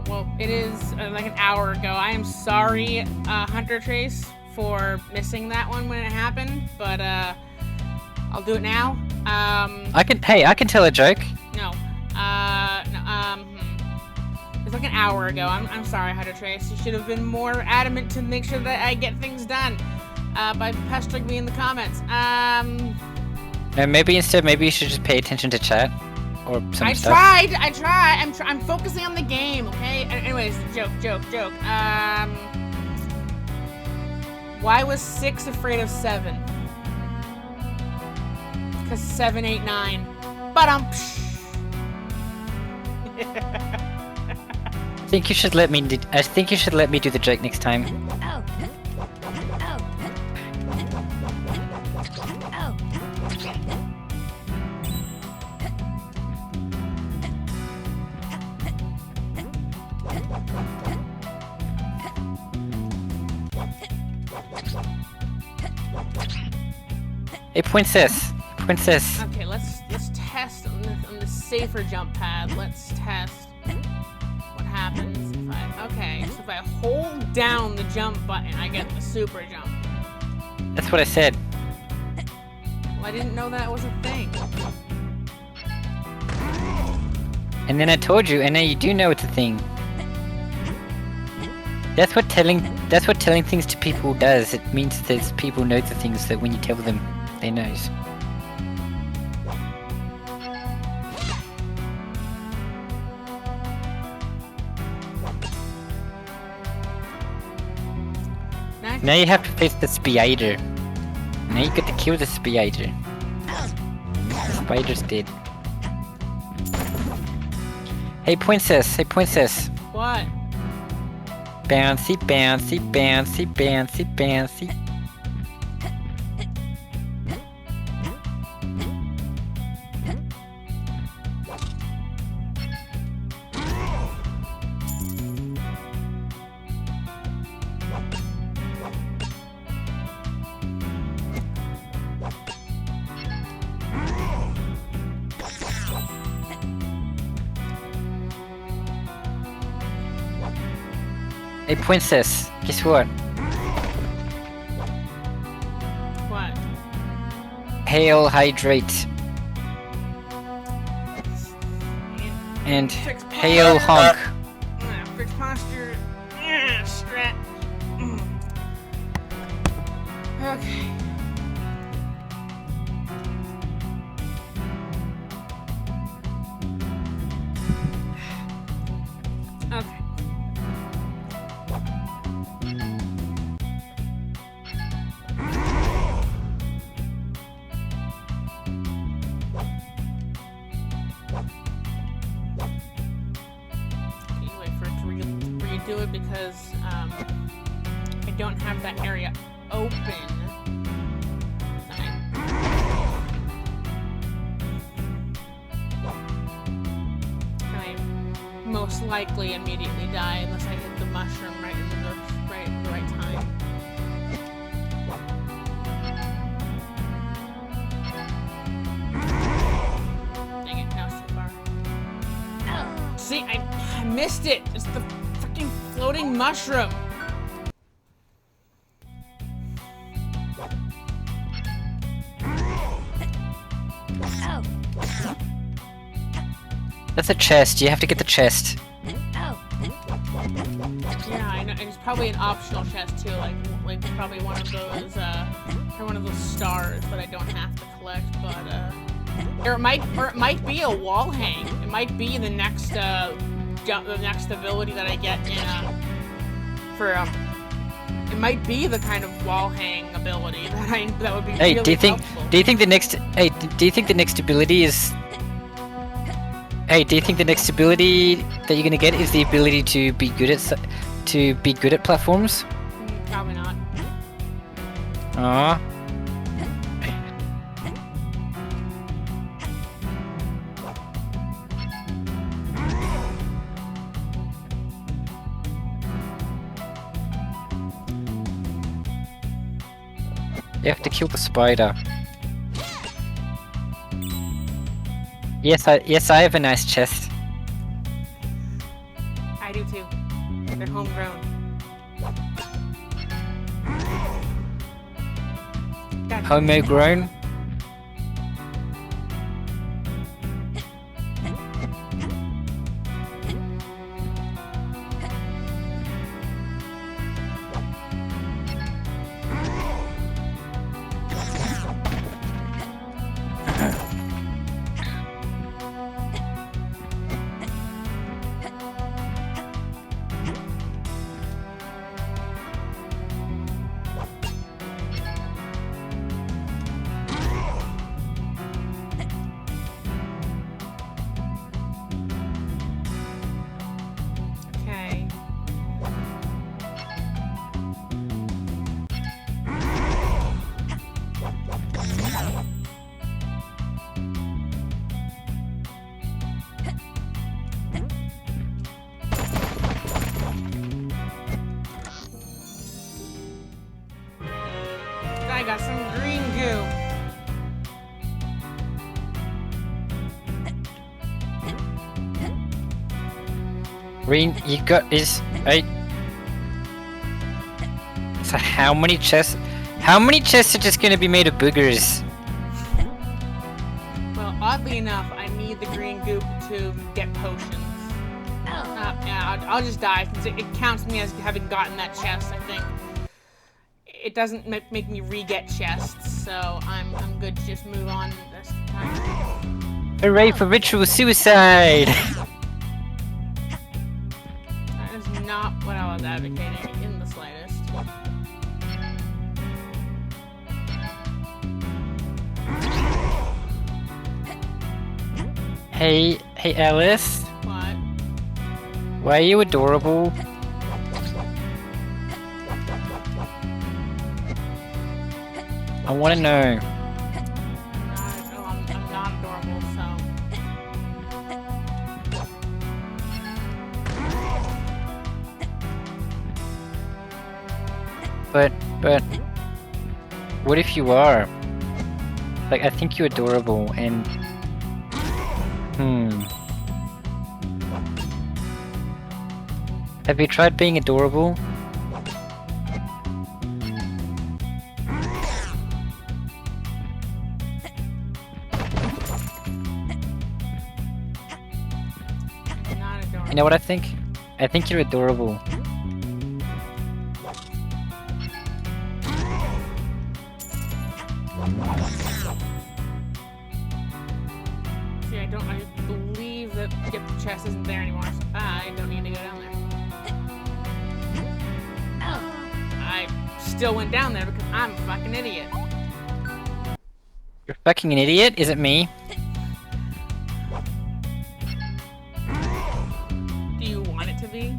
Well, it is like an hour ago. I am sorry, Hunter Trace, for missing that one when it happened, but I'll do it now. I can tell a joke. No. It's like an hour ago. I'm sorry, Hunter Trace. You should have been more adamant to make sure that I get things done by pestering me in the comments. No, maybe you should just pay attention to chat or some I stuff. tried. I'm focusing on the game. Okay. Anyways, joke. Why was 6 afraid of 7? Because 7, 8, 9. But I think you should let me do the joke next time. Oh. Oh. Oh. Hey, Pwincess. Pwincess. Okay, let's test on the safer jump pad. Let's test what happens if I. Okay, so if I hold down the jump button, I get the super jump. That's what I said. Well, I didn't know that was a thing. And then I told you, and now you do know it's a thing. That's what telling things to people does. It means that people know the things that when you tell them, they knows. Now you have to face the spider. Now you get to kill the spider. The spider's dead. Hey, Pwincess. Hey, Pwincess. What? Bouncy, bouncy, bouncy, bouncy, bouncy. Hey, Pwincess, guess what? What? Hail, hydrate. And Fix hail, posture. honk. Fix posture. Stretch. Okay. Okay. Wait for it to redo it because I don't have that area open. I most likely immediately die unless I hit the mushroom right in the right time. Dang it, now it's too far. See, I missed it! It's the freaking floating mushroom! Oh. That's a chest. You have to get the chest. Oh. Yeah, I know. And it's probably an optional chest too, like probably one of those, or one of those stars that I don't have to collect, but or it might be a wall hang. It might be the next the next ability that I get in it might be the kind of wall hang ability that would be Hey, really do you think helpful. do you think the next ability is Hey, do you think the next ability that you're gonna get is the ability to be good at platforms? Probably not. Aww. You have to kill the spider. Yes, I have a nice chest. I do too. They're homegrown. God. Homegrown. I got some green goo. Green, you got is eight. So how many chests? How many chests are just gonna be made of boogers? Well, oddly enough, I need the green goop to get potions. Yeah, I'll just die since it counts me as having gotten that chest. I think it doesn't make me re-get chests, so I'm good to just move on this time. Hooray for ritual suicide! That is not what I was advocating in the slightest. Hey Alice, What? why are you adorable? I want to know. I'm not adorable, so. But what if you are? Like, I think you're adorable, and have you tried being adorable? Not adorable. You know what I think? I think you're adorable. See, I believe that the chest isn't there anymore, so I don't need to go down there. I still went down there because I'm a fucking idiot. You're fucking an idiot, is it me? Do you want it to be?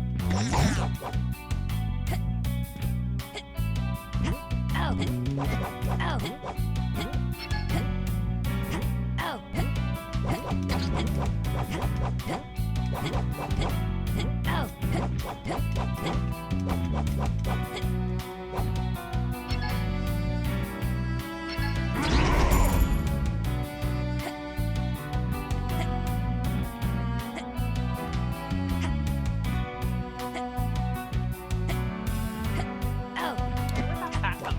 Back up.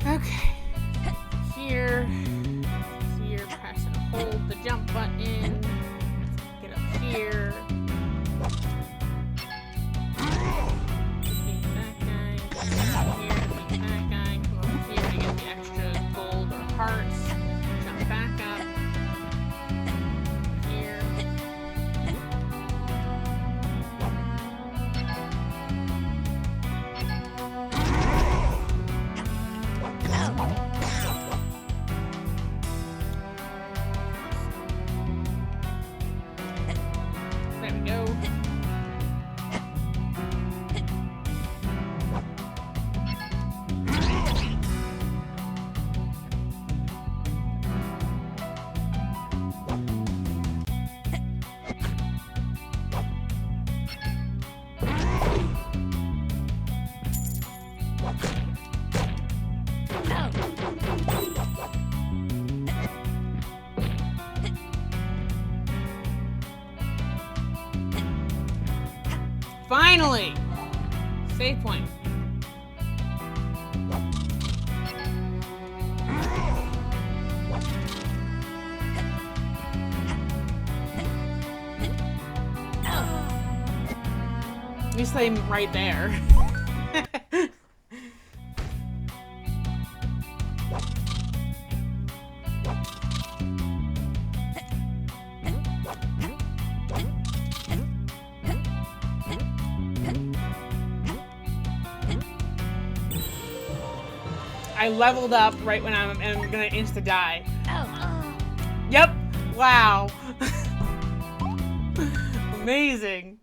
Okay. Here, press and hold the jump button. Get up here. Defeat that guy. Here, defeat that guy. Come over here to get the extra gold or hearts. Jump back up. Here. There we go. Finally! Save point. At least I'm right there. I leveled up right when I'm gonna insta die. Yep. Wow. Amazing.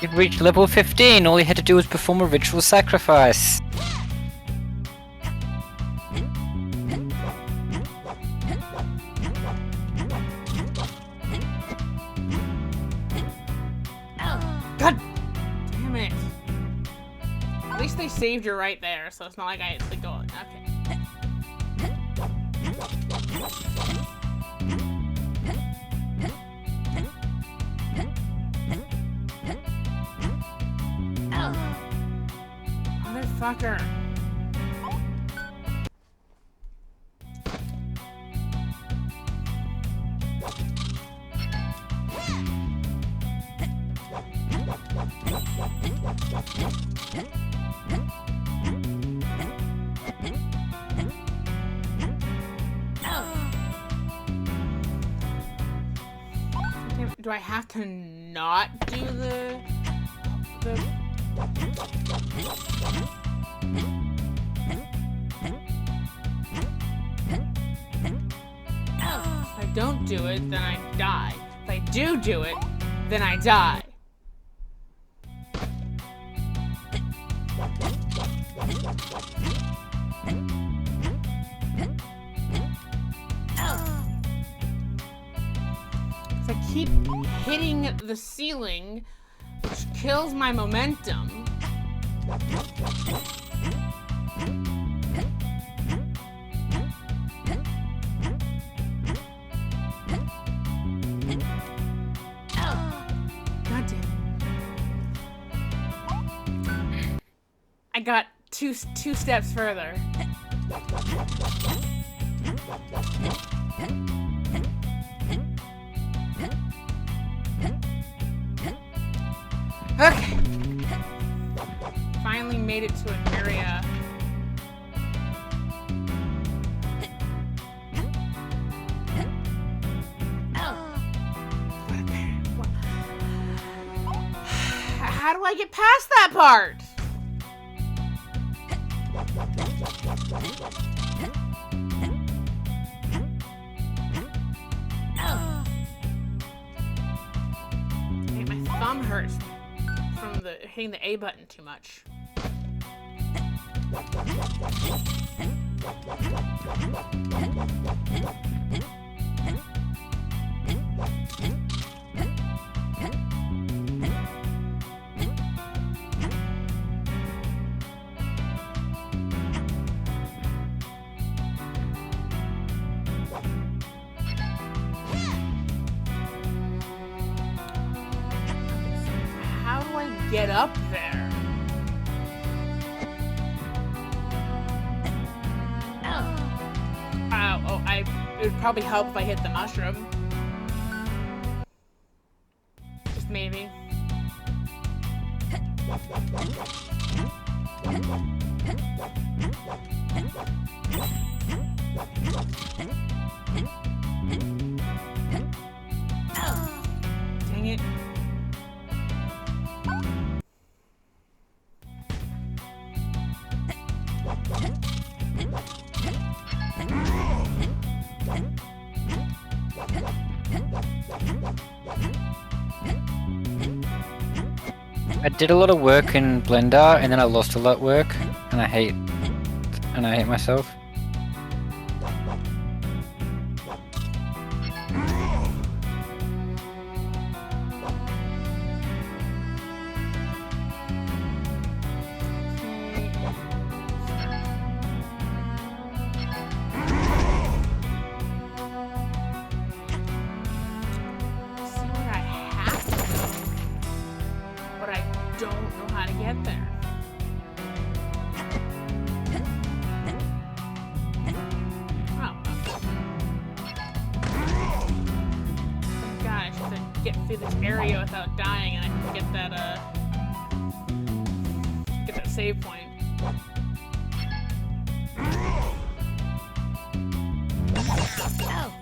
You've reached level 15. All you had to do was perform a ritual sacrifice. God damn it. At least they saved you right there, so it's not like I had to go. Okay. Motherfucker. Do I have to not do the If I don't do it, then I die. If I do it, then I die. If I keep hitting the ceiling, which kills my momentum. God damn it. I got two steps further. Okay. Finally made it to an area. How do I get past that part? Hey, my thumb hurts from hitting the A button too much. How do I get up there? It would probably help if I hit the mushroom. Just maybe. Dang it. I did a lot of work in Blender, and then I lost a lot of work, and I hate myself. Get through this area without dying, and I can get that save point. Oh.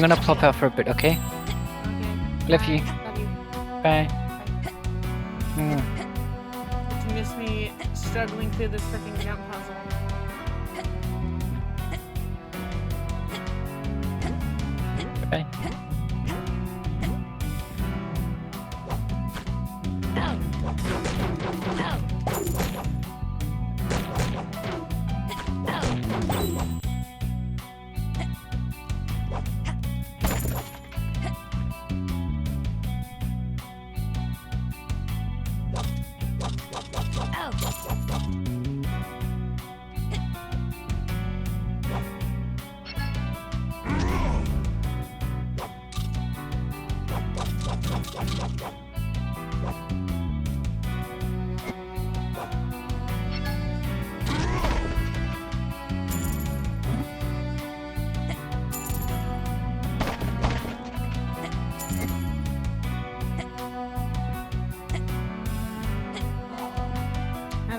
gonna plop out for a bit, okay? Okay. Love you. Love you. Bye. Did you miss me struggling through this freaking jump puzzle? Bye.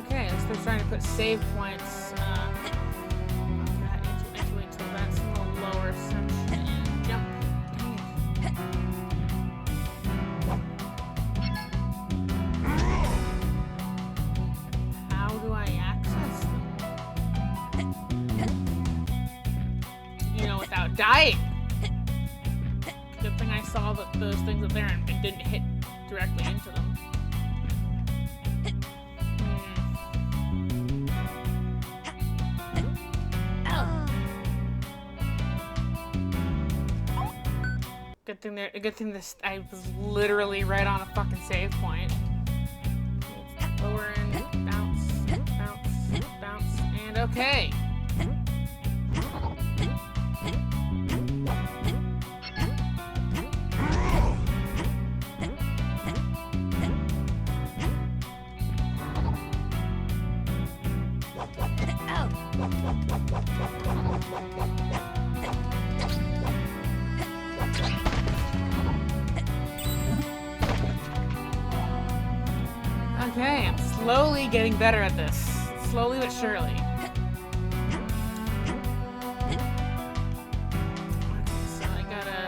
Okay, so they're trying to put save points. Wait till that's in the lower section. Jump. How do I access them? You know, without dying. Good thing I saw those things up there and didn't hit directly into them. Good thing this I was literally right on a fucking save point. Lower and bounce, bounce, bounce, and okay. Okay, I'm slowly getting better at this. Slowly but surely. So I gotta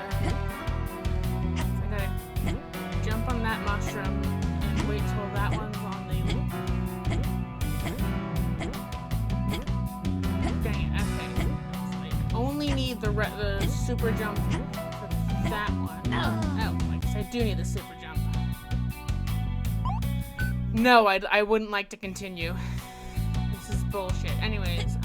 jump on that mushroom and wait till that one's on the... Dang it, okay. So I only need the super jump for that one. Oh, I guess I do need the super jump. No, I wouldn't like to continue. This is bullshit. Anyways,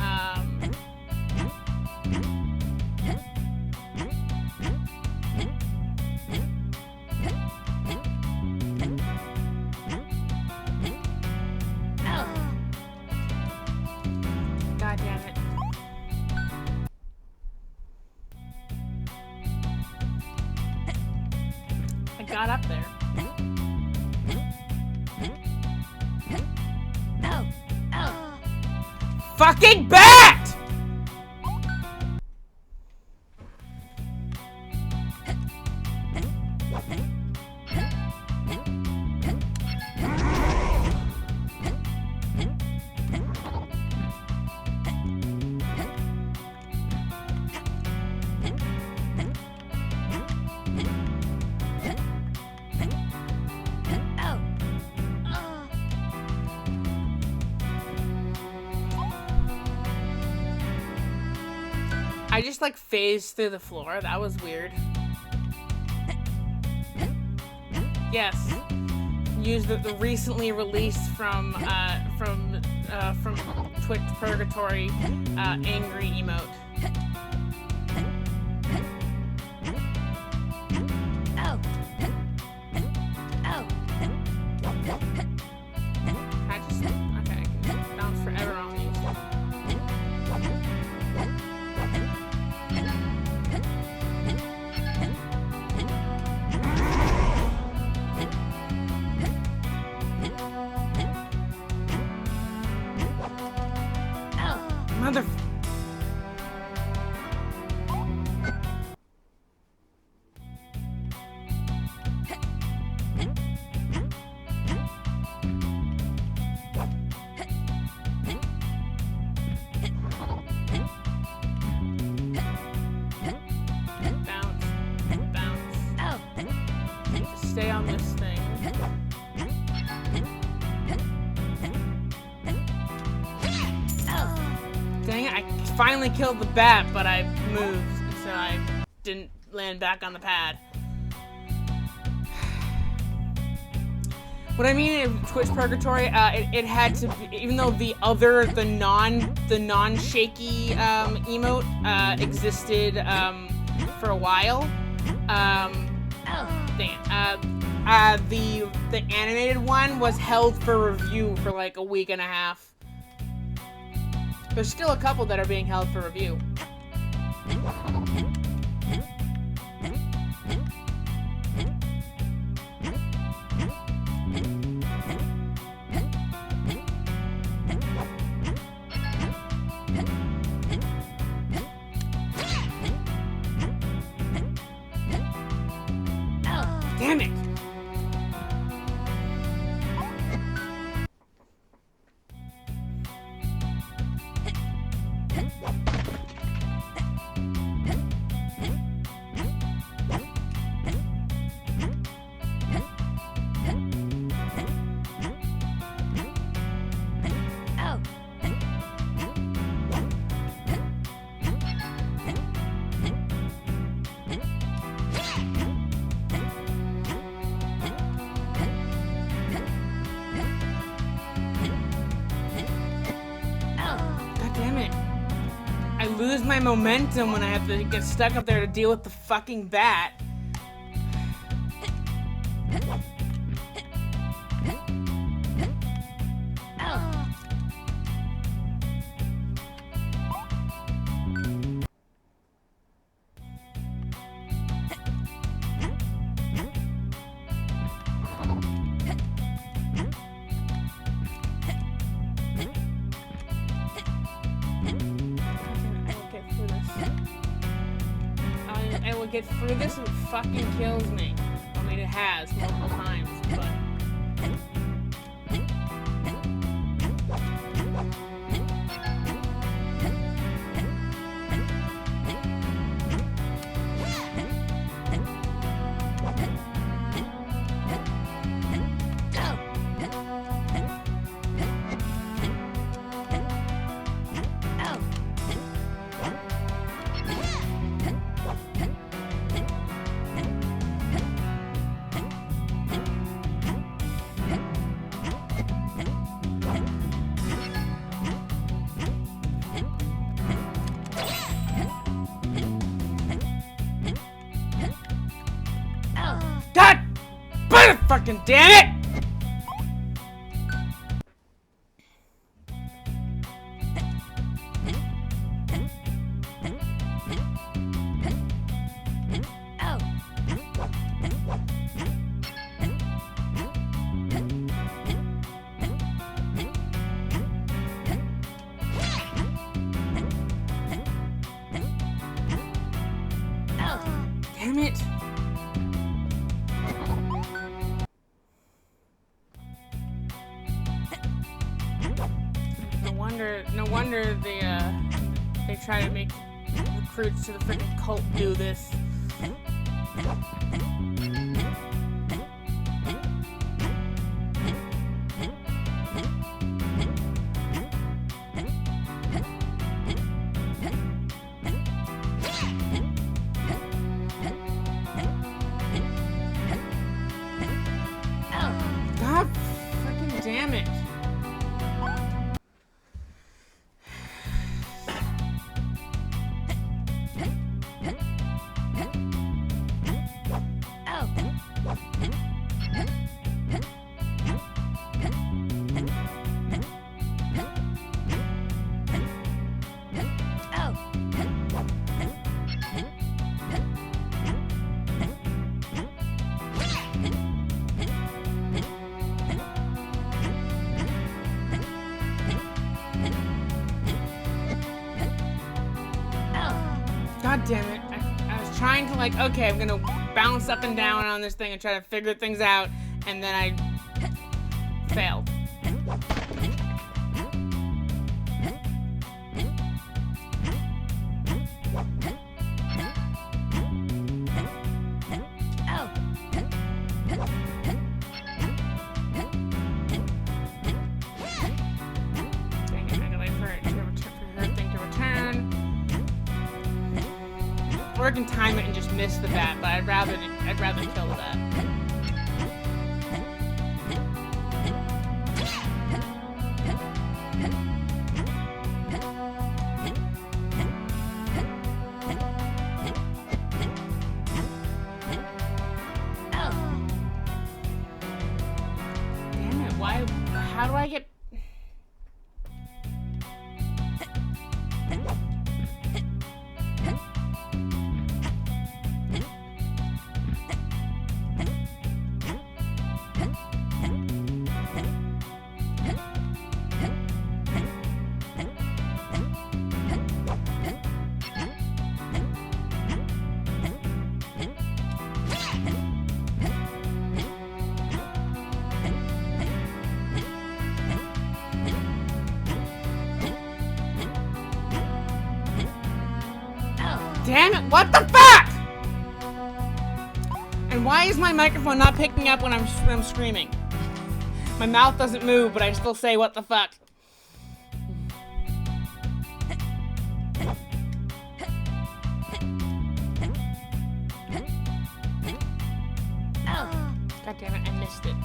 God damn it. I got up there. Fucking bat! I just like phased through the floor. That was weird. Yes. Use the recently released from Twitch Purgatory angry emote. I just okay. I can bounce forever on these. Mother. Bounce. finally killed the bat, but I moved, so I didn't land back on the pad. What I mean in Twitch Purgatory, it had to be, even though the non-shaky emote existed for a while. The animated one was held for review for like a week and a half. There's still a couple that are being held for review. Damn it! Lose my momentum when I have to get stuck up there to deal with the fucking bat. I will get through this and it fucking kills me. I mean, it has multiple times, but... God! Fucking damn it! Damn it! No wonder they try to make recruits to the freaking cult do this. God freaking damn it. God damn it. I was trying to like, okay, I'm gonna bounce up and down on this thing and try to figure things out, and then I failed. Dang it, I gotta wait for her thing to return. I can time it and just miss the bat, but I'd rather kill the bat. Damn it! Why? How do I get? Damn it, what the fuck? And why is my microphone not picking up when I'm screaming? My mouth doesn't move, but I still say what the fuck. God damn it, I missed it.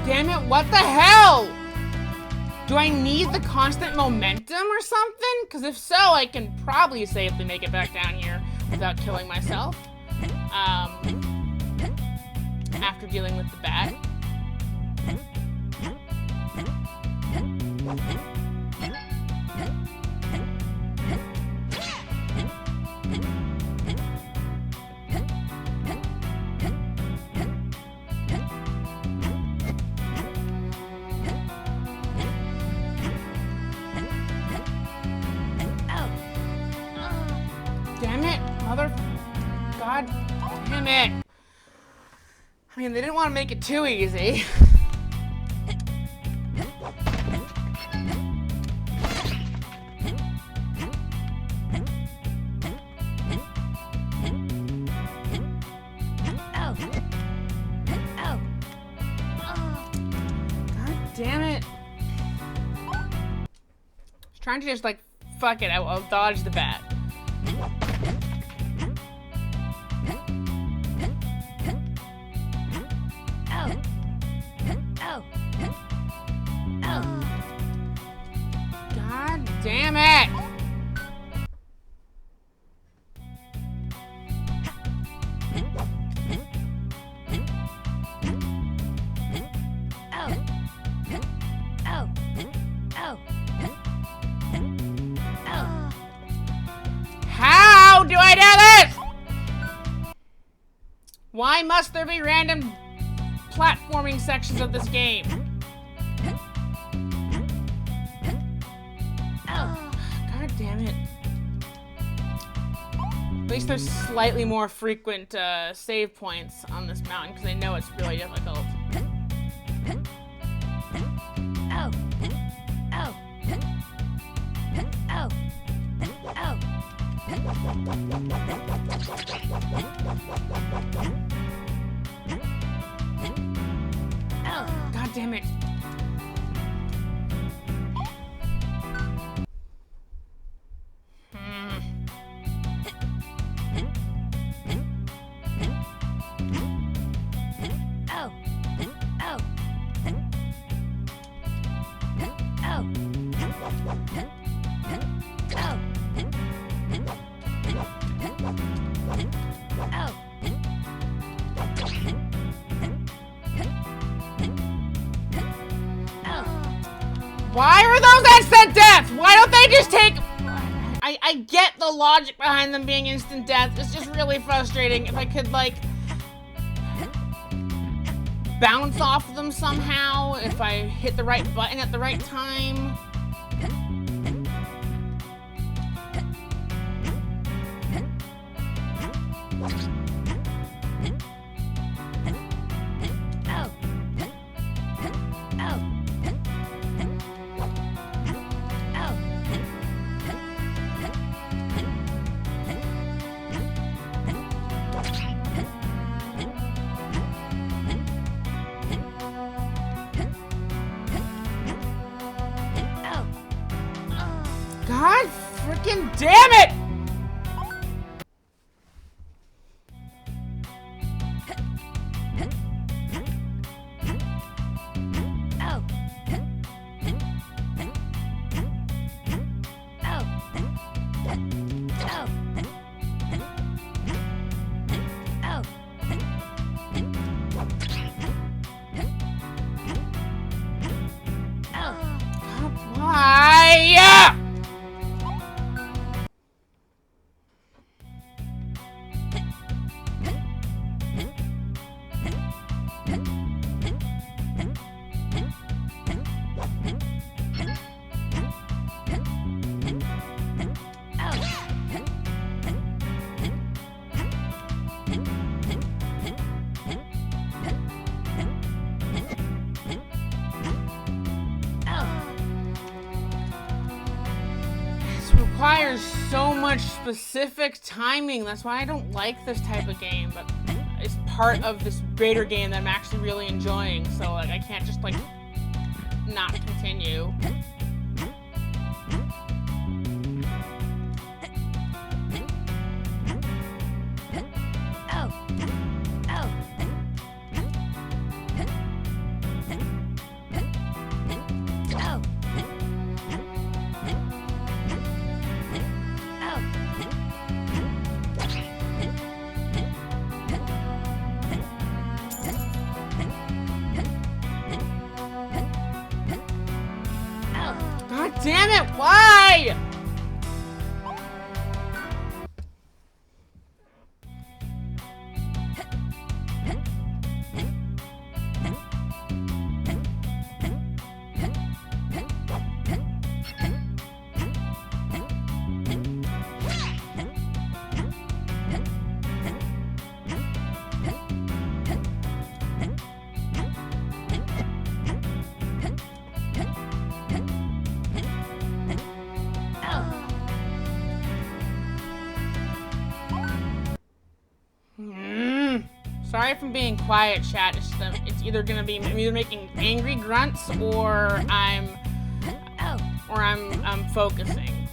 Damn it, what the hell? Do I need the constant momentum or something? Because if so, I can probably safely make it back down here without killing myself. After dealing with the bat. Damn it, God damn it. I mean, they didn't want to make it too easy. God damn it. I was trying to just like, fuck it, I'll dodge the bat. God damn it! How do I do this? Why must there be random platforming sections of this game? God damn it. At least there's slightly more frequent save points on this mountain because I know it's really difficult. God damn it. Why are those instant deaths? Why don't they just take... I get the logic behind them being instant death. It's just really frustrating. If I could, like, bounce off them somehow, if I hit the right button at the right time. God freaking damn it! Why? Requires so much specific timing. That's why I don't like this type of game, but it's part of this greater game that I'm actually really enjoying, so like I can't just like not continue. God damn it, why? Sorry if I'm being quiet, chat. It's either gonna be I'm either making angry grunts or I'm focusing.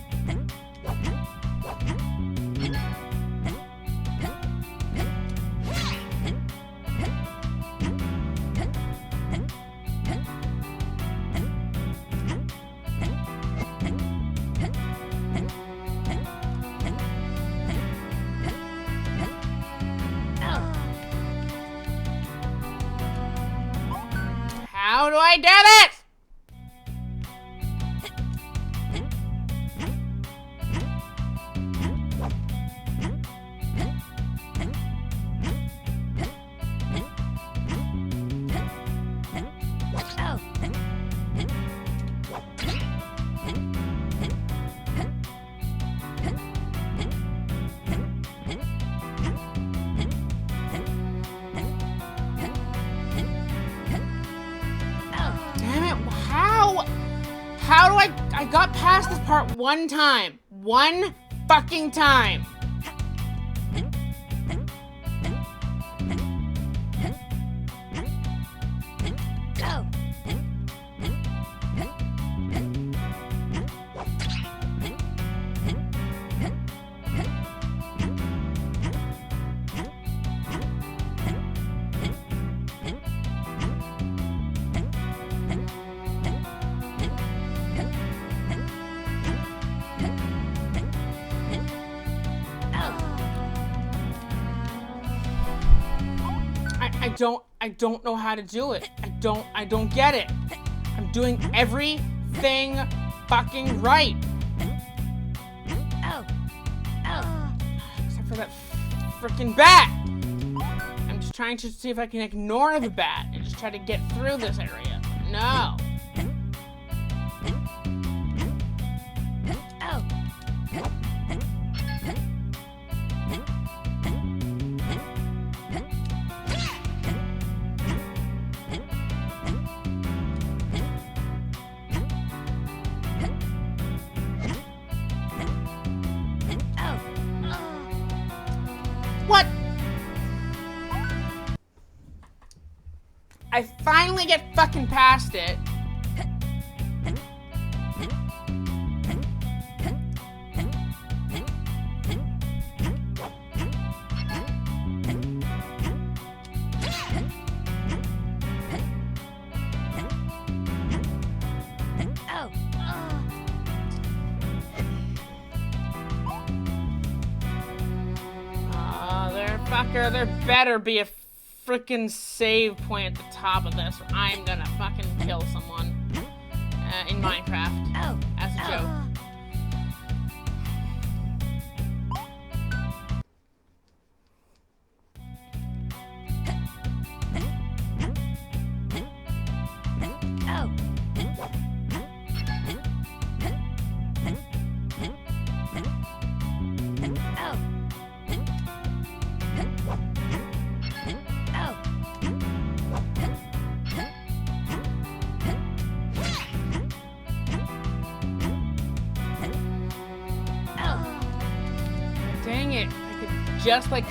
How do I do this? How do I got past this part one time. One fucking time. I don't know how to do it. I don't get it. I'm doing everything fucking right. Except for that freaking bat. I'm just trying to see if I can ignore the bat and just try to get through this area. No. What? I finally get fucking past it. Fucker, there better be a freaking save point at the top of this, or I'm gonna fucking kill someone in Minecraft Oh. as a joke. Dang it. I could just, like,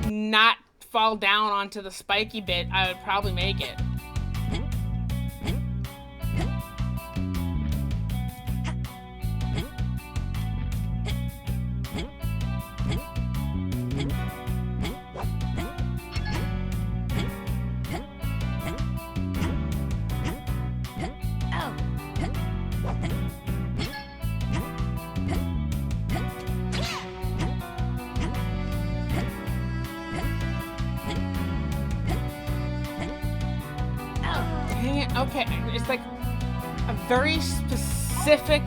not fall down onto the spiky bit. I would probably make it. Dang it. Okay, it's like a very specific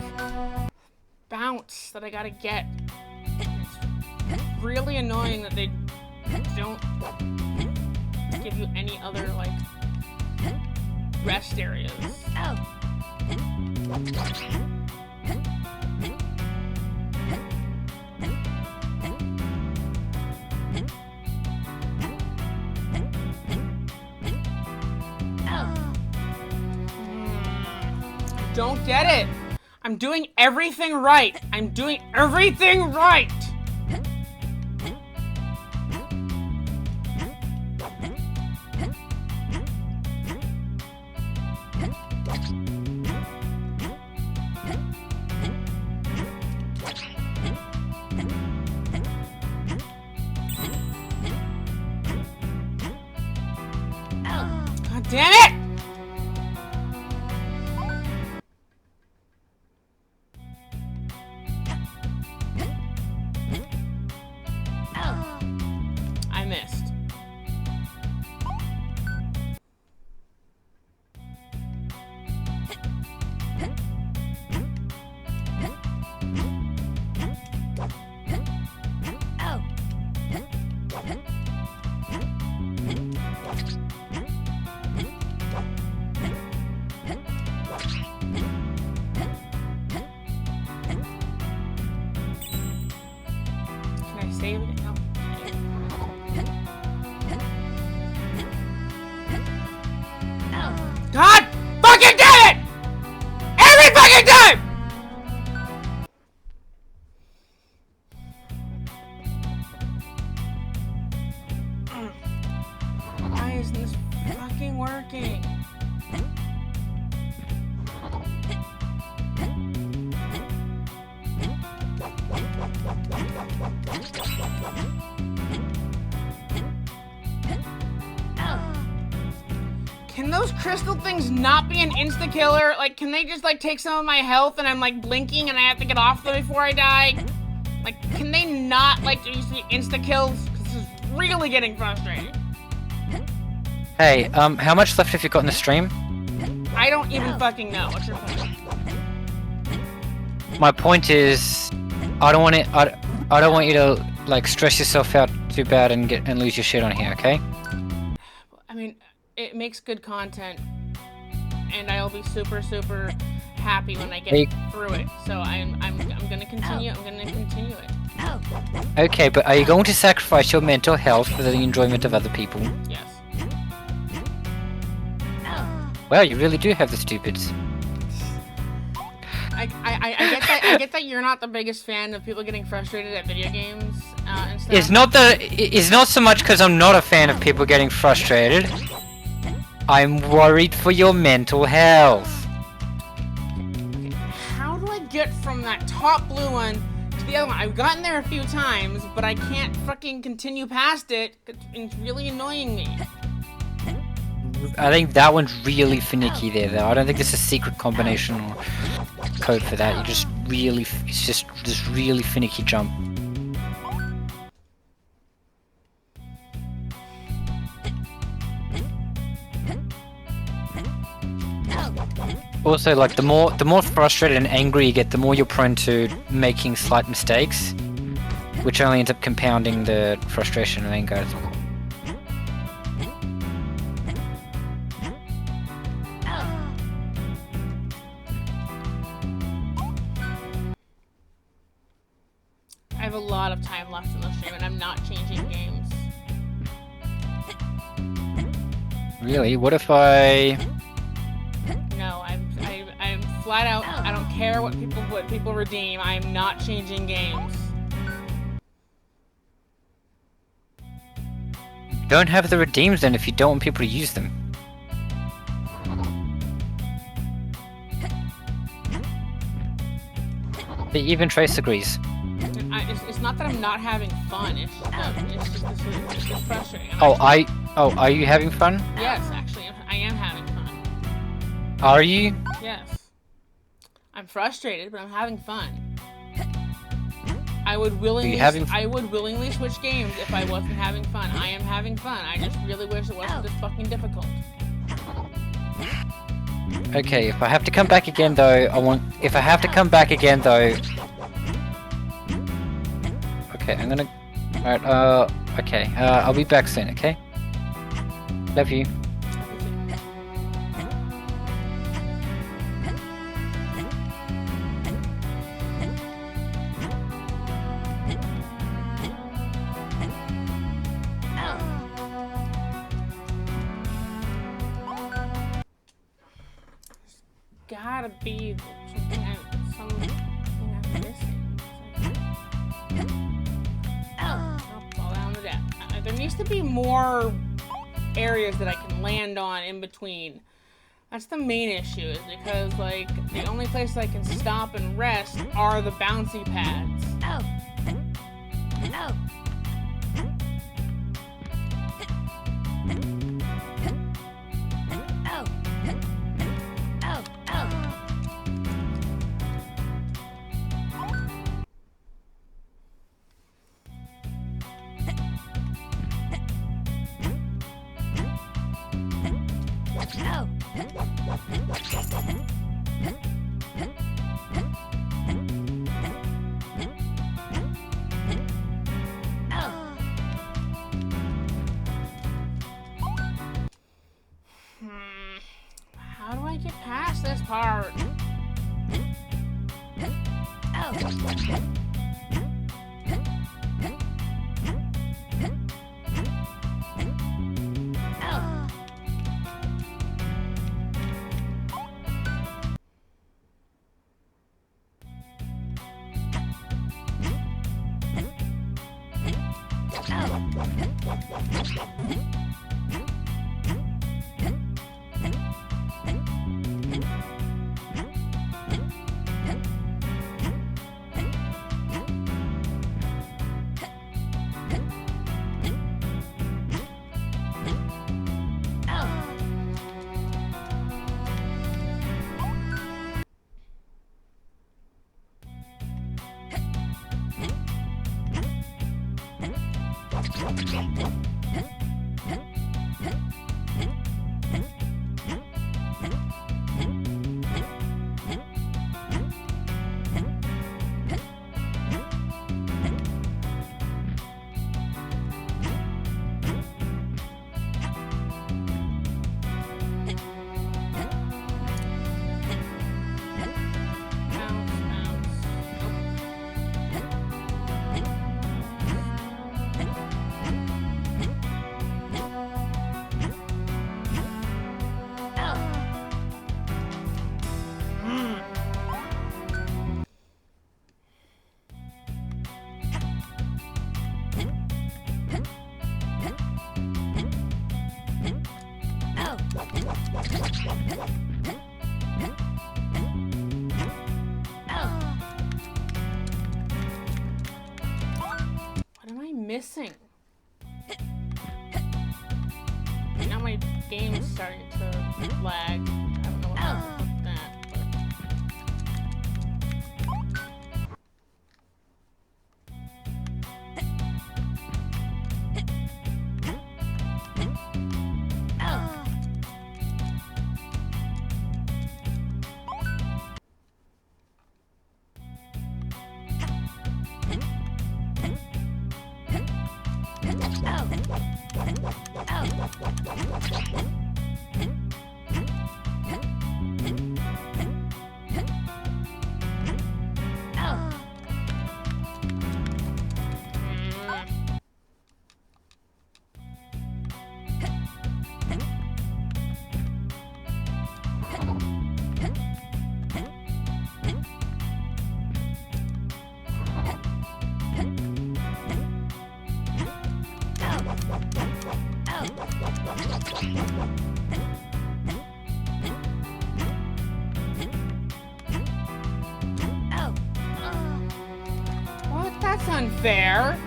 bounce that I gotta get. It's really annoying that they don't give you any other, like, rest areas. Don't get it. I'm doing everything right. I'm doing everything right. God damn it! I missed. Can I save it? No. God fucking damn it! Every fucking time! Why isn't this fucking working? Can those crystal things not be an insta-killer? Like, can they just, like, take some of my health and I'm, like, blinking and I have to get off them before I die? Like, can they not, like, use the insta-kills? Because this is really getting frustrating. Hey, how much left have you got in the stream? I don't even fucking know. What's your point? My point is, I don't want it. I don't want you to like stress yourself out too bad and lose your shit on here. Okay? I mean, it makes good content, and I'll be super, super happy when I get through it. So I'm gonna continue. I'm gonna continue it. Okay, but are you going to sacrifice your mental health for the enjoyment of other people? Yes. Wow, you really do have the stupids. I get that you're not the biggest fan of people getting frustrated at video games and stuff. It's not so much because I'm not a fan of people getting frustrated. I'm worried for your mental health. How do I get from that top blue one to the other one? I've gotten there a few times, but I can't fucking continue past it. It's really annoying me. I think that one's really finicky there, though. I don't think there's a secret combination or code for that. It's just this really finicky jump. Also, like the more frustrated and angry you get, the more you're prone to making slight mistakes, which only ends up compounding the frustration and anger. I have a lot of time left in the stream, and I'm not changing games. Really? What if I? No, I'm flat out. I don't care what people redeem. I'm not changing games. Don't have the redeems then if you don't want people to use them. Even Trace agrees. It's not that I'm not having fun. It's just frustrating. Are you having fun? Yes, actually, I am having fun. Are you? Yes. I'm frustrated, but I'm having fun. I would willingly switch games if I wasn't having fun. I am having fun. I just really wish it wasn't this fucking difficult. Okay, if I have to come back again though, Okay, I'm gonna... Alright, okay, I'll be back soon, okay? Love you. Gotta be something I'm missing. Fall down to that. There needs to be more areas that I can land on in between. That's the main issue, is because like the only places I can stop and rest are the bouncy pads. How do I get past this part? Missing. Now my game's starting to lag. I don't know what's up with that, What? That's unfair.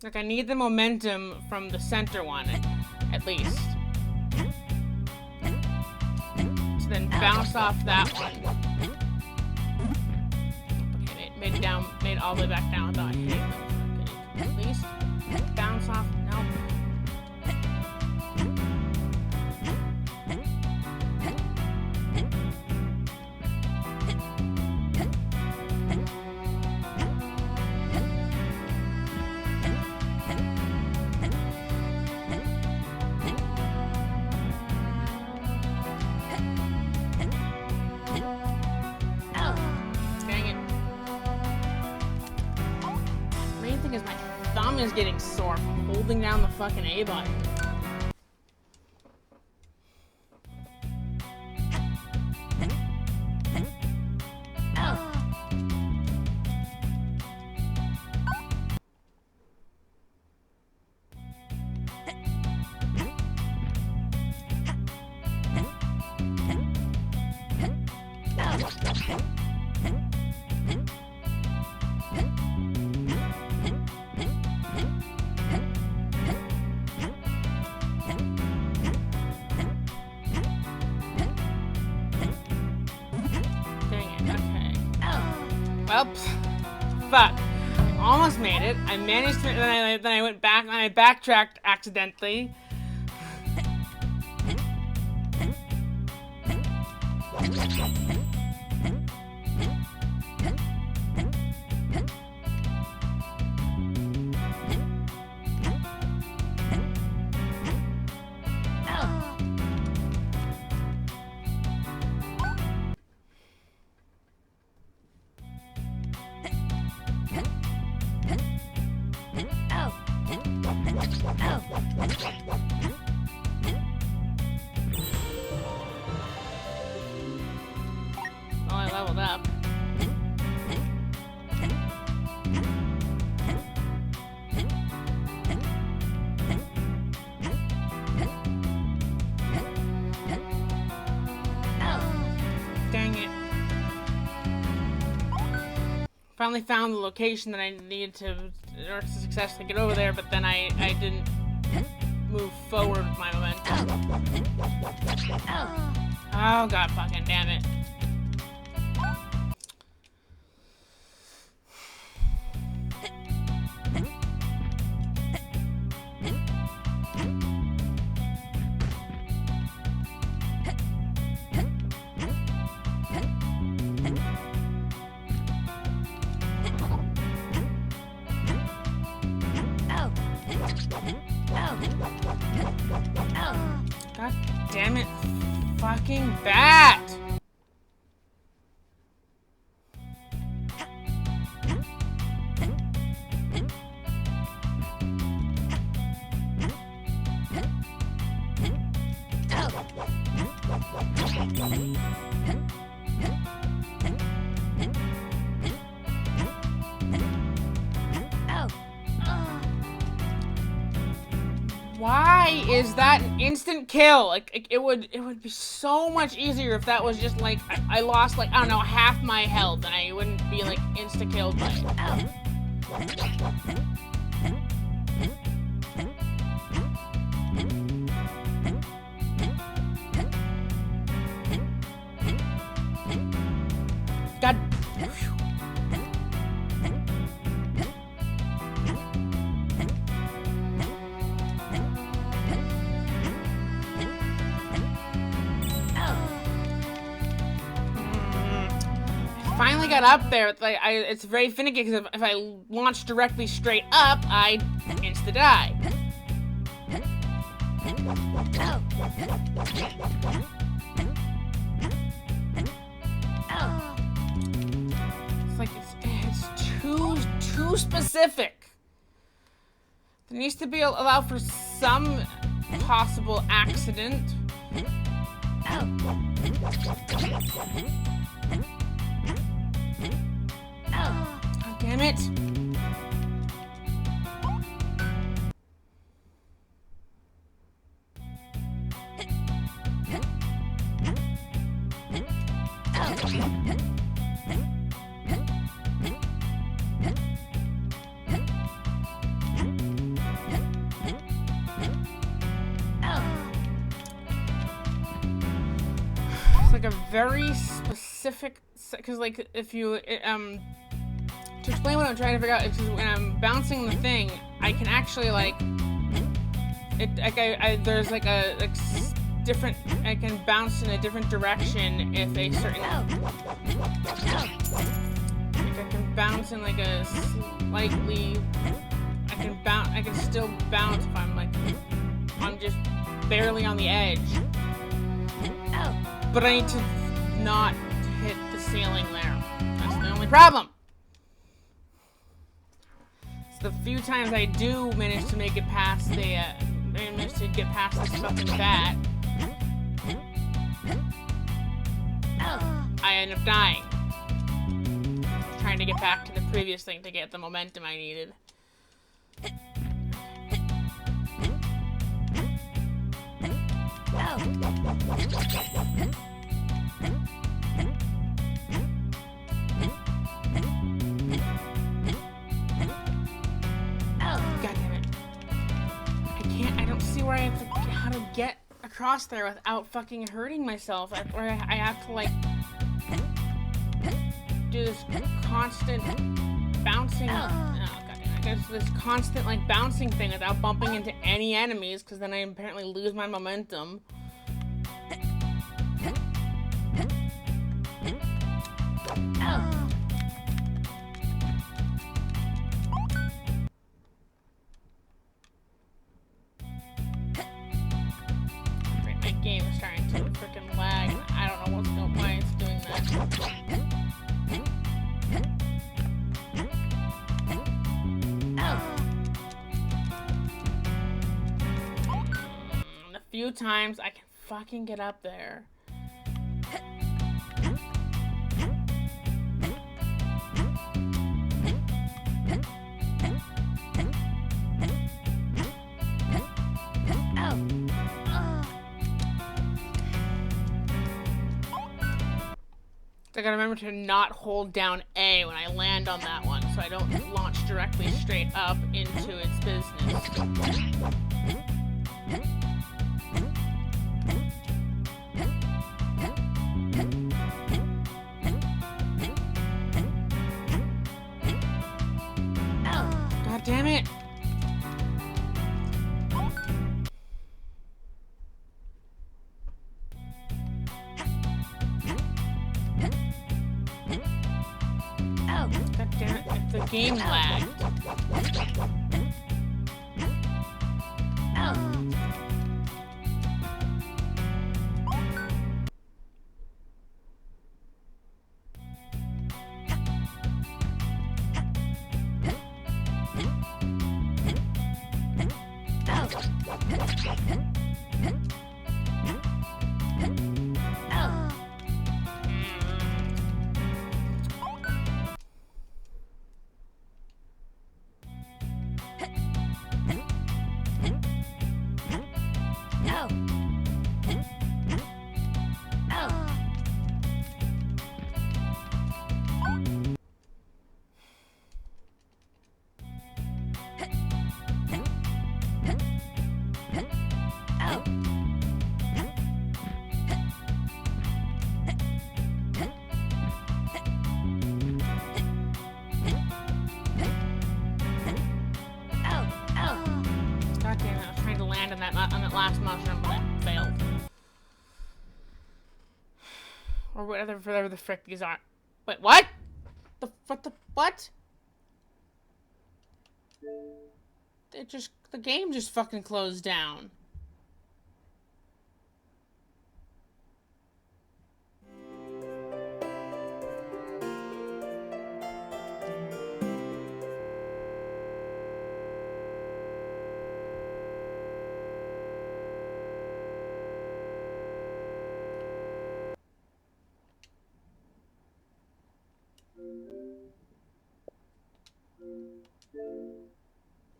Like, I need the momentum from the center one, at least. So then bounce off that one. Okay, made it all the way back down without hitting them. Okay, at least bounce off. No. Is my thumb is getting sore from holding down the fucking A button. Well, fuck. I almost made it. I managed to, then I went back and I backtracked accidentally. Oh, I leveled up. Dang it. Finally found the location that I needed to in order to successfully get over there, but then I didn't move forward with my momentum. Oh god fucking damn it. God damn it, fucking bat! Why is that an instant kill? Like it would be so much easier if that was just like I lost like I don't know half my health and I wouldn't be like insta killed by it. God. finally got up there, like it's very finicky because if I launch directly straight up, I insta-die. It's like it's too specific. There needs to be allow for some possible accident. Oh, damn it. It's like a very specific, because like if you to explain what I'm trying to figure out is when I'm bouncing the thing, I can actually like it like there's like a different, I can bounce in a different direction if a certain like I can bounce in like a slightly I can still bounce if I'm just barely on the edge. But I need to not hit the ceiling there. That's the only problem. So the few times I do manage to make it past the, manage to get past this fucking bat, I end up dying. Trying to get back to the previous thing to get the momentum I needed. God damn it. I don't see where I have to, how to get across there without fucking hurting myself. I have to like do this constant bouncing. Oh, God damn it. I guess this constant like bouncing thing without bumping into any enemies, because then I apparently lose my momentum. My game is starting to freaking lag. I don't know why it's doing that. The few times I can fucking get up there. I gotta remember to not hold down A when I land on that one, so I don't launch directly straight up into its business. God damn it! God damn it, the game lagged. On that last mushroom, but that failed. Or whatever the frick these are. Wait, what? What? The game just fucking closed down.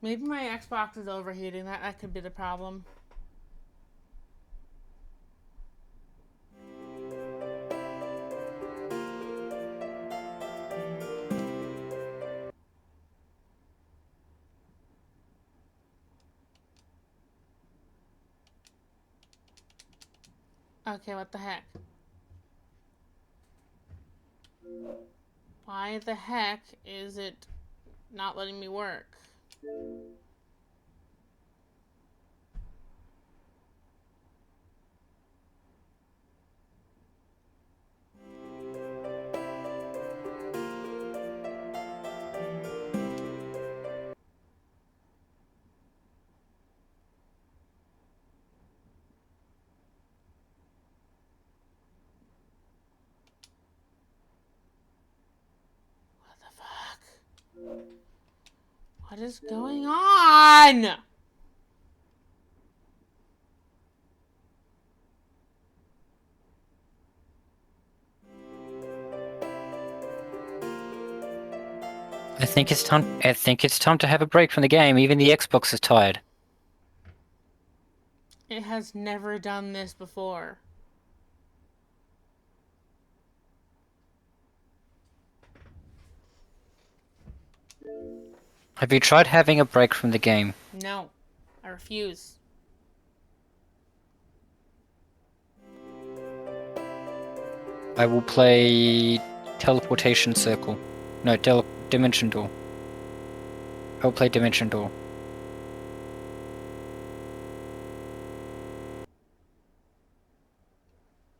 Maybe my Xbox is overheating. That could be the problem. Okay, what the heck? Why the heck is it not letting me work? What the fuck? What is going on? I think it's time. I think it's time to have a break from the game. Even the Xbox is tired. It has never done this before. Have you tried having a break from the game? No, I refuse. I will play Teleportation Circle. No, Dimension Door. I'll play Dimension Door.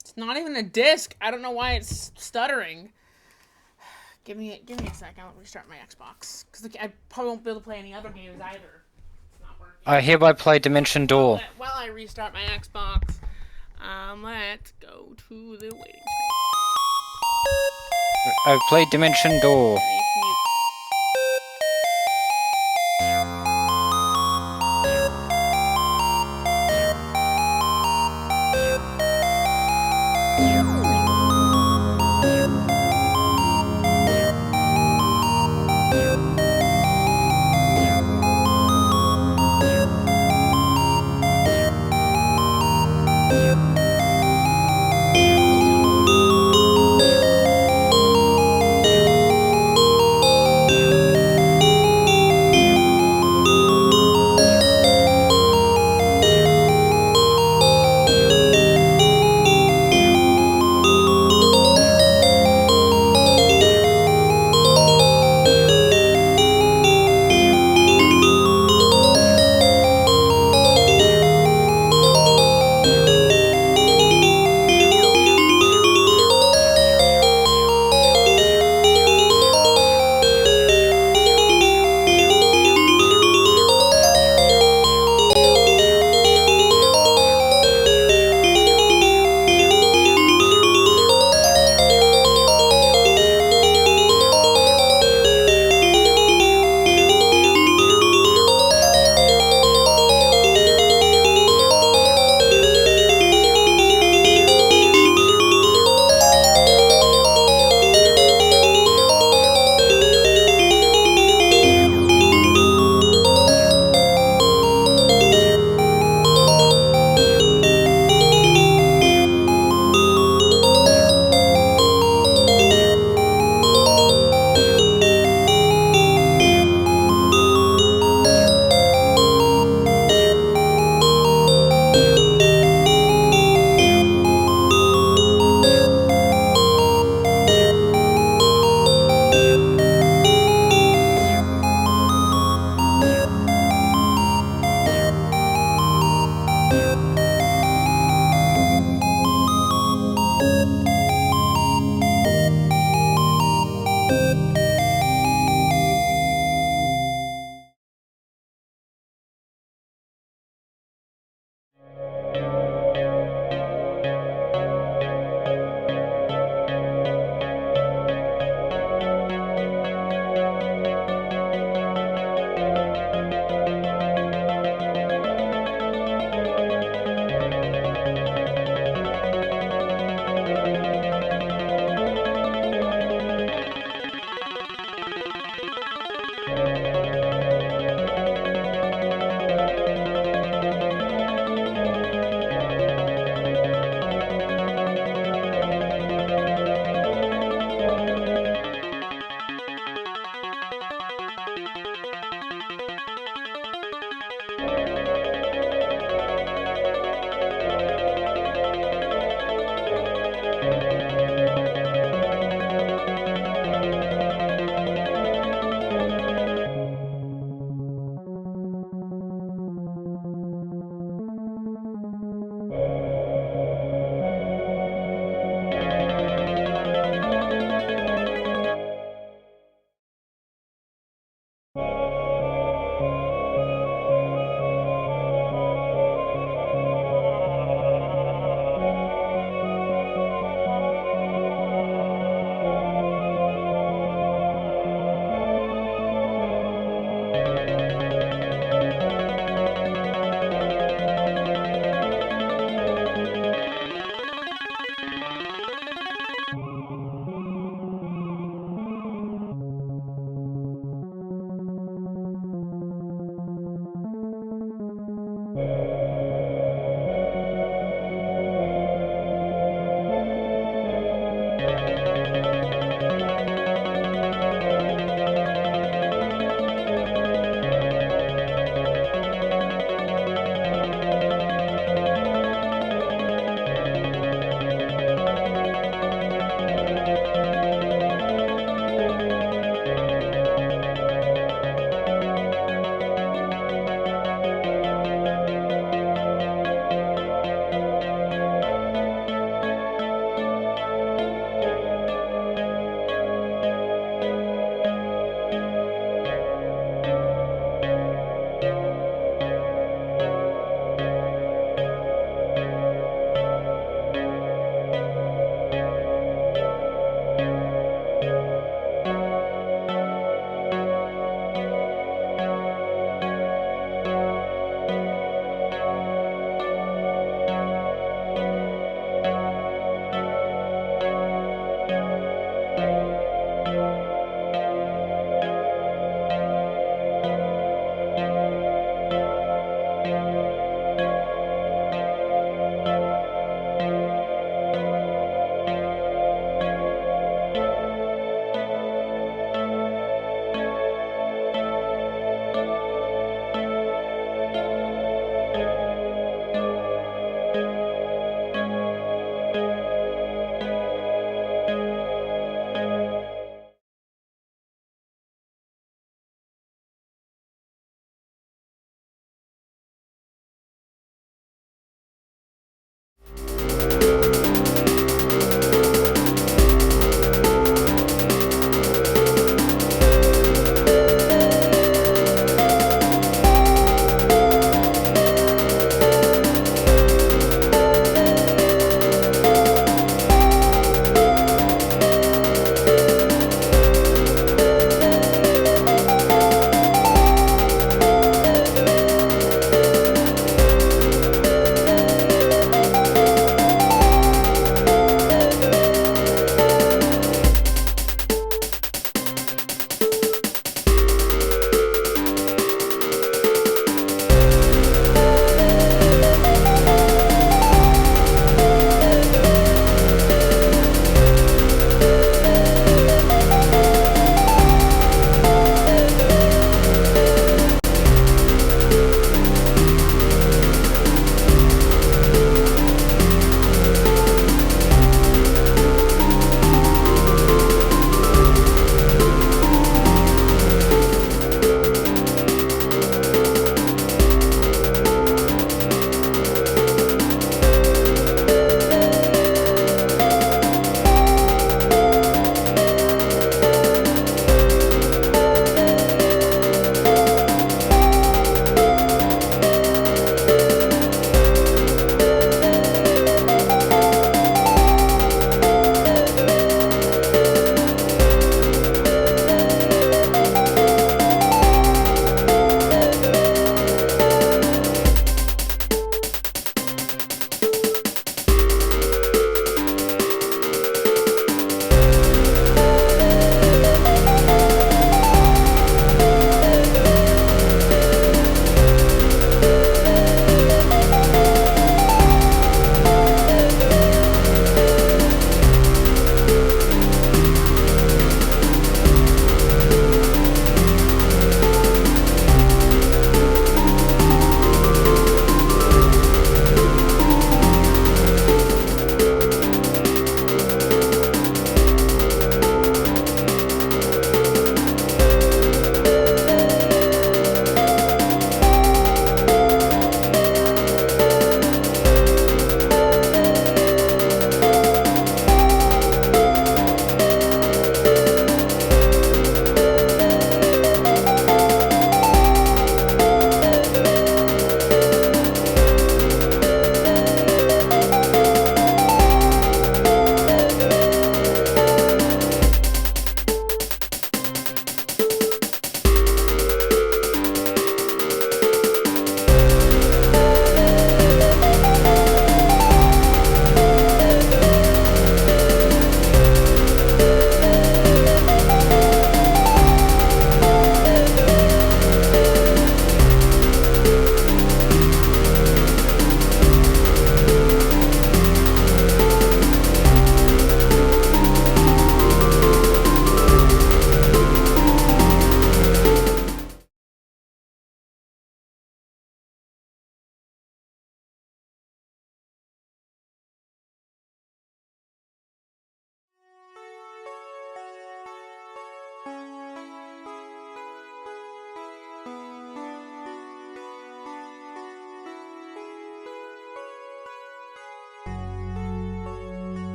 It's not even a disc. I don't know why it's stuttering. Give me a second. I'll restart my Xbox because I probably won't be able to play any other games either. It's not working. I hereby play Dimension Door. While I restart my Xbox, let's go to the waiting screen. I've played Dimension Door. You can mute.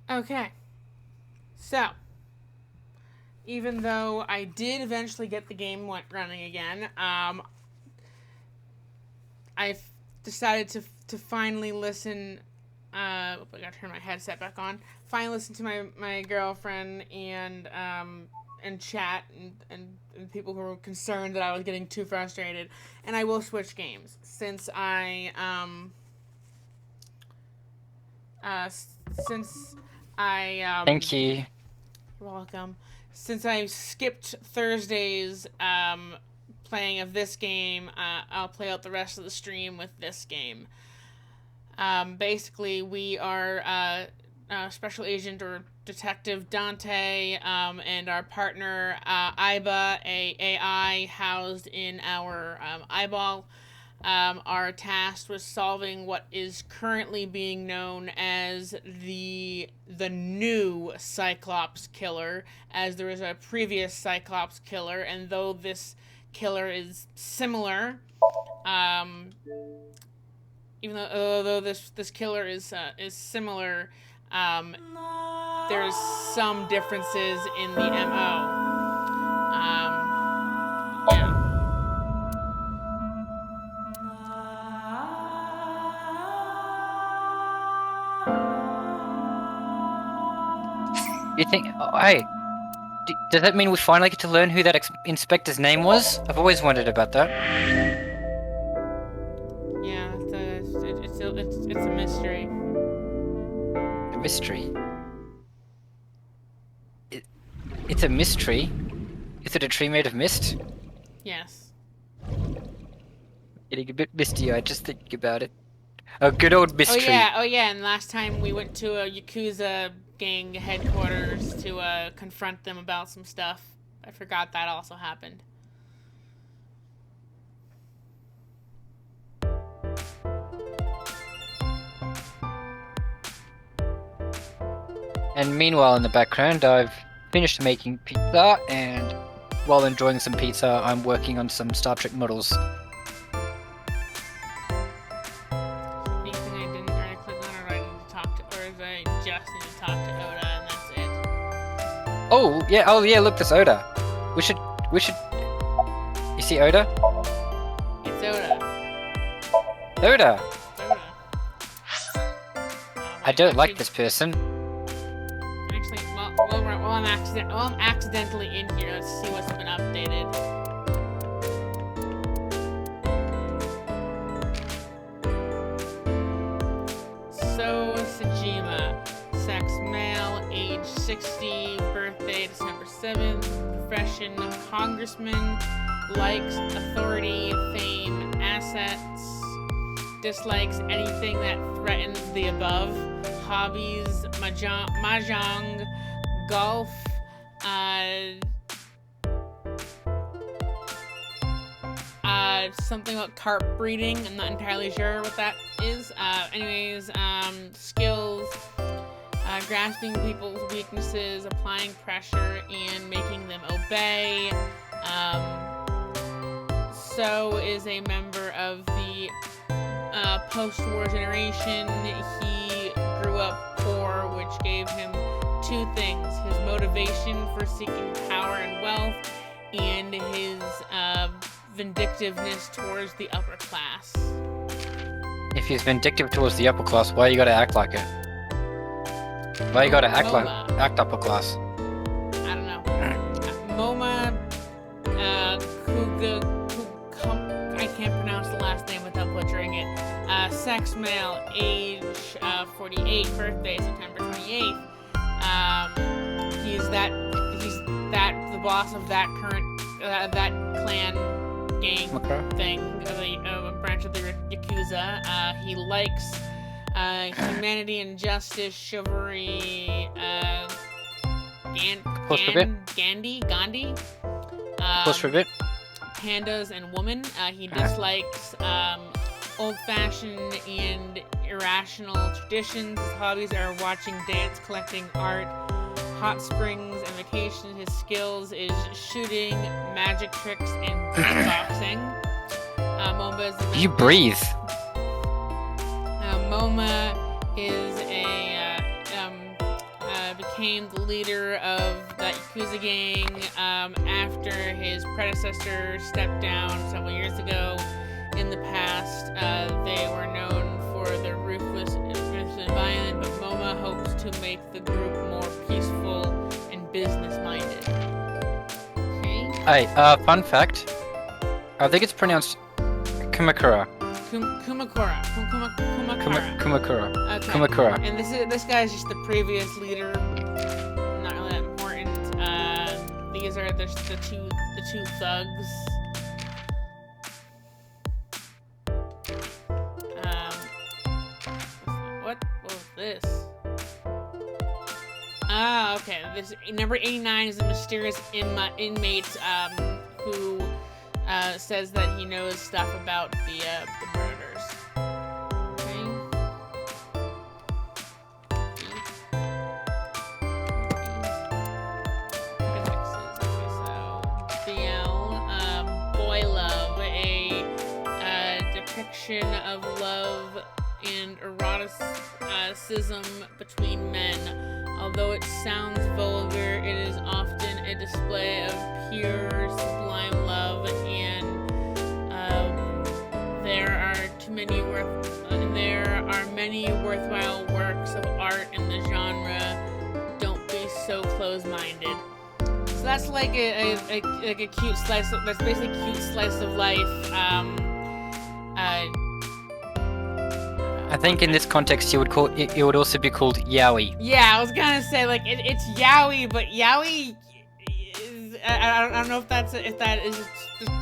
Okay. So, even though I did eventually get the game running again, I've decided to finally listen. I gotta turn my headset back on. Finally, listen to my girlfriend and chat and people who were concerned that I was getting too frustrated. And I will switch games since I Thank you. You're welcome. Since I skipped Thursdays playing of this game, I'll play out the rest of the stream with this game. Basically, we are Special Agent or Detective Dante and our partner Iba, a AI housed in our eyeball, are tasked with solving what is currently being known as the new Cyclops killer, as there is a previous Cyclops killer, and though this killer is similar, even though this killer is similar, there's some differences in the MO. Yeah. You think? Oh, hey, does that mean we finally get to learn who that inspector's name was? I've always wondered about that. Yeah, it's a mystery. A mystery? It's a mystery? Is it a tree made of mist? Yes. Getting a bit misty-eyed just thinking about it. A good old mystery. Oh yeah, and last time we went to a Yakuza gang headquarters to confront them about some stuff. I forgot that also happened. And meanwhile, in the background, I've finished making pizza, and while enjoying some pizza, I'm working on some Star Trek models. Anything I didn't already click on, or I need to talk to, or is I just need to talk to Oda and that's it? Oh yeah, look, there's Oda. We should. You see Oda? It's Oda. Oda! It's Oda. I don't like this person. Actually, while I'm accidentally in here, let's see what's been updated. So, Sajima. Sex male, age 60, birthday December 7th, profession congressman, likes authority, fame, assets, dislikes anything that threatens the above, hobbies, mahjong, golf, something about carp breeding. I'm not entirely sure what that is. Skills, grasping people's weaknesses, applying pressure, and making them obey. So is a member of the post-war generation. He grew up poor, which gave him two things: his motivation for seeking power and wealth, and his vindictiveness towards the upper class. If he's vindictive towards the upper class, why you gotta act like it? Why you gotta act upper class? I don't know. Moma Kuga, I can't pronounce the last name without butchering it. Sex male, age 48, birthday September 28th. He's the boss of that that clan gang thing, of a branch of the Yakuza. He likes humanity and justice, chivalry, Gandhi, Pause for a bit. pandas and women. He dislikes old-fashioned and irrational traditions. His hobbies are watching dance, collecting art, hot springs, and vacation. His skills is shooting, magic tricks, and beatboxing. Moma is You breathe. Moma is a became the leader of that Yakuza gang after his predecessor stepped down several years ago. In the past, they were known for their ruthless and violent, but MoMA hopes to make the group more peaceful and business-minded. Okay. Hey, fun fact. I think it's pronounced Kumakura. Kumakura. Kumakura. Okay. Kumakura. And this guy is just the previous leader. Not really that important. These are the two thugs. What was this? Ah, okay. This number 89 is a mysterious inmate who says that he knows stuff about the murders. Okay. So BL, Boy Love, a depiction of love and eroticism between men. Although it sounds vulgar, it is often a display of pure, sublime love, and there are many worthwhile works of art in the genre. Don't be so close-minded. So that's like a cute slice. That's basically a cute slice of life. I think in this context you would call it. It would also be called yaoi. Yeah, I was gonna say like it's yaoi, but yaoi is, I don't know if that is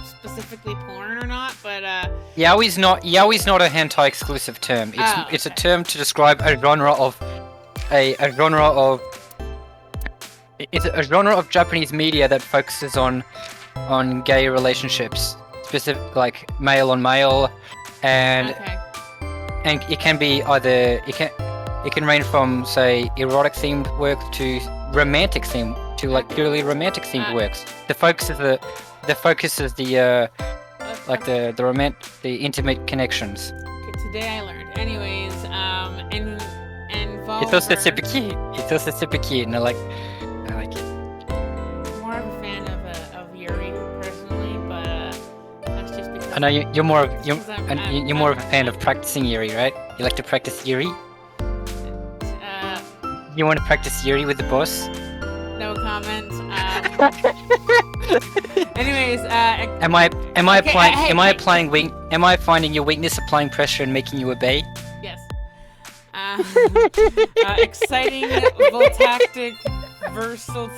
specifically porn or not, but Yaoi's not a hentai exclusive term. It's a term to describe a genre of it's a genre of Japanese media that focuses on gay relationships, specific like male on male, and. okay. And it can be either it can range from say erotic themed work to romantic themed to like purely romantic themed works. The focus is the intimate connections. Okay, today I learned. Anyways, and It's also super cute. And I like it. More of a fan of Yuri personally, but that's just because I know you're more of you're I'm more of a fan of practicing Yuri, right? You like to practice Yuri? You want to practice Yuri with the boss? No comment. Anyways, Am I finding your weakness applying pressure and making you obey? yes. Exciting, voltactic, versatile,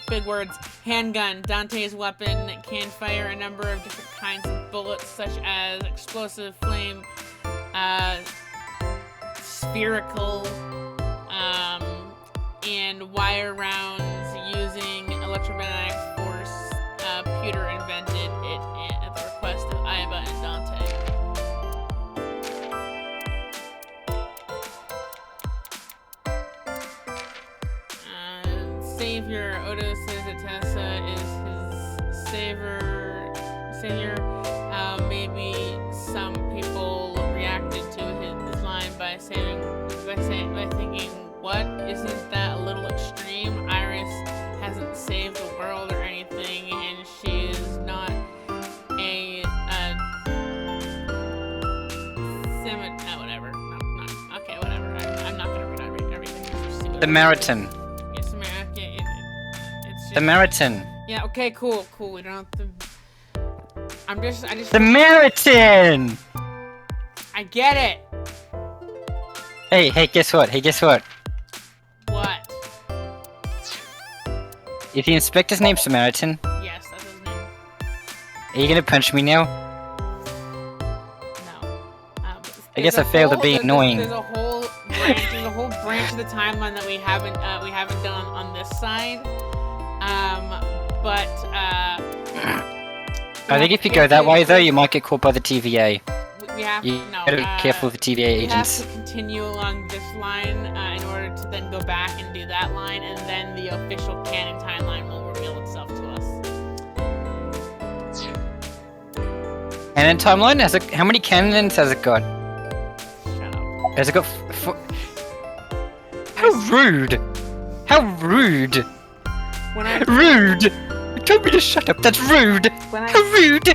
big words. Handgun. Dante's weapon can fire a number of different kinds of bullets, such as explosive, flame, spherical, and wire rounds using electromagnetic force. Pewter invented it at the request of Aiba and Dante. Savior. Oda says that Tessa is his savior. Maybe some people reacted to his line by thinking, what? Isn't that a little extreme? Iris hasn't saved the world or anything, and she is not a whatever. No, not okay. Whatever. I'm not gonna read everything. Just see what The Samaritan. Yes, Samaritan. It's just, Samaritan. yeah. Okay. Cool. We don't have to. I just. Samaritan. I get it. Hey, guess what? What? If the inspector's name's Samaritan, Yes, that's his name. are you gonna punch me now? No. I guess I failed to be annoying. There's a whole branch of the timeline that we haven't done on this side. But I think if you go that way though, you might get caught by the TVA. we have You no. gotta be careful of the TVA We have agents. to continue along this line in order to then go back and do that line, and then the official canon timeline will reveal itself to us. Canon timeline? How many canons has it got? Shut up. Has it got rude! How rude! When I Rude! You told me to shut up. That's rude. when How I rude!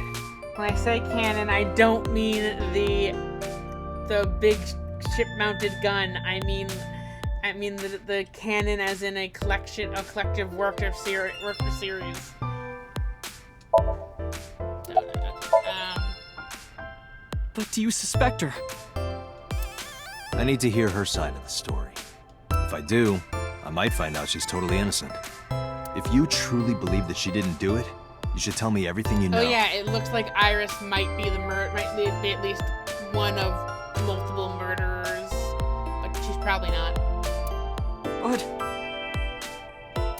when I say cannon, I don't mean the big ship-mounted gun. I mean the cannon as in a collective work of series. But do you suspect her? I need to hear her side of the story. If I do, I might find out she's totally innocent. If you truly believe that she didn't do it, you should tell me everything you know. Oh yeah, it looks like Iris might be be at least one of multiple murderers, but she's probably not. But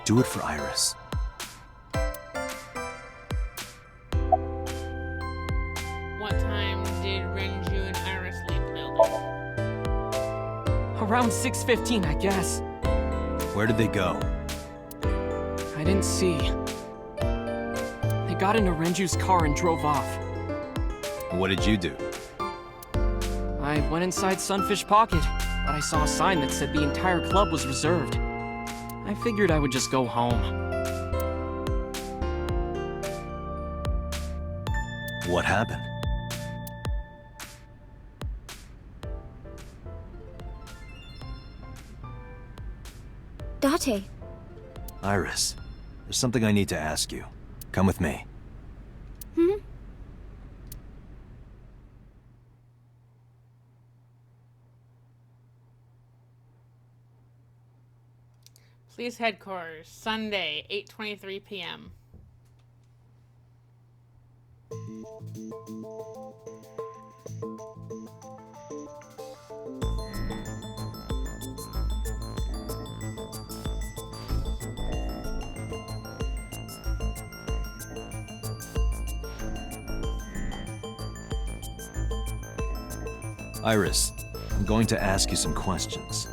Do it for Iris. What time did Renju and Iris leave the building? around 6:15, I guess. Where did they go? I didn't see. They got into Renju's car and drove off. What did you do? I went inside Sunfish Pocket, but I saw a sign that said the entire club was reserved. I figured I would just go home. What happened? Date. Iris, there's something I need to ask you. Come with me. Hmm? Police headquarters, Sunday, 8:23 p.m. Iris, I'm going to ask you some questions.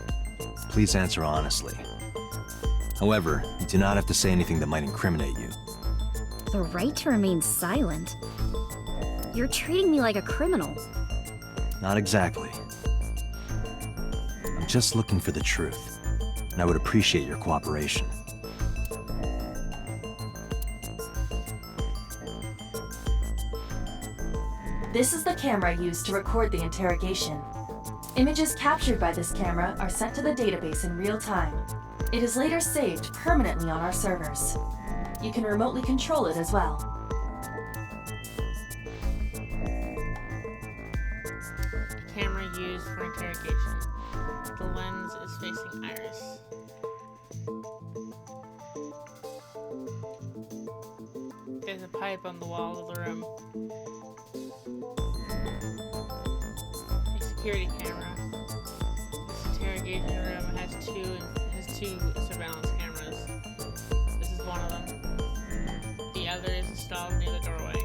Please answer honestly. However, you do not have to say anything that might incriminate you. The right to remain silent? You're treating me like a criminal. Not exactly. I'm just looking for the truth, and I would appreciate your cooperation. This is the camera used to record the interrogation. Images captured by this camera are sent to the database in real time. It is later saved permanently on our servers. You can remotely control it as well. Camera used for interrogation. The lens is facing Iris. There's a pipe on the wall of the room. A security camera. This interrogation room has two surveillance cameras. This is one of them. The other is installed near the doorway.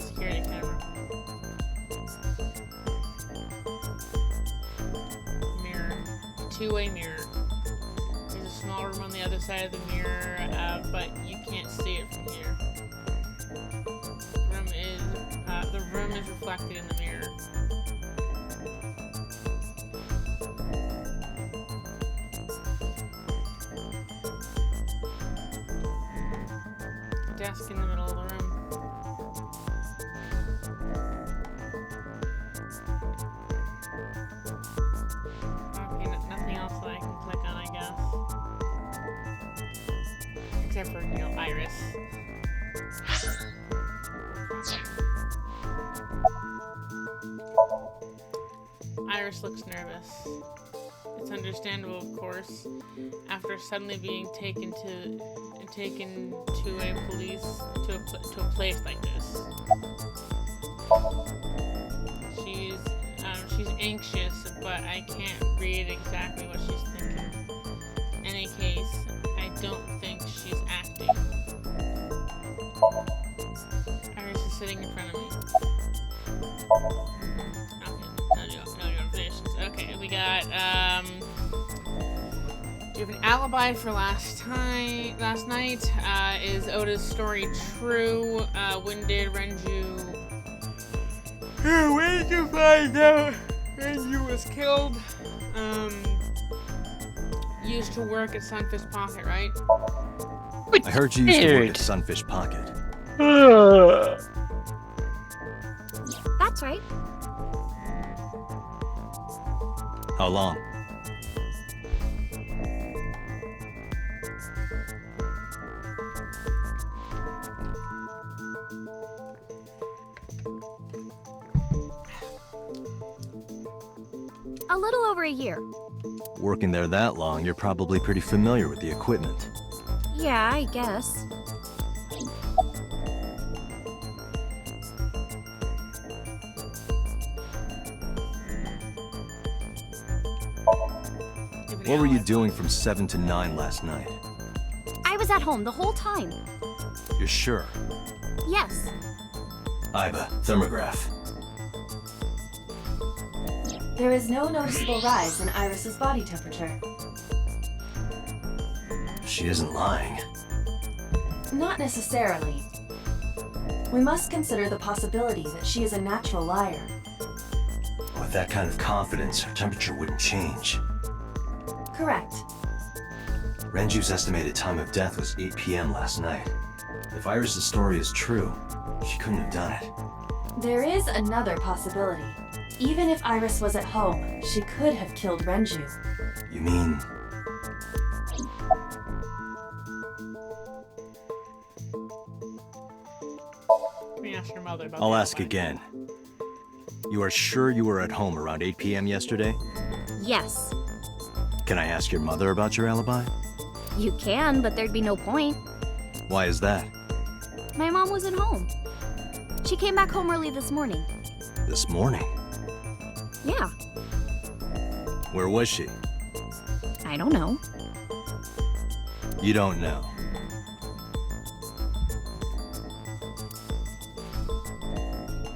Security camera. Mirror. Two-way mirror. There's a small room on the other side of the mirror, but you can't see it from here. The room is reflected in the mirror. Desk in the middle of the room. Okay, nothing else that I can click on, I guess. Except for, Iris. Iris looks nervous. It's understandable, of course, after suddenly being taken to a place like this. She's anxious, but I can't read exactly what she's thinking. In any case, I don't think she's acting. Iris is sitting in front of me. Okay, no information. Okay, we got, do you have an alibi for last night? Is Oda's story true? When did you find out Renju was killed? used to work at Sunfish Pocket, right? I heard you used to work Weird. at Sunfish Pocket. That's right. How long? A little over a year. Working there that long, you're probably pretty familiar with the equipment. Yeah, I guess. What were you doing from 7 to 9 last night? I was at home the whole time. You're sure? Yes. Iba, thermograph. There is no noticeable rise in Iris's body temperature. She isn't lying. Not necessarily. We must consider the possibility that she is a natural liar. With that kind of confidence, her temperature wouldn't change. Correct. Renju's estimated time of death was 8 p.m. last night. If Iris' story is true, she couldn't have done it. There is another possibility. Even if Iris was at home, she could have killed Renju. You mean... Let me ask your mother about I'll the ask alibi. again. You are sure you were at home around 8 p.m. yesterday? Yes. Can I ask your mother about your alibi? You can, but there'd be no point. Why is that? My mom wasn't home. She came back home early this morning. This morning? Yeah, Where was she? I don't know. You don't know.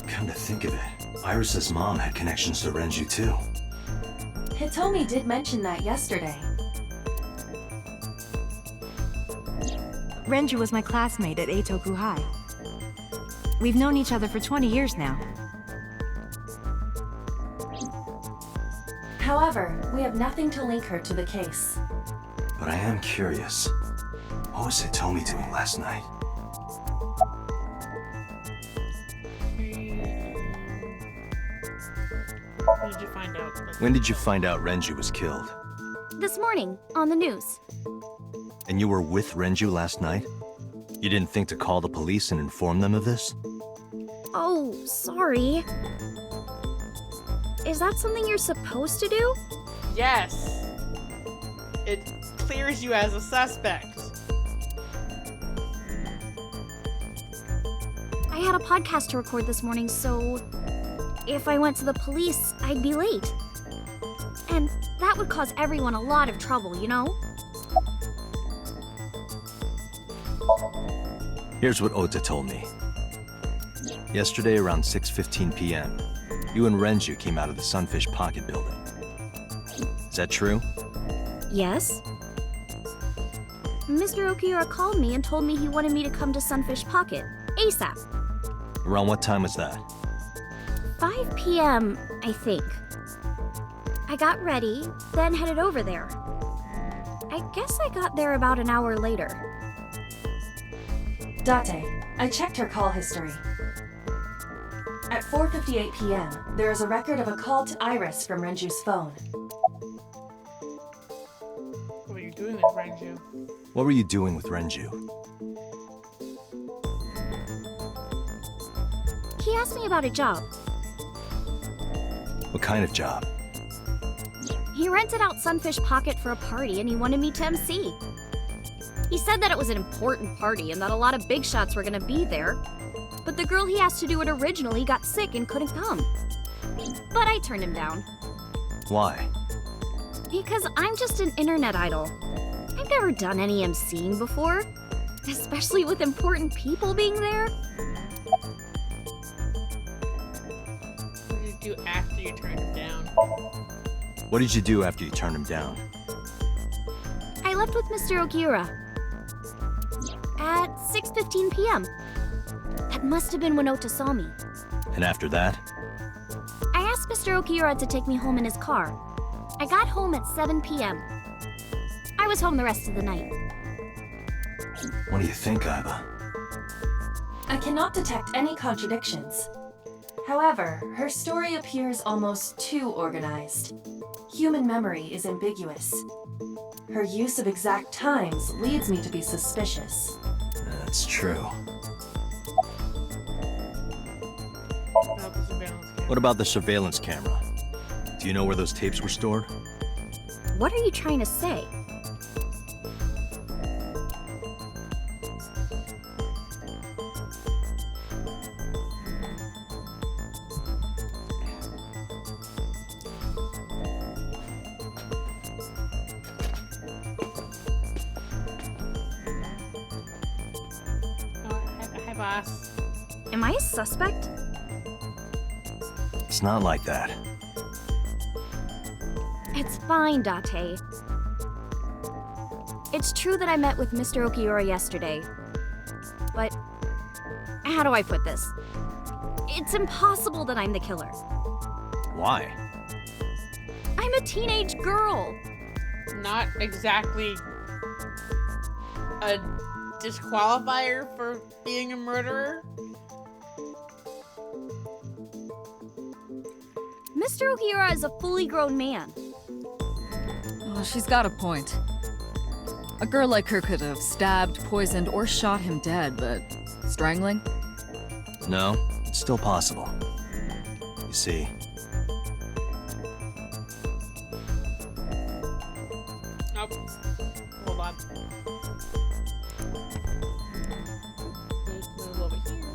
Come to think of it, Iris' mom had connections to Renju too. Hitomi did mention that yesterday. Renju was my classmate at Eitoku High. We've known each other for 20 years now. However, we have nothing to link her to the case. But I am curious. What was Hitomi doing last night? When did you find out? When did you find out Renju was killed? This morning, on the news. And you were with Renju last night? You didn't think to call the police and inform them of this? Oh, sorry. Is that something you're supposed to do? Yes. It clears you as a suspect. I had a podcast to record this morning, so if I went to the police, I'd be late. And that would cause everyone a lot of trouble, you know? Here's what Ota told me. Yesterday around 6:15 p.m., you and Renju came out of the Sunfish Pocket building. Is that true? Yes? Mr. Okiura called me and told me he wanted me to come to Sunfish Pocket, ASAP. Around what time was that? 5 p.m., I think. I got ready, then headed over there. I guess I got there about an hour later. Date, I checked her call history. At 4:58 p.m., there is a record of a call to Iris from Renju's phone. What were you doing with Renju? What were you doing with Renju? He asked me about a job. What kind of job? He rented out Sunfish Pocket for a party and he wanted me to MC. He said that it was an important party and that a lot of big shots were gonna be there. But the girl he asked to do it originally got sick and couldn't come. But I turned him down. Why? Because I'm just an internet idol. I've never done any MCing before. Especially with important people being there. What did you do after you turned him down? What did you do after you turned him down? I left with Mr. Okiura. At 6:15 p.m. That must have been when Ota saw me. And after that? I asked Mr. Okiura to take me home in his car. I got home at 7 p.m. was home the rest of the night. What do you think, Iva? I cannot detect any contradictions. However, her story appears almost too organized. Human memory is ambiguous. Her use of exact times leads me to be suspicious. That's true. What about the surveillance camera? Do you know where those tapes were stored? What are you trying to say? Hi, boss. Am I a suspect? It's not like that. It's fine, Date. It's true that I met with Mr. Okiura yesterday. But how do I put this? It's impossible that I'm the killer. Why? I'm a teenage girl. Not exactly a disqualifier for being a murderer. Mr. Okiura is a fully grown man. Well, she's got a point. A girl like her could have stabbed, poisoned, or shot him dead, but strangling? No, it's still possible. You see, Oh, hold on. Move over here,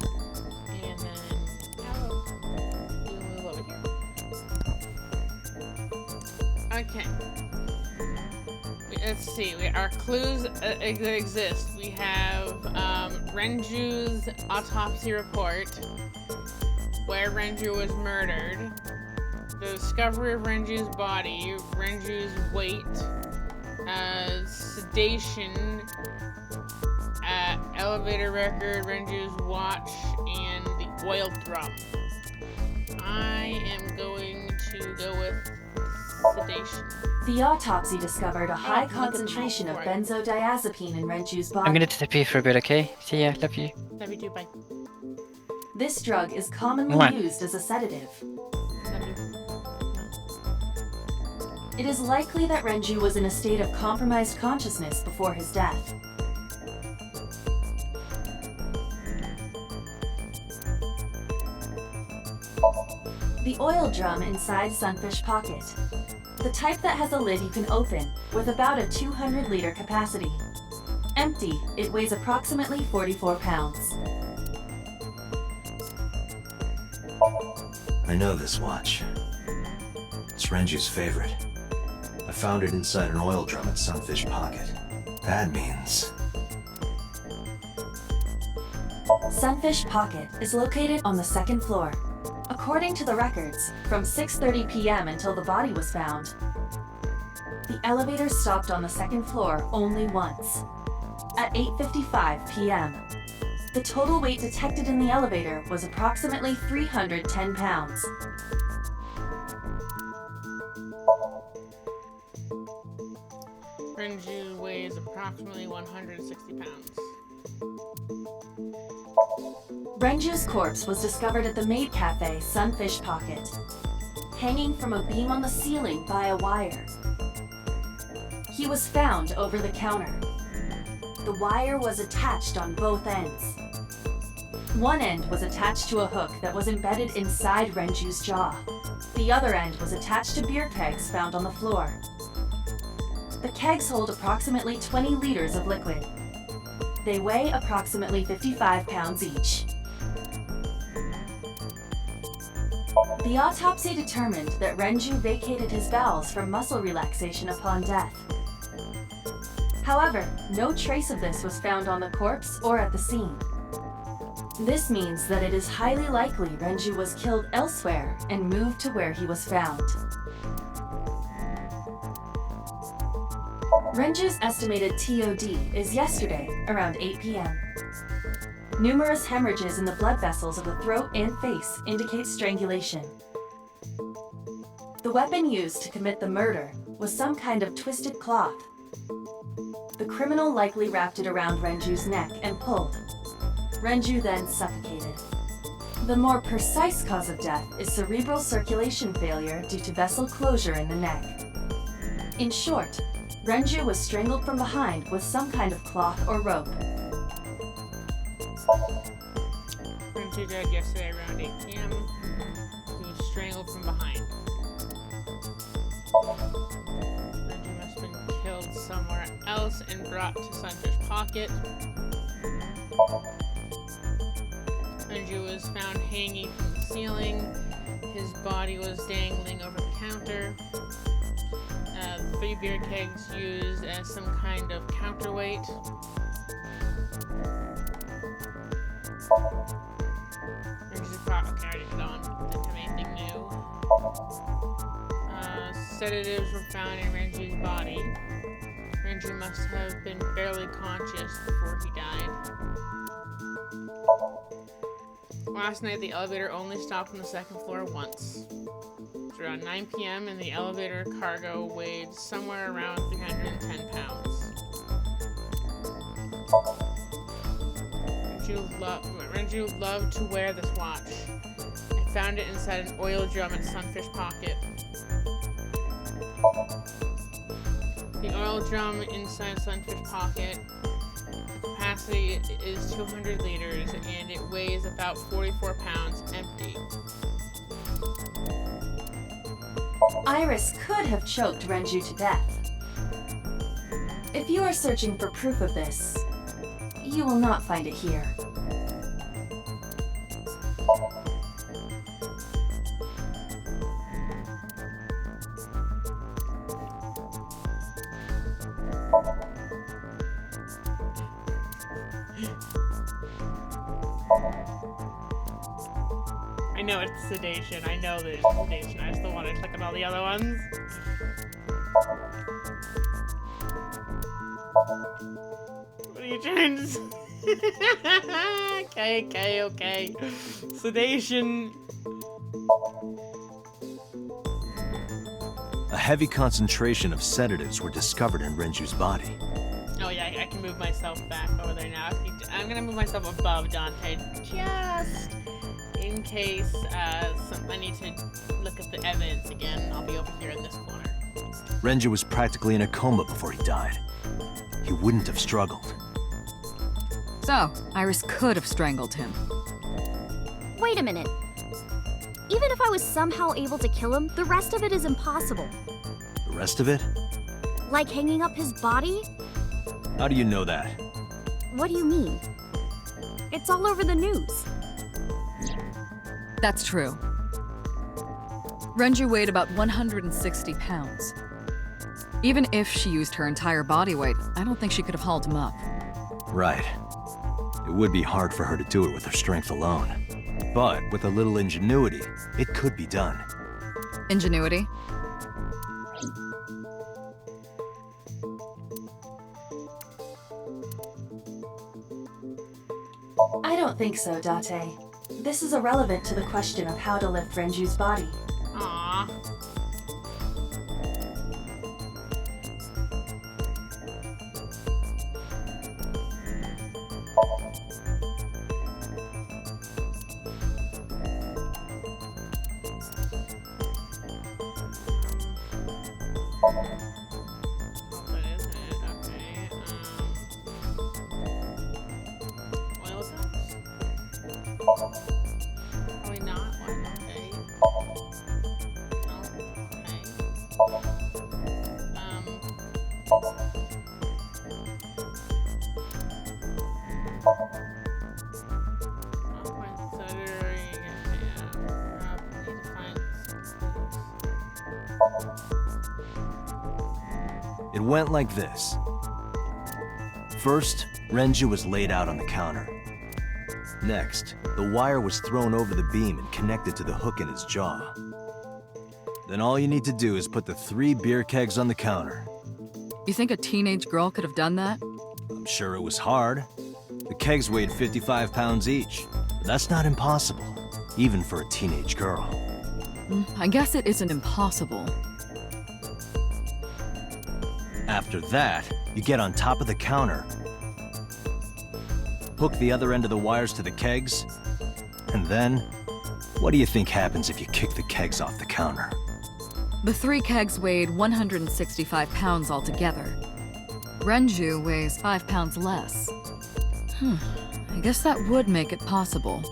and then out. Move over here. Okay. Let's see. Our clues exist. We have Renju's autopsy report, where Renju was murdered, the discovery of Renju's body, Renju's weight, sedation, elevator record, Renju's watch, and the oil drum. I am going to go with sedation. The autopsy discovered a high concentration of benzodiazepine in Renju's body. I'm gonna disappear for a bit, okay? See ya, love you. Love you too, bye. This drug is commonly Mwah. used as a sedative. Love you. It is likely that Renju was in a state of compromised consciousness before his death. The oil drum inside Sunfish Pocket. The type that has a lid you can open, with about a 200-liter capacity. Empty, it weighs approximately 44 pounds. I know this watch. It's Renju's favorite. I found it inside an oil drum at Sunfish Pocket. That means... Sunfish Pocket is located on the second floor. According to the records, from 6:30 p.m. until the body was found, the elevator stopped on the second floor only once. At 8:55 p.m., the total weight detected in the elevator was approximately 310 pounds. Renju weighs approximately 160 pounds. Renju's corpse was discovered at the maid cafe Sunfish Pocket, hanging from a beam on the ceiling by a wire. He was found over the counter. The wire was attached on both ends. One end was attached to a hook that was embedded inside Renju's jaw. The other end was attached to beer kegs found on the floor. The kegs hold approximately 20 liters of liquid. They weigh approximately 55 pounds each. The autopsy determined that Renju vacated his bowels for muscle relaxation upon death. However, no trace of this was found on the corpse or at the scene. This means that it is highly likely Renju was killed elsewhere and moved to where he was found. Renju's estimated TOD is yesterday, around 8 p.m. Numerous hemorrhages in the blood vessels of the throat and face indicate strangulation. The weapon used to commit the murder was some kind of twisted cloth. the criminal likely wrapped it around Renju's neck and pulled. Renju then suffocated. The more precise cause of death is cerebral circulation failure due to vessel closure in the neck. In short, Renju was strangled from behind with some kind of cloth or rope. Renju died yesterday around 8 p.m. He was strangled from behind. Renju must have been killed somewhere else and brought to Sunfish Pocket. Renju was found hanging from the ceiling. His body was dangling over the counter. 3 beer kegs used as some kind of counterweight. Renju's okay, I already put on. Didn't have anything new. Sedatives were found in Renju's body. Renju must have been barely conscious before he died. Last night, the elevator only stopped on the 2nd floor once. It was around 9 p.m. and the elevator cargo weighed somewhere around 310 pounds. Renju loved to wear this watch. I found it inside an oil drum at Sunfish Pocket. The oil drum inside Sunfish Pocket, the capacity is 200 liters and it weighs about 44 pounds empty. Iris could have choked Renju to death. If you are searching for proof of this, you will not find it here. I know it's sedation. I know that it's sedation. I still want to click on all the other ones. What are you trying to say? Okay. Sedation. A heavy concentration of sedatives were discovered in Renju's body. Oh yeah, I can move myself back over there now. I'm gonna move myself above Dante just in case I need to look at the evidence again. I'll be over here in this corner. Renju was practically in a coma before he died. He wouldn't have struggled. So, Iris could have strangled him. Wait a minute. Even if I was somehow able to kill him, the rest of it is impossible. The rest of it? Like hanging up his body? How do you know that? What do you mean? It's all over the news. That's true. Renju weighed about 160 pounds. Even if she used her entire body weight, I don't think she could have hauled him up. Right. It would be hard for her to do it with her strength alone. But with a little ingenuity, it could be done. Ingenuity? I don't think so, Date. This is irrelevant to the question of how to lift Renju's body. Aww. Probably not. Why? Okay. No. Okay. It went like this. First, Renju was laid out on the counter. Next, the wire was thrown over the beam and connected to the hook in his jaw. Then all you need to do is put the 3 beer kegs on the counter. You think a teenage girl could have done that? I'm sure it was hard. The kegs weighed 55 pounds each, but that's not impossible, even for a teenage girl. I guess it isn't impossible. After that, you get on top of the counter, hook the other end of the wires to the kegs, and then, what do you think happens if you kick the kegs off the counter? The 3 kegs weighed 165 pounds altogether. Renju weighs 5 pounds less. I guess that would make it possible.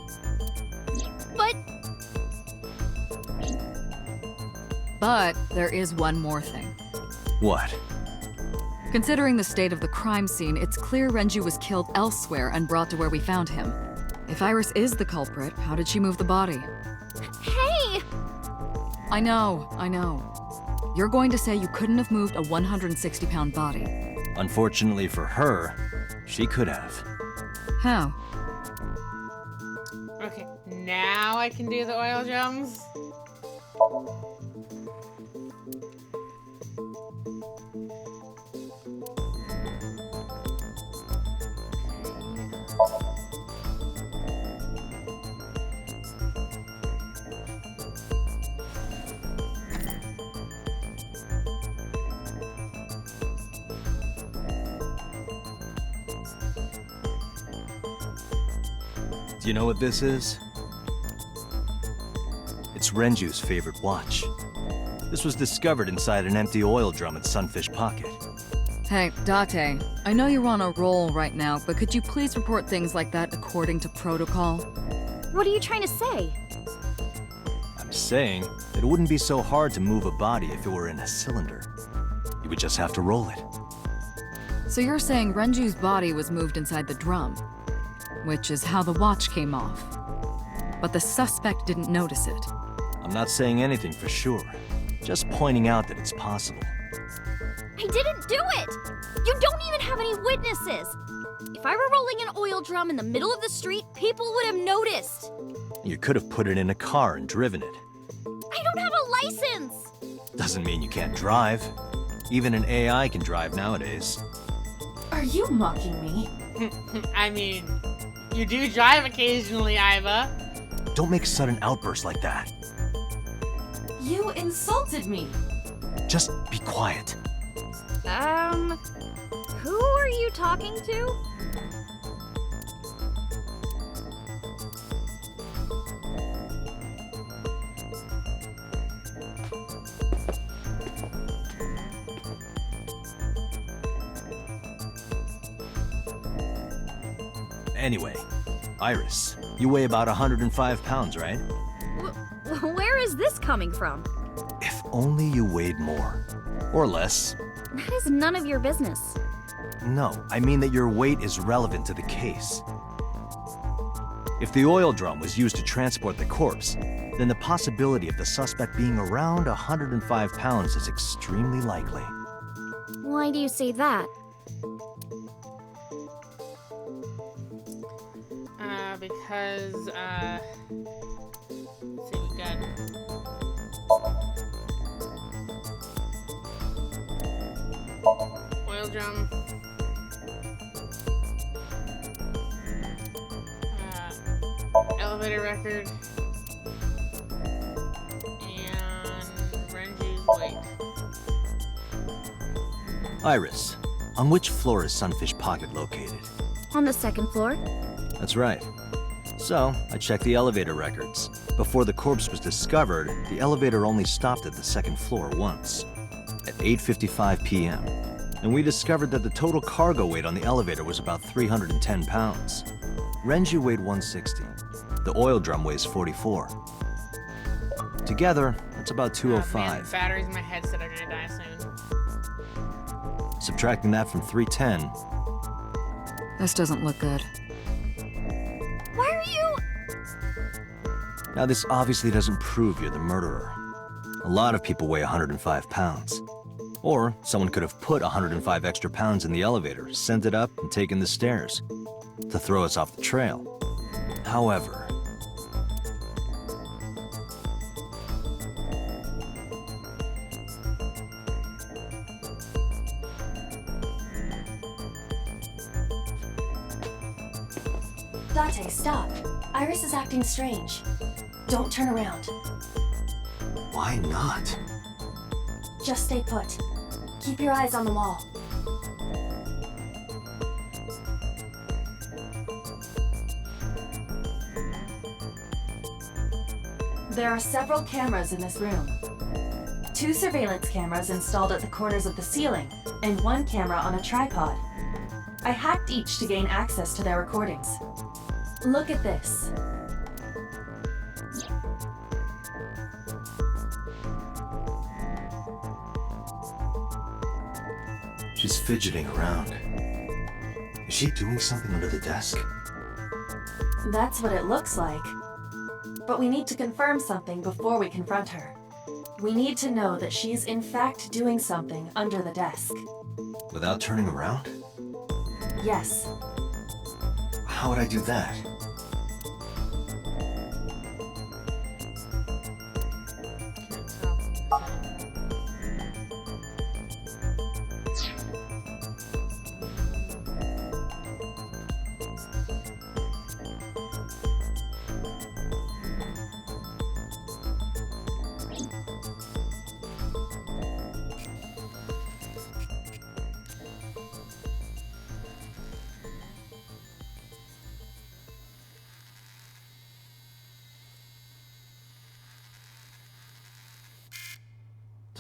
But there is one more thing. What? Considering the state of the crime scene, it's clear Renju was killed elsewhere and brought to where we found him. If Iris is the culprit, how did she move the body? Hey! I know. You're going to say you couldn't have moved a 160-pound body. Unfortunately for her, she could have. How? Okay, now I can do the oil drums. Do you know what this is? It's Renju's favorite watch. This was discovered inside an empty oil drum at Sunfish Pocket. Hey, Date, I know you're on a roll right now, but could you please report things like that according to protocol? What are you trying to say? I'm saying it wouldn't be so hard to move a body if it were in a cylinder. You would just have to roll it. So you're saying Renju's body was moved inside the drum, which is how the watch came off. But the suspect didn't notice it. I'm not saying anything for sure, just pointing out that it's possible. I didn't do it! You don't even have any witnesses! If I were rolling an oil drum in the middle of the street, people would have noticed! You could have put it in a car and driven it. I don't have a license! Doesn't mean you can't drive. Even an AI can drive nowadays. Are you mocking me? I mean, you do drive occasionally, Iva. Don't make sudden outbursts like that. You insulted me. Just be quiet. Who are you talking to? Anyway, Iris, you weigh about 105 pounds, right? Where is this coming from? If only you weighed more. Or less. That is none of your business. No, I mean that your weight is relevant to the case. If the oil drum was used to transport the corpse, then the possibility of the suspect being around 105 pounds is extremely likely. Why do you say that? Because, let's see, we got... oil drum. Elevator record. And Renju's weight. Iris, on which floor is Sunfish Pocket located? On the second floor? That's right. So, I checked the elevator records. Before the corpse was discovered, the elevator only stopped at the second floor once, at 8:55 p.m. And we discovered that the total cargo weight on the elevator was about 310 pounds. Renju weighed 160. The oil drum weighs 44. Together, that's about 205. Man, the batteries in my headset are gonna die soon. Subtracting that from 310, This doesn't look good. Why are you... now this obviously doesn't prove you're the murderer. A lot of people weigh 105 pounds. Or someone could have put 105 extra pounds in the elevator, sent it up, and taken the stairs to throw us off the trail. However, Date, stop. Iris is acting strange. Don't turn around. why not? Just stay put. Keep your eyes on the wall. There are several cameras in this room. 2 surveillance cameras installed at the corners of the ceiling, and 1 camera on a tripod. I hacked each to gain access to their recordings. Look at this. She's fidgeting around. Is she doing something under the desk? That's what it looks like. But we need to confirm something before we confront her. We need to know that she's in fact doing something under the desk. Without turning around? Yes. How would I do that?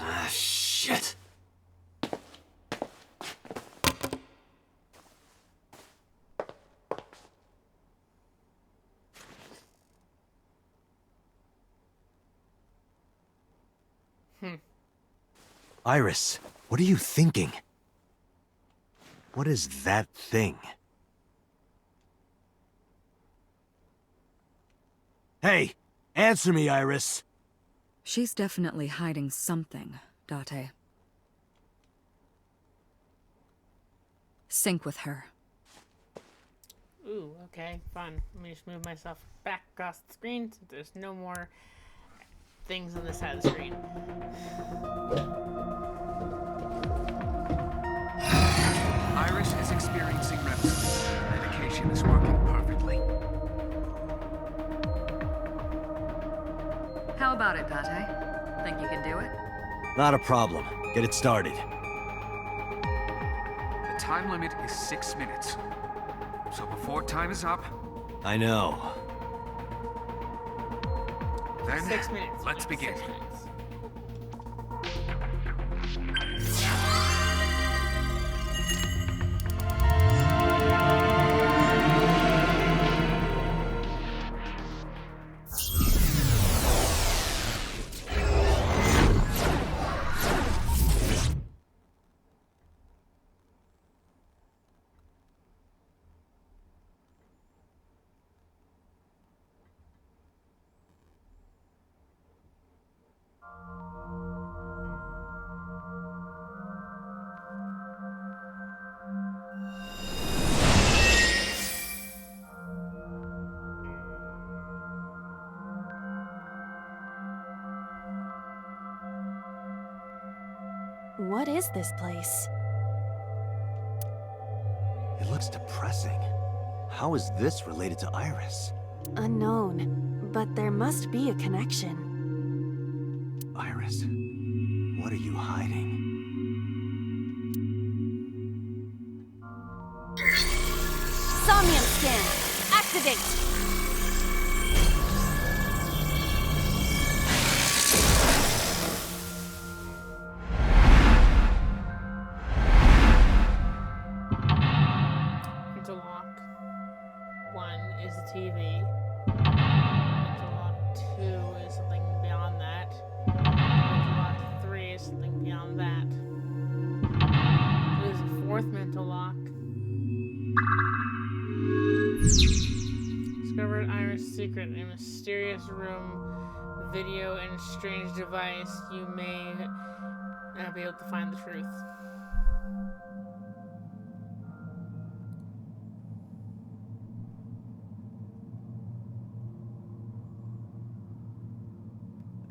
Ah, shit! Iris, what are you thinking? What is that thing? Hey! Answer me, Iris! She's definitely hiding something, Date. Sync with her. Ooh, okay, fun. Let me just move myself back across the screen so there's no more things on this side of the screen. Iris is experiencing REM sleep. Medication is working perfectly. How about it, Date? Think you can do it? Not a problem. Get it started. The time limit is 6 minutes. So before time is up, I know. then 6 minutes. let's begin. 6 minutes. What is this place? It looks depressing. How is this related to Iris? Unknown, but there must be a connection. Iris, what are you hiding? Somnium scan! Activate! Interlock 1 is the TV. Interlock 2 is something beyond that. Interlock 3 is something beyond that. There's a 4th mental lock. Discovered Iris' secret in a mysterious room, video, and strange device. You may not be able to find the truth.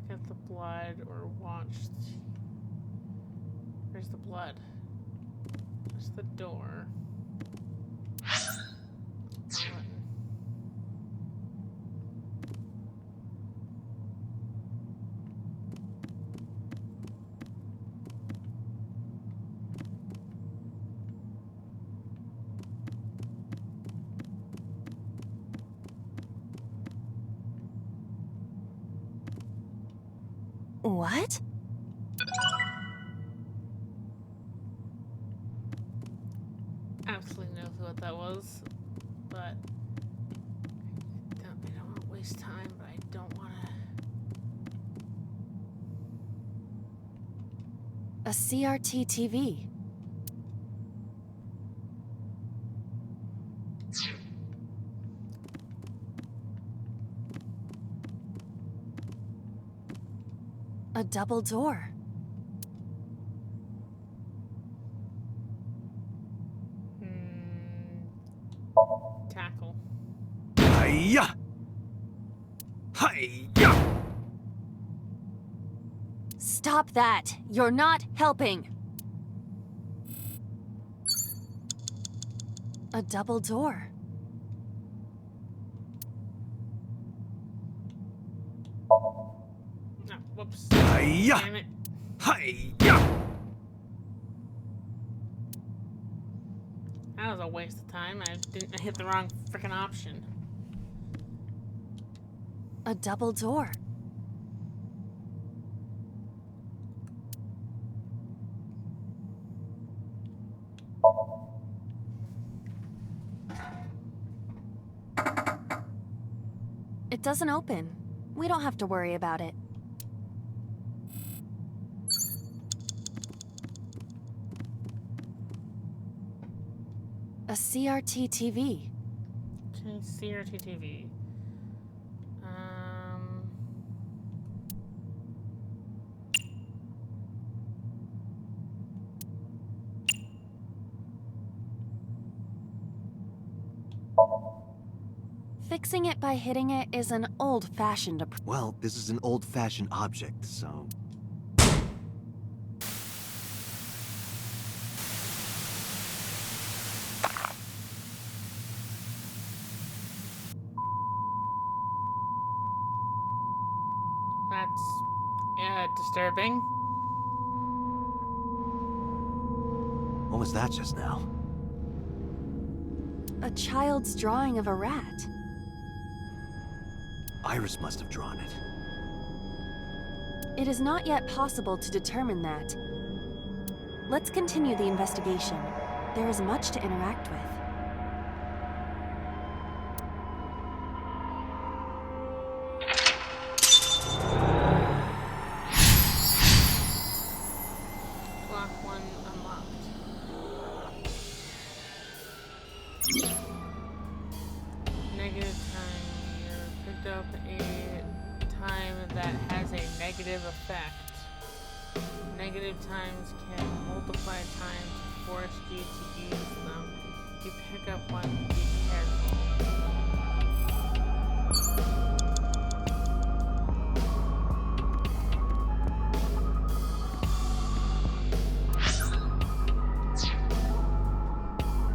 Get the blood or watch. Where's the blood? Where's the door? What? Absolutely no clue what that was, but I don't want to waste time, but I don't want to. A CRT TV. A double door. Tackle. Hiya! Hiya! Stop that! You're not helping! A double door. Oh, whoops. Hiya! Damn it. Hiya! That was a waste of time. I hit the wrong freaking option. A double door. It doesn't open. We don't have to worry about it. A CRT TV. Okay, CRT TV. Fixing it by hitting it is an old-fashioned approach. Well, this is an old-fashioned object, so... That's disturbing. What was that just now? A child's drawing of a rat. Iris must have drawn it. It is not yet possible to determine that. Let's continue the investigation. There is much to interact with. Block 1 unlocked. Negative time. You picked up a time that has a negative effect. Negative times can multiply times to force you to use them. You pick up one, be careful.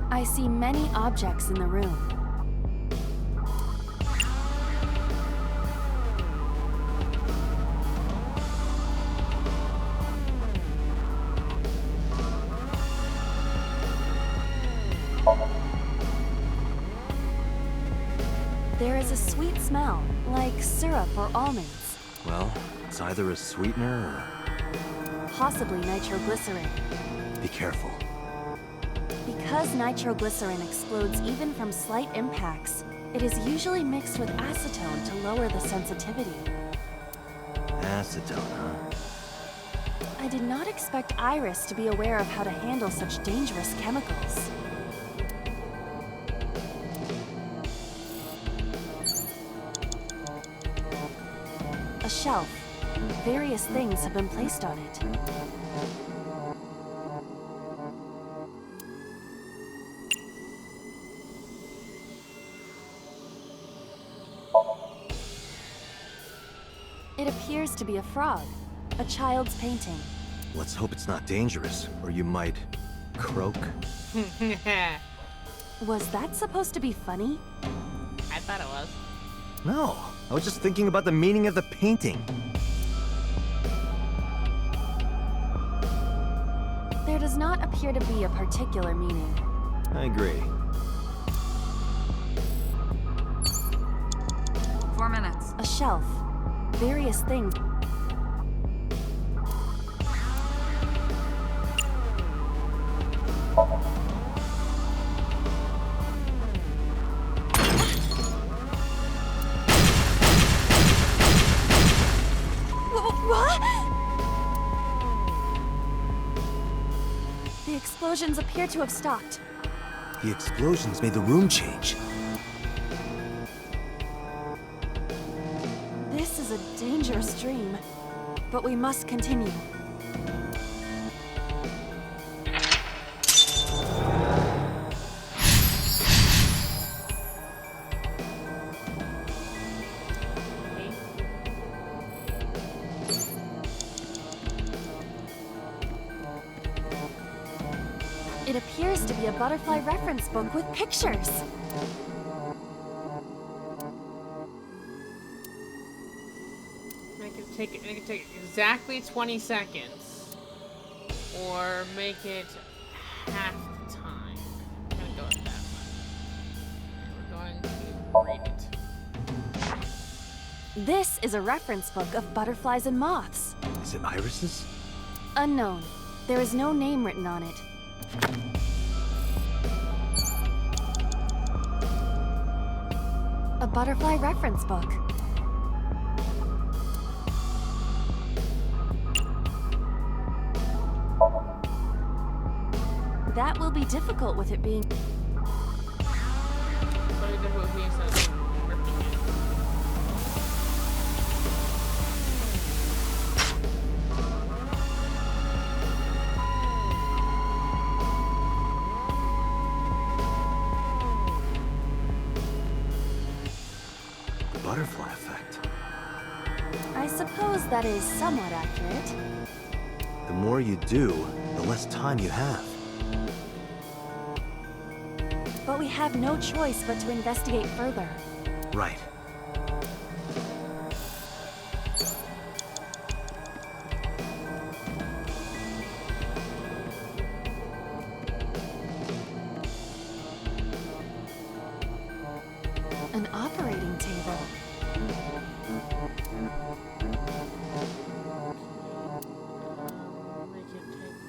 I see many objects in the room. There is a sweet smell, like syrup or almonds, Well, it's either a sweetener possibly nitroglycerin. or... Be careful. Because nitroglycerin explodes even from slight impacts, it is usually mixed with acetone to lower the sensitivity. Acetone, huh? I did not expect Iris to be aware of how to handle such dangerous chemicals. A shelf. Various things have been placed on it. It appears to be a frog. A child's painting. Let's hope it's not dangerous, or you might... croak? Was that supposed to be funny? I thought it was. No, I was just thinking about the meaning of the painting. There does not appear to be a particular meaning. I agree. 4 minutes. A shelf. Various things. explosions appear to have stopped. The explosions made the room change. This is a dangerous dream, but we must continue. It appears to be a butterfly reference book with pictures. Make it take exactly 20 seconds. Or make it half the time. I'm gonna go with that one. And we're going to read it. This is a reference book of butterflies and moths. Is it irises? Unknown. There is no name written on it. A butterfly reference book. That will be difficult with it being... The butterfly effect. I suppose that is somewhat accurate. The more you do, the less time you have. But we have no choice but to investigate further. Right. An operating table. Make it take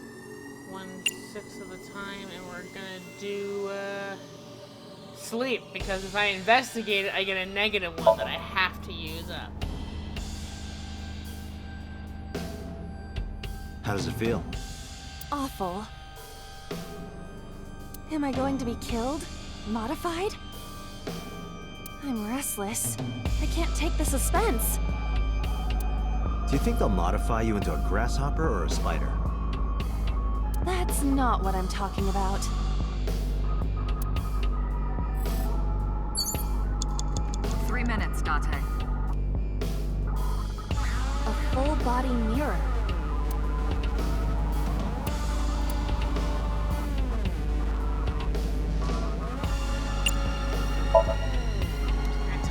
1/6 of the time, and we're gonna do sleep, because if I investigate it, I get a -1 that I have to use up. How does it feel? Awful. Am I going to be killed? Modified? I'm restless. I can't take the suspense. Do you think they'll modify you into a grasshopper or a spider? That's not what I'm talking about. Three minutes, Date. A full body mirror.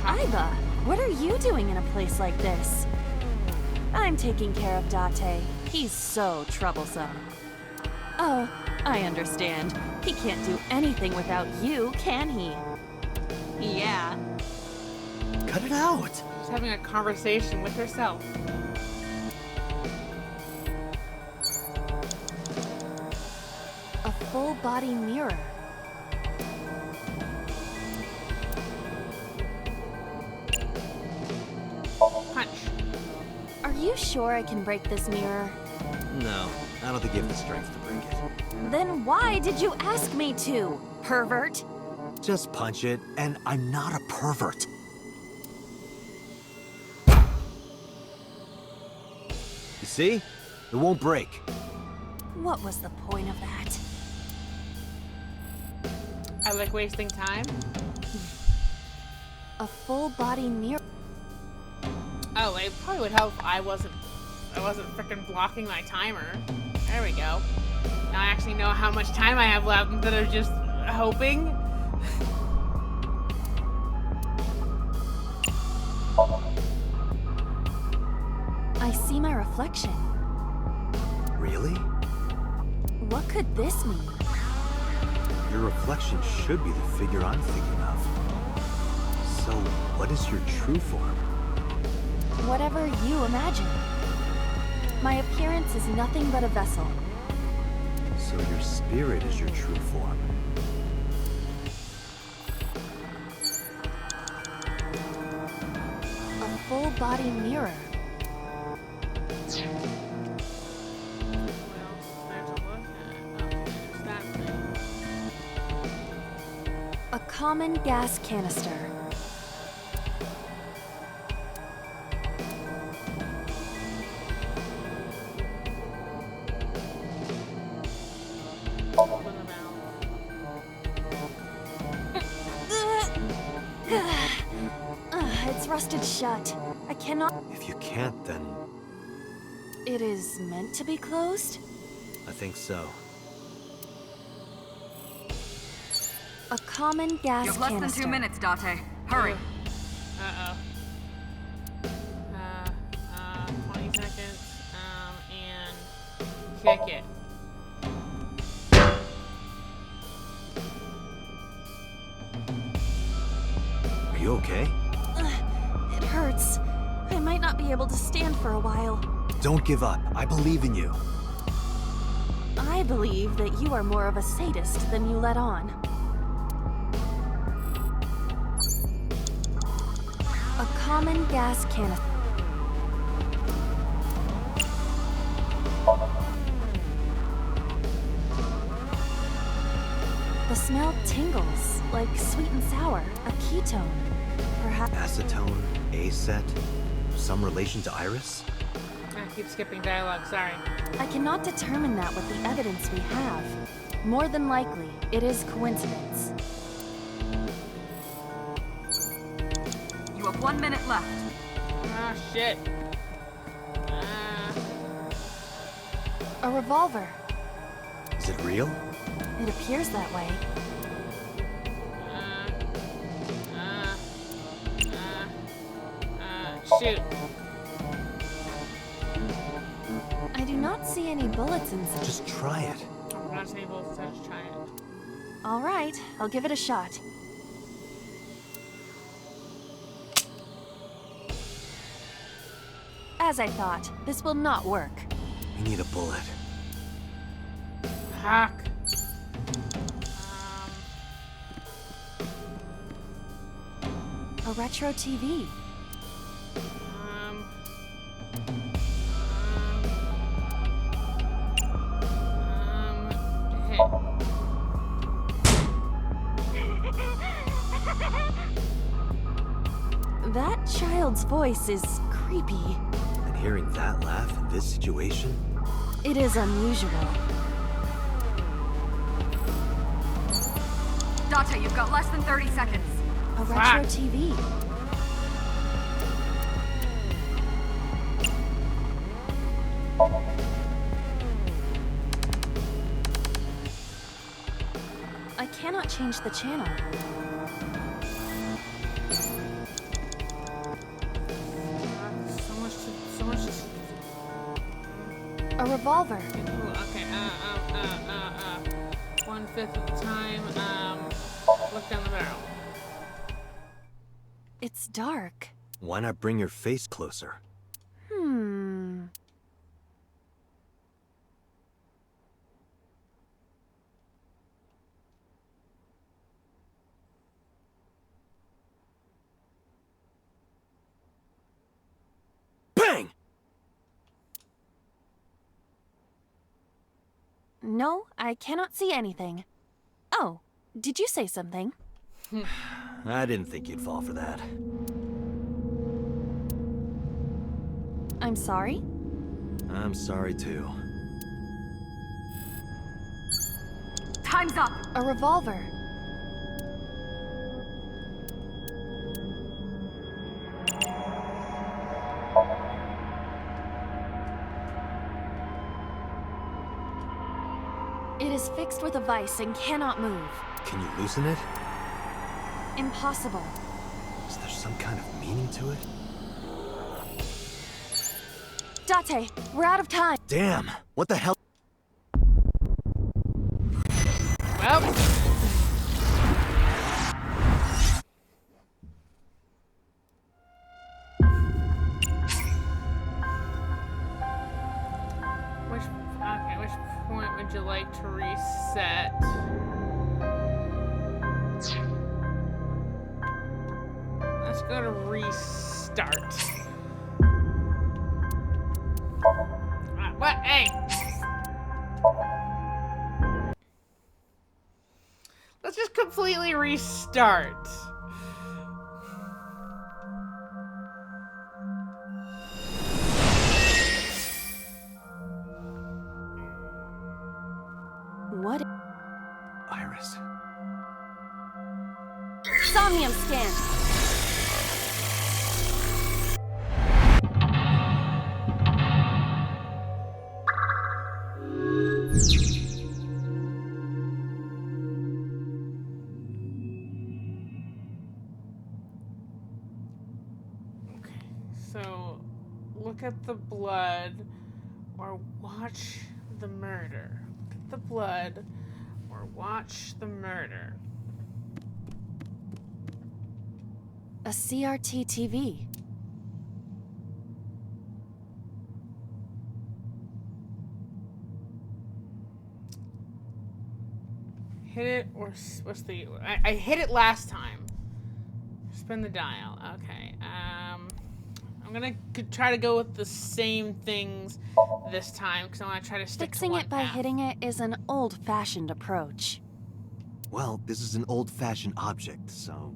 Aiba, what are you doing in a place like this? I'm taking care of Date. He's so troublesome. Oh, I understand. He can't do anything without you, can he? Yeah. Cut it out! She's having a conversation with herself. A full body mirror. Punch. Are you sure I can break this mirror? No, I don't think you have the strength to break it. Then why did you ask me to, pervert? Just punch it, and I'm not a pervert. You see? It won't break. What was the point of that? I like wasting time. A full body mirror. Oh, it probably would help if I wasn't freaking blocking my timer. There we go. Now I actually know how much time I have left instead of just hoping. I see my reflection. Really? What could this mean? Your reflection should be the figure I'm thinking of. So, what is your true form? Whatever you imagine. My appearance is nothing but a vessel. So your spirit is your true form. A full body mirror. What else is there to look at? Okay, there's that common gas canister. Open the mouth. It's rusted shut. I cannot. If you can't, then It is meant to be closed? I think so. A common gas You have less canister. than 2 minutes, Date. Hurry. Uh-oh. 20 seconds, and kick it. Are you okay? It hurts. I might not be able to stand for a while. Don't give up. I believe in you. I believe that you are more of a sadist than you let on. A common gas canister. The smell tingles, like sweet and sour, a ketone. Perhaps. Acetone, A-set, some relation to Iris? I keep skipping dialogue, sorry. I cannot determine that with the evidence we have. More than likely, it is coincidence. You have 1 minute left. Ah, shit. A revolver. Is it real? It appears that way. Shoot. I do not see any bullets inside. Just try it. I'm not able to try it. All right, I'll give it a shot. As I thought, this will not work. We need a bullet. Fuck. A retro TV. Hit. That child's voice is creepy. And hearing that laugh in this situation? It is unusual. Date, you've got less than 30 seconds. A retro TV. I cannot change the channel. So much. A revolver. Okay, 1/5 of the time, look down the barrel. It's dark. Why not bring your face closer? Bang! No, I cannot see anything. Oh, did you say something? I didn't think you'd fall for that. I'm sorry? I'm sorry too. Time's up. A revolver. It is fixed with a vise and cannot move. Can you loosen it? Impossible. Is there some kind of meaning to it? Date, we're out of time. Damn! What the hell? Well. Which point would you like to reset? Let's go to restart. What? Hey! Let's just completely restart. What? Iris. Somnium scan. So, look at the blood or watch the murder. Look at the blood or watch the murder. A CRT TV. Hit it or what's the? I hit it last time. Spin the dial. Okay. I'm gonna try to go with the same things this time because I want to try to stick Fixing to one it by path. hitting it is an old-fashioned approach. Well, this is an old-fashioned object, so...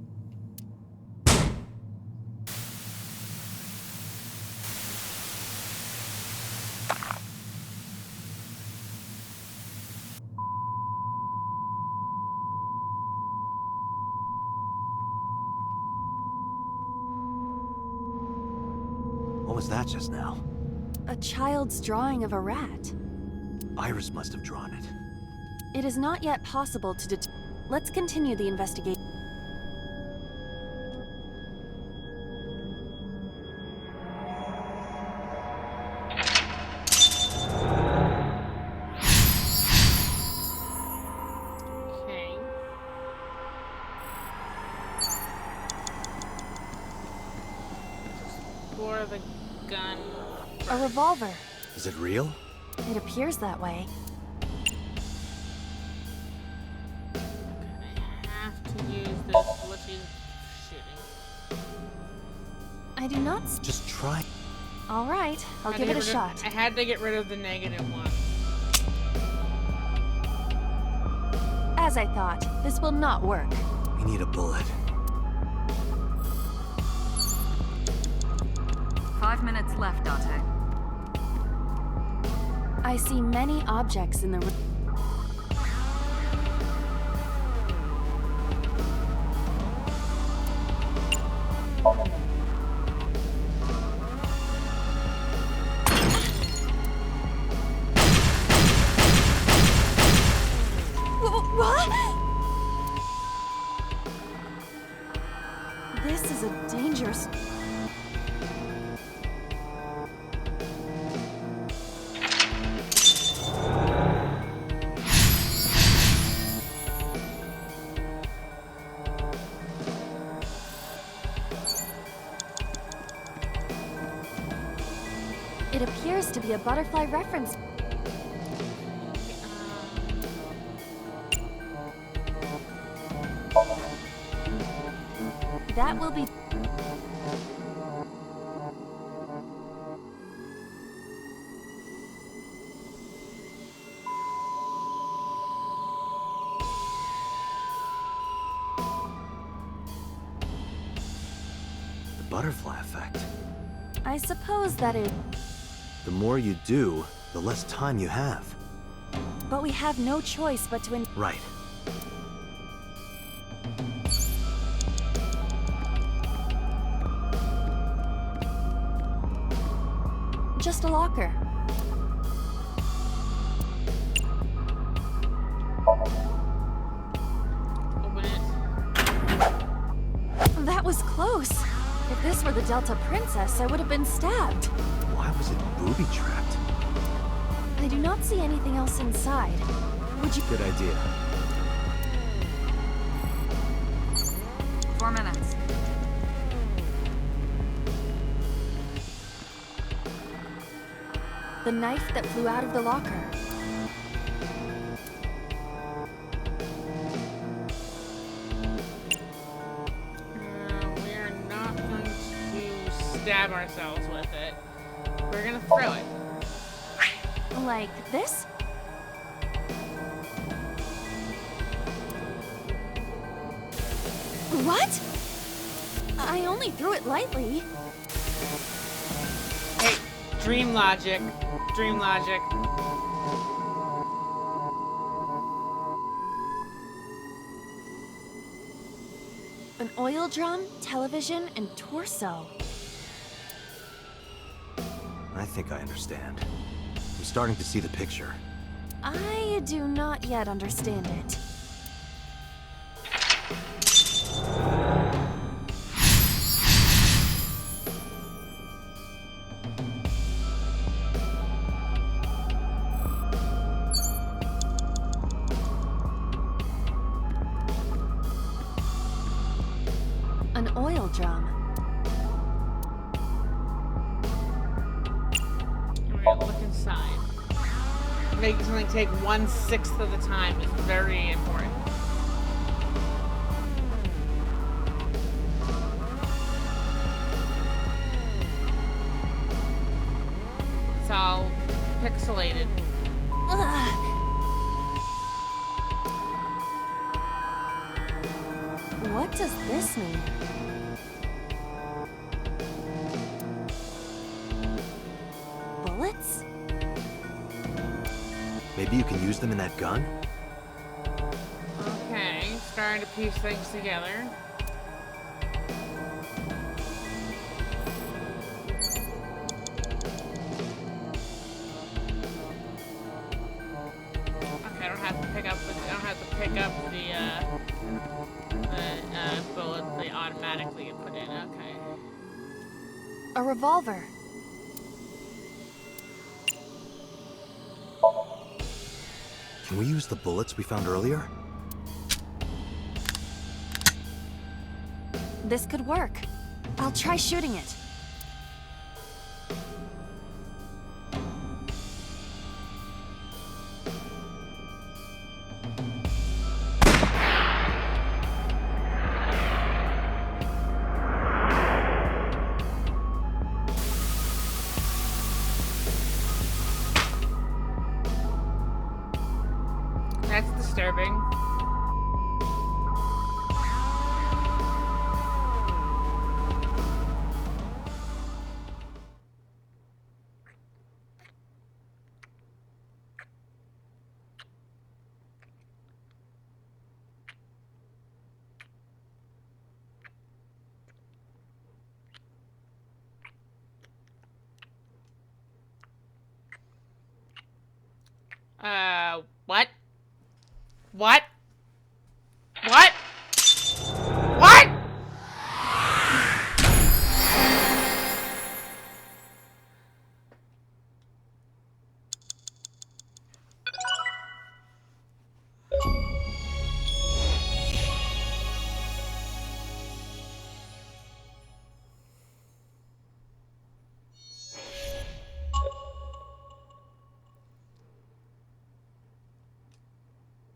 What was that just now? A child's drawing of a rat. Iris must have drawn it. It is not yet possible to Let's continue the investigation. Okay. Explore the gun. A revolver. Is it real? It appears that way. I have to use this. Let's use shooting. I do not. Just try. All right, I'll Had give to it a get rid shot. of- I had to get rid of the negative one. As I thought, this will not work. We need a bullet. 5 minutes left, Date. I see many objects in the room. What? This is a dangerous... It appears to be a butterfly reference. That will be... The butterfly effect. I suppose that it... The more you do, the less time you have. But we have no choice but to... Right. Just a locker. Open it. That was close. If this were the Delta Princess, I would have been stabbed. Why was it booby-trapped? I do not see anything else inside. Would you... Good idea. 4 minutes. The knife that flew out of the locker. We are not going to stab ourselves with it. We're gonna throw it. Like this? What? I only threw it lightly. Hey, dream logic. Dream logic. An oil drum, television, and torso. I think I understand. I'm starting to see the picture. I do not yet understand it. An oil drum. We're gonna look inside. Making something take 1/6 of the time is very important. It's all pixelated. Ugh. What does this mean? Bullets? Maybe you can use them in that gun? Okay, starting to piece things together. Okay, I don't have to pick up the bullet they automatically get put in. Okay. A revolver. Can we use the bullets we found earlier? This could work. I'll try shooting it. That's disturbing. What? What? What? What?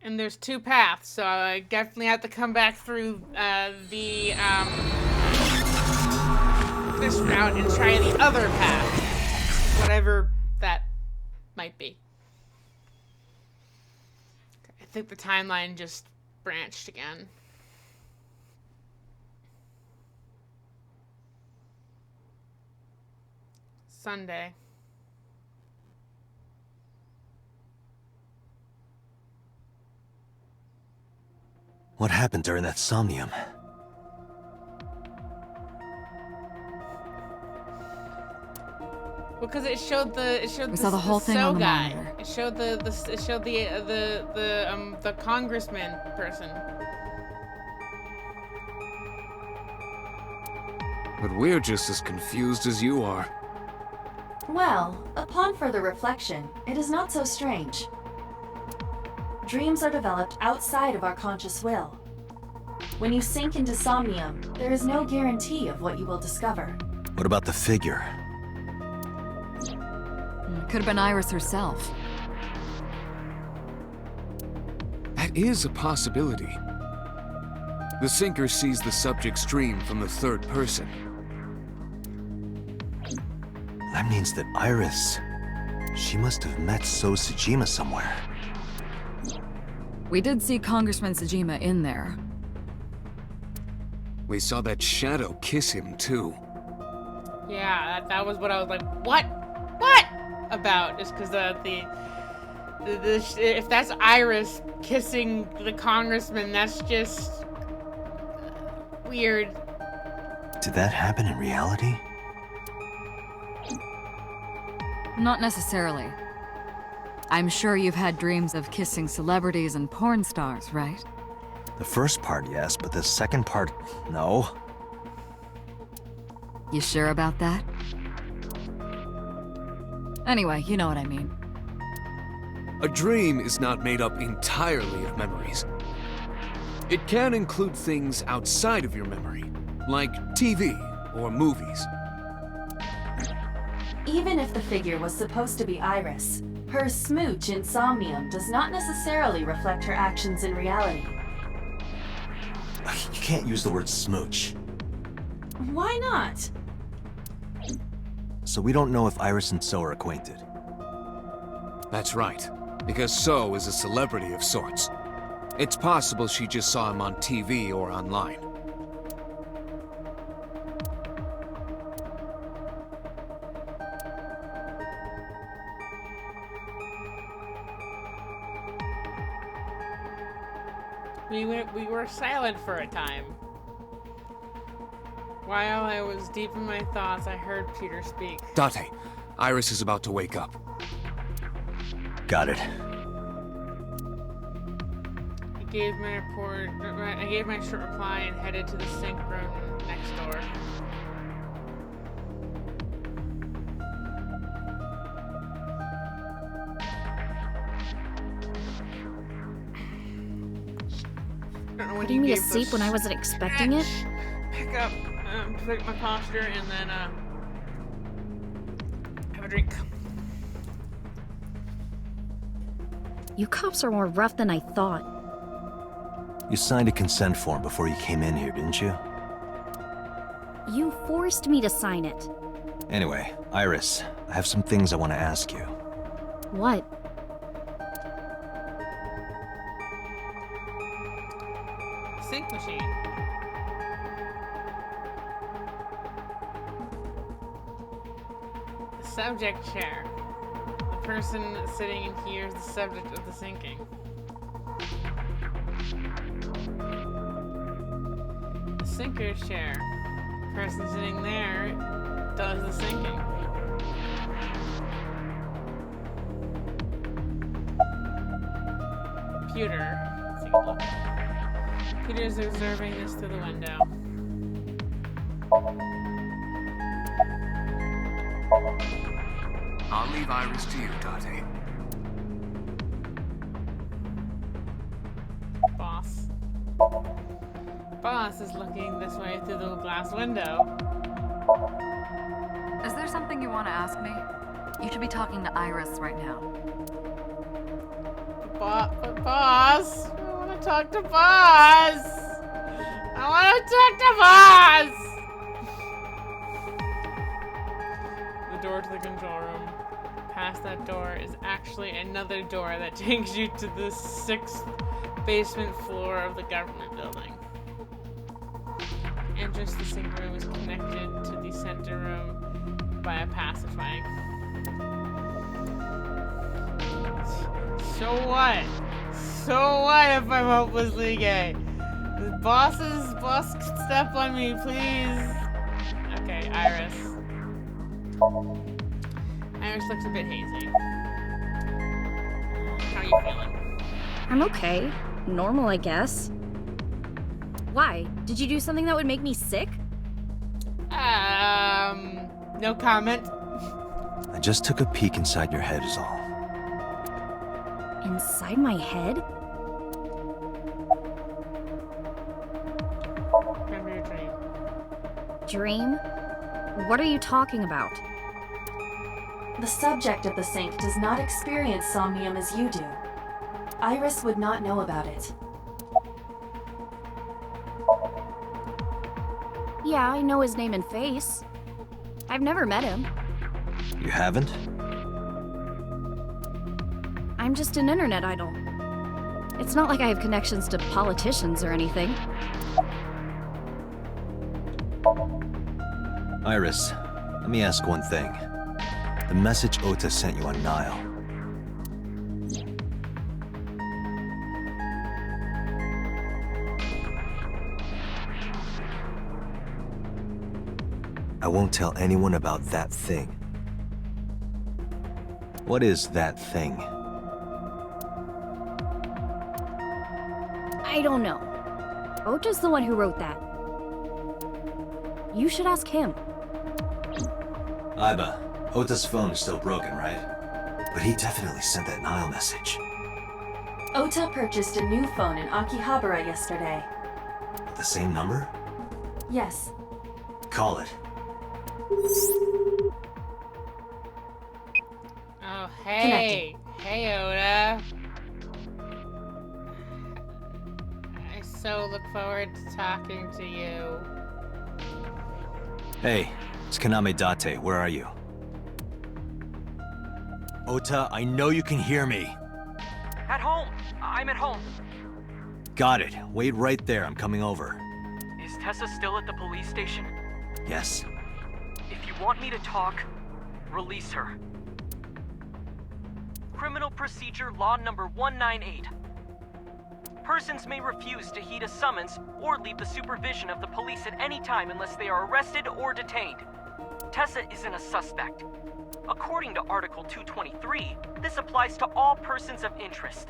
And there's two paths, so I definitely have to come back through this route and try the other path. Whatever that might be. I think the timeline just branched again. Sunday. What happened during that somnium? Because it showed the We saw the whole thing on the guy. monitor. It showed the congressman person. But we're just as confused as you are. Well, upon further reflection, it is not so strange. Dreams are developed outside of our conscious will. When you sink into somnium, there is no guarantee of what you will discover. What about the figure? Could have been Iris herself. That is a possibility. The sinker sees the subject's dream from the third person. That means that Iris... She must have met So Sejima somewhere. We did see Congressman Sejima in there. We saw that shadow kiss him, too. Yeah, that was what I was like, what? What? About? Just because if that's Iris kissing the congressman, that's just weird. Did that happen in reality? Not necessarily. I'm sure you've had dreams of kissing celebrities and porn stars, right? The first part, yes, but the second part, no. You sure about that? Anyway, you know what I mean. A dream is not made up entirely of memories. It can include things outside of your memory, like TV or movies. Even if the figure was supposed to be Iris, her smooch in Somnium does not necessarily reflect her actions in reality. You can't use the word smooch. Why not? So we don't know if Iris and So are acquainted. That's right, because So is a celebrity of sorts. It's possible she just saw him on TV or online. We were silent for a time. While I was deep in my thoughts, I heard Peter speak. Date, Iris is about to wake up. Got it. I gave my short reply and headed to the sink room next door. Putting me to sleep when I wasn't expecting it? Pick up my posture and then have a drink. You cops are more rough than I thought. You signed a consent form before you came in here, didn't you? You forced me to sign it. Anyway, Iris, I have some things I want to ask you. What? Sink machine. The subject chair. The person sitting in here is the subject of the sinking. The sinker's chair. The person sitting there does the sinking. Computer. Let's take a look. Peter's observing this through the window. I'll leave Iris to you, Date. Boss. Boss is looking this way through the glass window. Is there something you want to ask me? You should be talking to Iris right now. Boss! I want to talk to Boss! I want to talk to Boss! The door to the control room. Past that door is actually another door that takes you to the 6th basement floor of the government building. Entrance to the sink room is connected to the center room by a passageway. So what? So what if I'm hopelessly gay? The boss step on me, please. Okay, Iris. Iris looks a bit hazy. How are you feeling? I'm okay. Normal, I guess. Why? Did you do something that would make me sick? No comment. I just took a peek inside your head is all. Inside my head? Remember your dream. Dream? What are you talking about? The subject of the sink does not experience somnium as you do. Iris would not know about it. Yeah, I know his name and face. I've never met him. You haven't? I'm just an internet idol. It's not like I have connections to politicians or anything. Iris, let me ask one thing. The message Ota sent you on Nile. I won't tell anyone about that thing. What is that thing? I don't know. Ota's the one who wrote that. You should ask him. Aiba, Ota's phone is still broken, right? But he definitely sent that Nile message. Ota purchased a new phone in Akihabara yesterday. The same number? Yes. Call it. Oh, hey. Hey, Oda. I so look forward to talking to you. Hey, it's Kaname Date. Where are you? Ota, I know you can hear me. At home. I'm at home. Got it. Wait right there. I'm coming over. Is Tessa still at the police station? Yes. If you want me to talk, release her. Criminal Procedure Law Number 198. Persons may refuse to heed a summons or leave the supervision of the police at any time unless they are arrested or detained. Tessa isn't a suspect. According to Article 223, this applies to all persons of interest.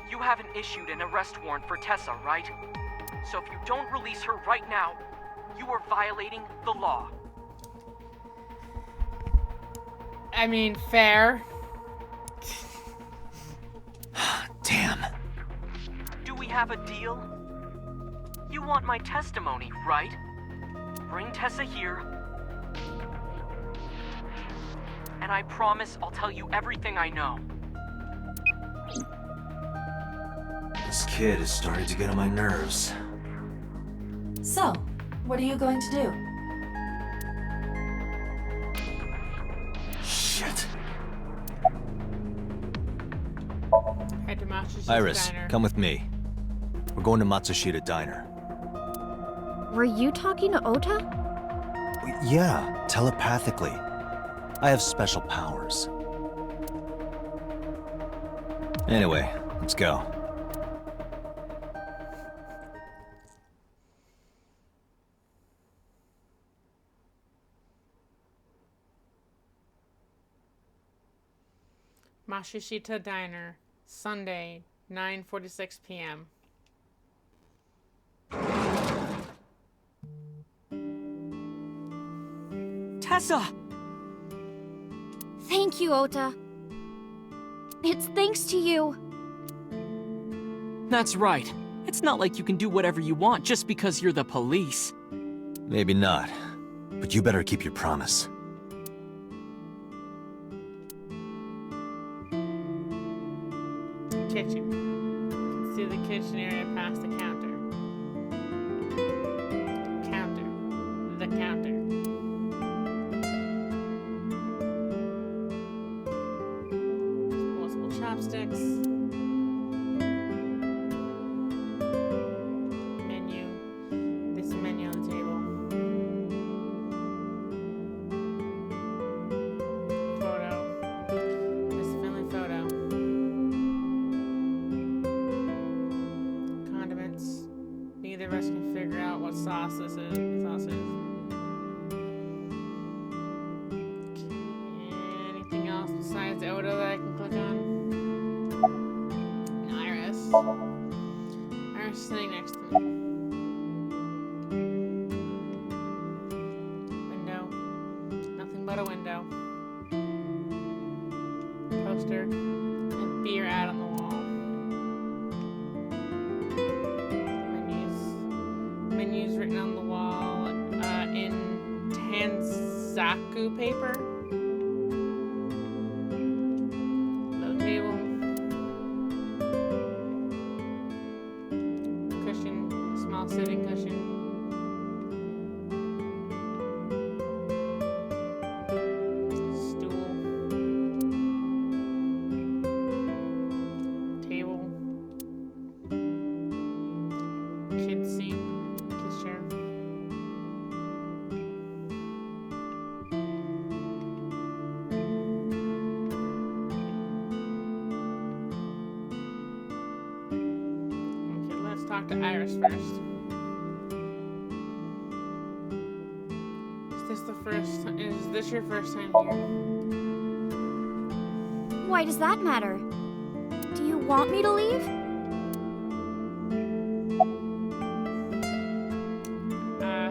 You haven't issued an arrest warrant for Tessa, right? So if you don't release her right now, you are violating the law. I mean, fair. Damn. Do we have a deal? You want my testimony, right? Bring Tessa here. And I promise I'll tell you everything I know. This kid is starting to get on my nerves. So, what are you going to do? Shit. Head to Matsushita Iris, Diner. come with me. We're going to Matsushita Diner. Were you talking to Ota? Yeah, telepathically. I have special powers. Anyway, let's go. Matsushita Diner, Sunday, 9:46 p.m. Tessa! Thank you, Ota. It's thanks to you. That's right. It's not like you can do whatever you want just because you're the police. Maybe not, but you better keep your promise. Kitchen. See the kitchen area past the counter. Counter. The counter. Disposable chopsticks. Menu. This menu on the table. Photo. This family photo. Condiments. Neither of us can figure out what sauce this is. Anything else besides Oda that I can click on? Iris. Iris is sitting next to me. Window. Nothing but a window. Poster. And beer ad on the wall. Menus written on the wall in Tanzaku paper. Low table. Cushion, small sitting cushion. Stool. Table. Kid seat. talk to Iris first. Is this your first time here? Why does that matter? Do you want me to leave?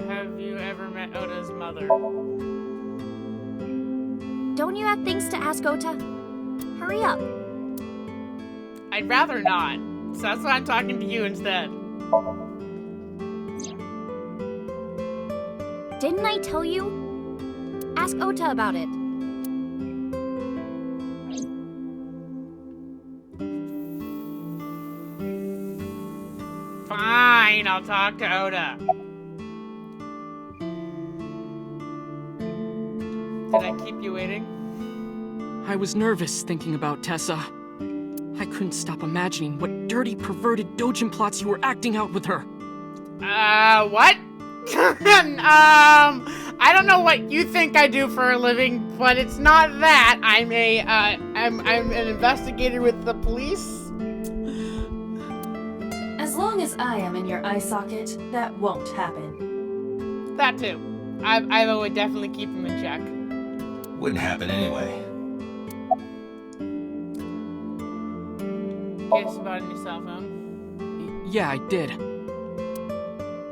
Have you ever met Oda's mother? Don't you have things to ask Ota? Hurry up. I'd rather not. So that's why I'm talking to you instead. Didn't I tell you? Ask Ota about it. Fine, I'll talk to Oda. Did I keep you waiting? I was nervous thinking about Tessa. I couldn't stop imagining what dirty, perverted dojin plots you were acting out with her. What? I don't know what you think I do for a living, but it's not that. I'm an investigator with the police. As long as I am in your eye socket, that won't happen. That too. I would definitely keep him in check. Wouldn't happen anyway. Guess about a new cell phone. Yeah, I did.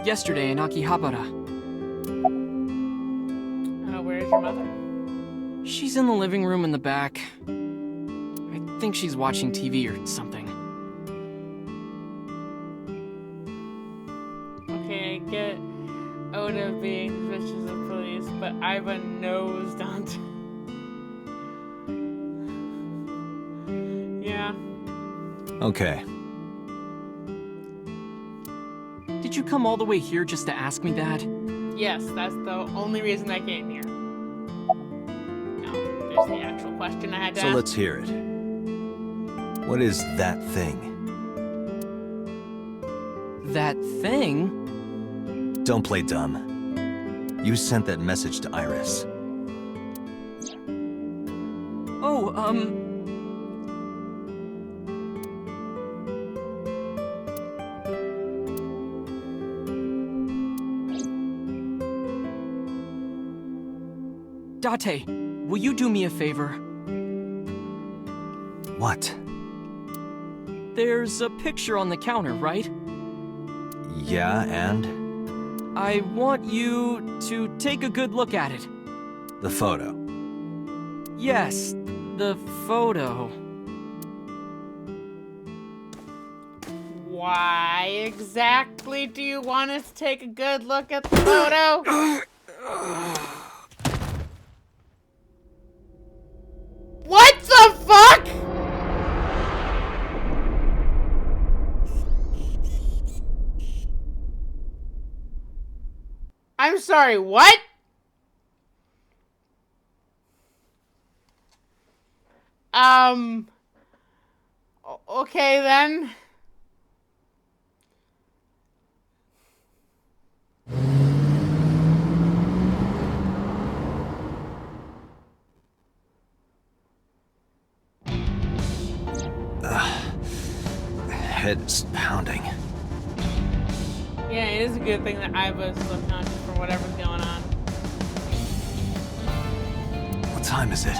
Yesterday in Akihabara. Where's your mother? She's in the living room in the back. I think she's watching TV or something. Okay, I get Oda being suspicious of police, but Iva knows Dante. Yeah. Okay. Did you come all the way here just to ask me that? Yes, that's the only reason I came here. Now, there's the actual question I had to So ask. let's hear it. What is that thing? That thing? Don't play dumb. You sent that message to Iris. Oh, Date, will you do me a favor? What? There's a picture on the counter, right? Yeah, and? I want you to take a good look at it. The photo. Yes, the photo. Why exactly do you want us to take a good look at the photo? What the fuck? I'm sorry, what? Okay then. Head's pounding. Yeah, it is a good thing that Iva's still conscious for whatever's going on. What time is it?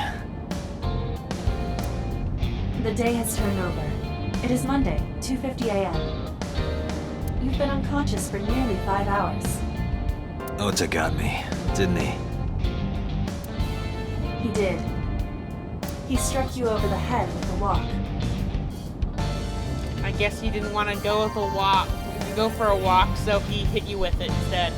The day has turned over. It is Monday, 2:50 a.m. You've been unconscious for nearly 5 hours. Ota got me, didn't he? He did. He struck you over the head with a walk. I guess he didn't want to go with a walk. Go for a walk, so he hit you with it instead.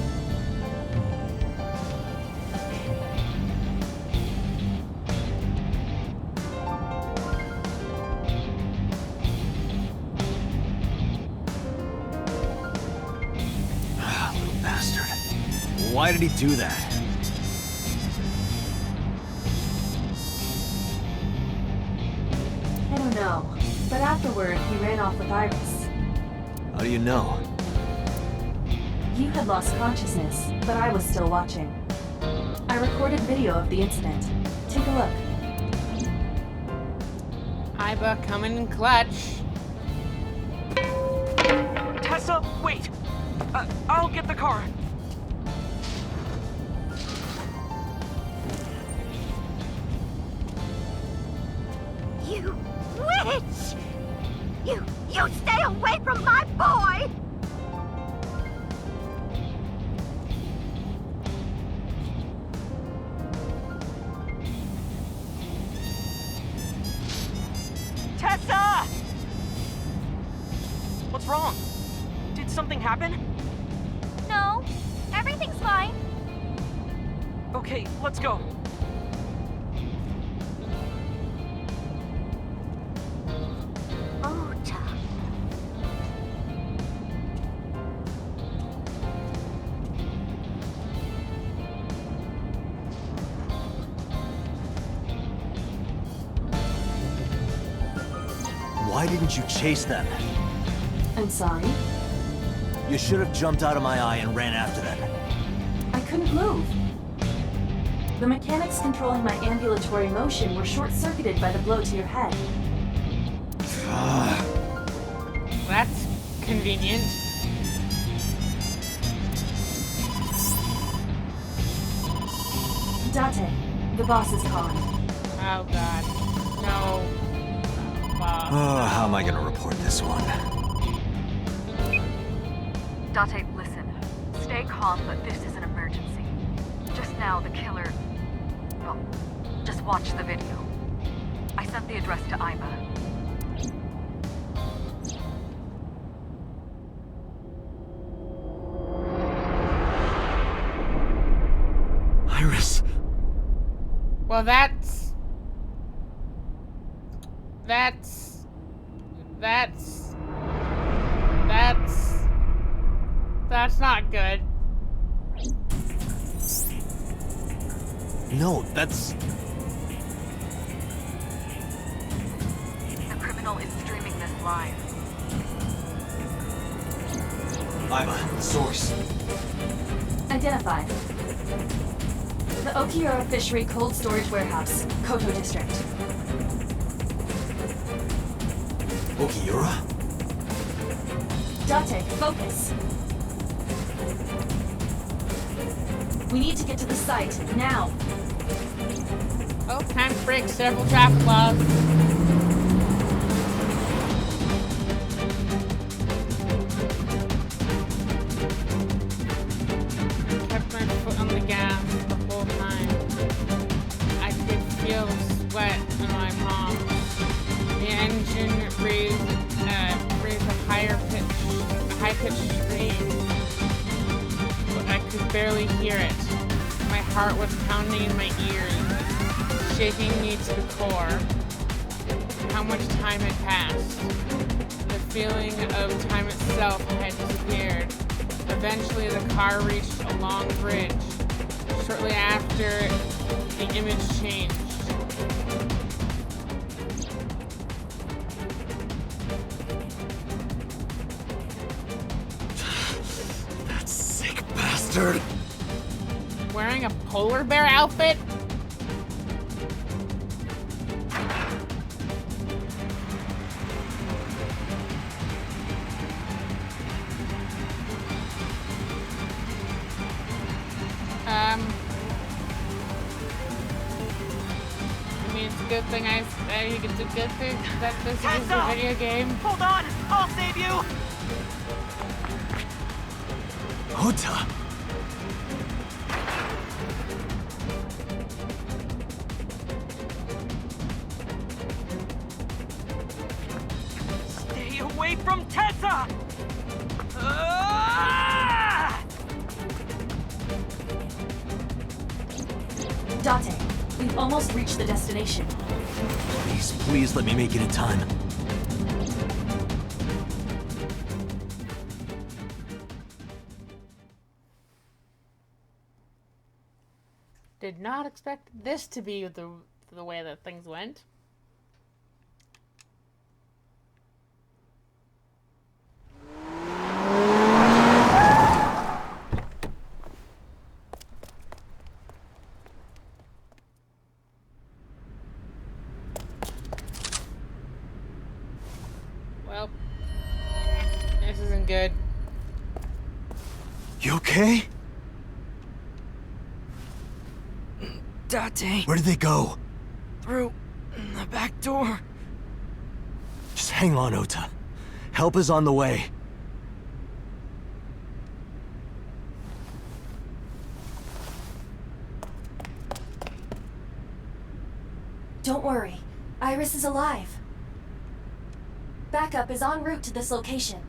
Little bastard. Why did he do that? I don't know, but afterward he ran off with Iris. How do you know? You had lost consciousness, but I was still watching. I recorded video of the incident. Take a look. Iva coming in clutch. Tessa, I'll get the car. You witch! You stay away from my boy! Tessa! What's wrong? Did something happen? No, everything's fine. Okay, let's go. Ota. Why didn't you chase them? I'm sorry. You should have jumped out of my eye and ran after them. I couldn't move. The mechanics controlling my ambulatory motion were short-circuited by the blow to your head. That's convenient. Date, the boss is calling. Oh god. No. Boss. Oh, how am I gonna report this one? Date, listen. Stay calm, but this is an emergency. Just now, the killer... Well, just watch the video. I sent the address to Ima. Iris! Well, that's not good. No, that's... The criminal is streaming this live. Ima, source. Identified. The Okiura Fishery Cold Storage Warehouse, Koto District. Okiura? Date, focus. We need to get to the site, now. Oh, time to break several traffic laws. Kept my foot on the gas the whole time. I could feel the sweat on my palm. The engine raised a high-pitched scream, but I could barely hear it. My heart was pounding in my ears, shaking me to the core. How much time had passed. The feeling of time itself had disappeared. Eventually, the car reached a long bridge. Shortly after, the image changed. That sick bastard! Wearing a polar bear outfit? I mean, it's a good thing it's a good thing that this is a video game. Hold on! I'll save you! Ota! Stay away from Tessa! Ah! Date, we've almost reached the destination. Please, please let me make it in time. Did not expect this to be the way that things went. Well, this isn't good. okay? Date, Where did they go? through the back door. Just hang on, Ota. Help is on the way. Don't worry. Iris is alive. Backup is en route to this location.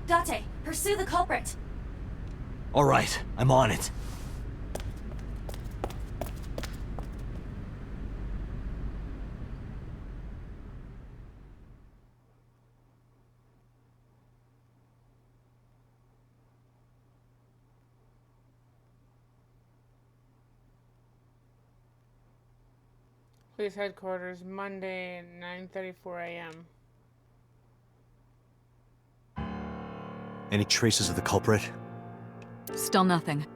Date, pursue the culprit. All right, I'm on it. Police headquarters, Monday at 9:34 a.m. Any traces of the culprit? Still nothing.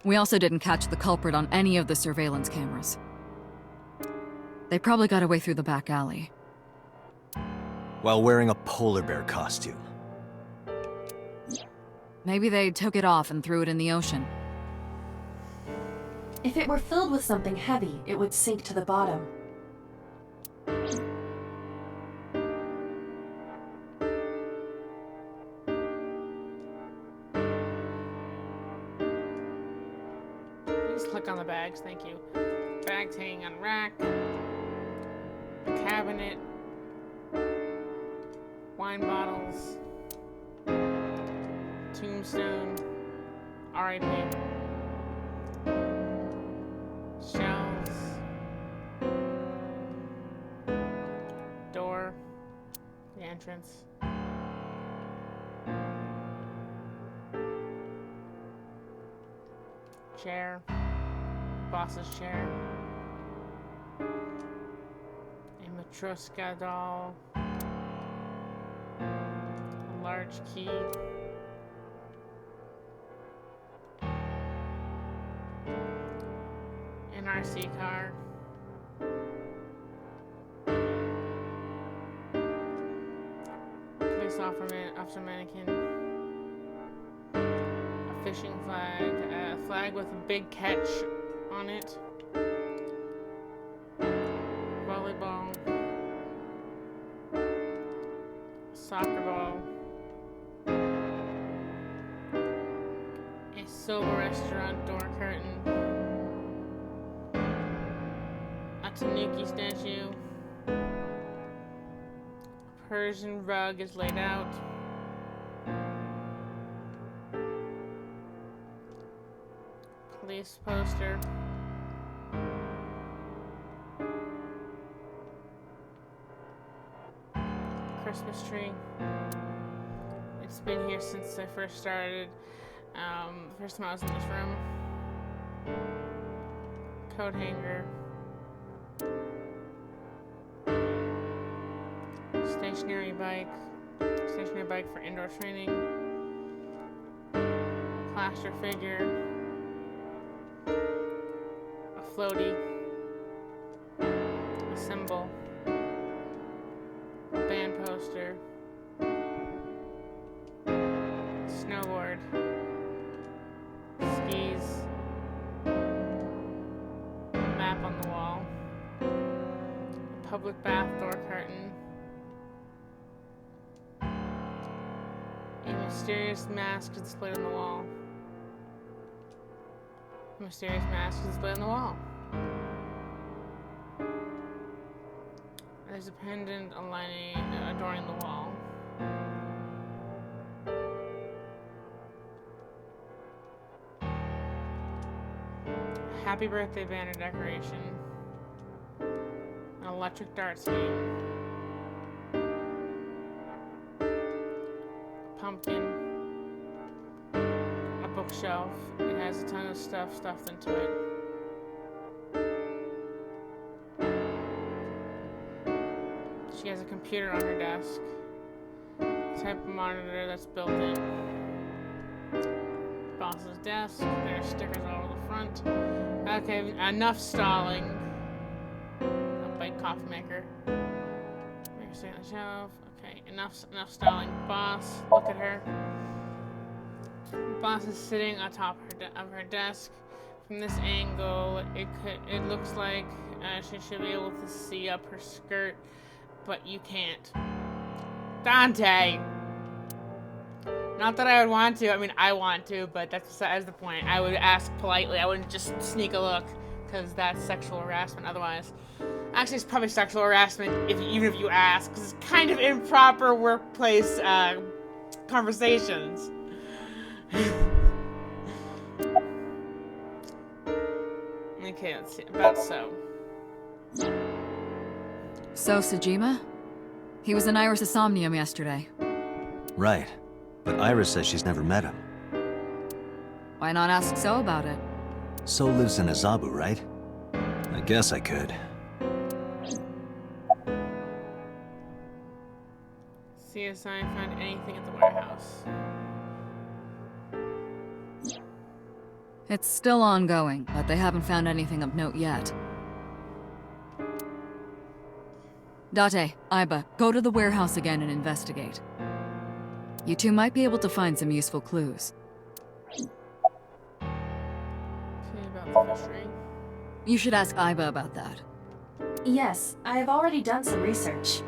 We also didn't catch the culprit on any of the surveillance cameras. They probably got away through the back alley. While wearing a polar bear costume. Maybe they took it off and threw it in the ocean. If it were filled with something heavy, it would sink to the bottom. Please click on the bags, thank you. Bags hanging on rack. Cabinet. Wine bottles. Tombstone. R.I.P. Shelves. Door. The entrance. Chair. Boss's chair. A Matryoshka doll. A large key. An RC car. Police officer mannequin. A fishing flag. A flag with a big catch on it. Volleyball. Soccer ball. A silver restaurant door curtain. A Tanuki statue. A Persian rug is laid out. Police poster. Christmas tree. It's been here since I first started. The first time I was in this room. Coat hanger. Stationary bike. Stationary bike for indoor training. Plaster figure. A floaty. A symbol. A band poster. Snowboard. Skis. A map on the wall. A public bath door curtain. A mysterious mask displayed on the wall. A mysterious mask displayed on the wall. There's a pendant adorning the wall. Happy birthday banner decoration. An electric darts game. A pumpkin. A bookshelf. It has a ton of stuff stuffed into it. She has a computer on her desk. Type of monitor that's built in. Boss's desk. There are stickers all over the front. Okay, enough stalling. A bike coffee maker. Maker stay on the shelf. Okay, enough stalling. Boss, look at her. Boss is sitting on top of her desk. From this angle, it looks like she should be able to see up her skirt, but you can't. Dante! Not that I would want to. I mean, I want to, but that's besides the point. I would ask politely. I wouldn't just sneak a look, because that's sexual harassment otherwise. Actually, it's probably sexual harassment even if you ask, because it's kind of improper workplace conversations. Okay, let's see. About so. So, Sejima? He was in Iris' Somnium yesterday. Right. But Iris says she's never met him. Why not ask So about it? So lives in Azabu, right? I guess I could. CSI found anything at the warehouse. It's still ongoing, but they haven't found anything of note yet. Date, Aiba, go to the warehouse again and investigate. You two might be able to find some useful clues. Okay, about the fishery. You should ask Aiba about that. Yes, I have already done some research.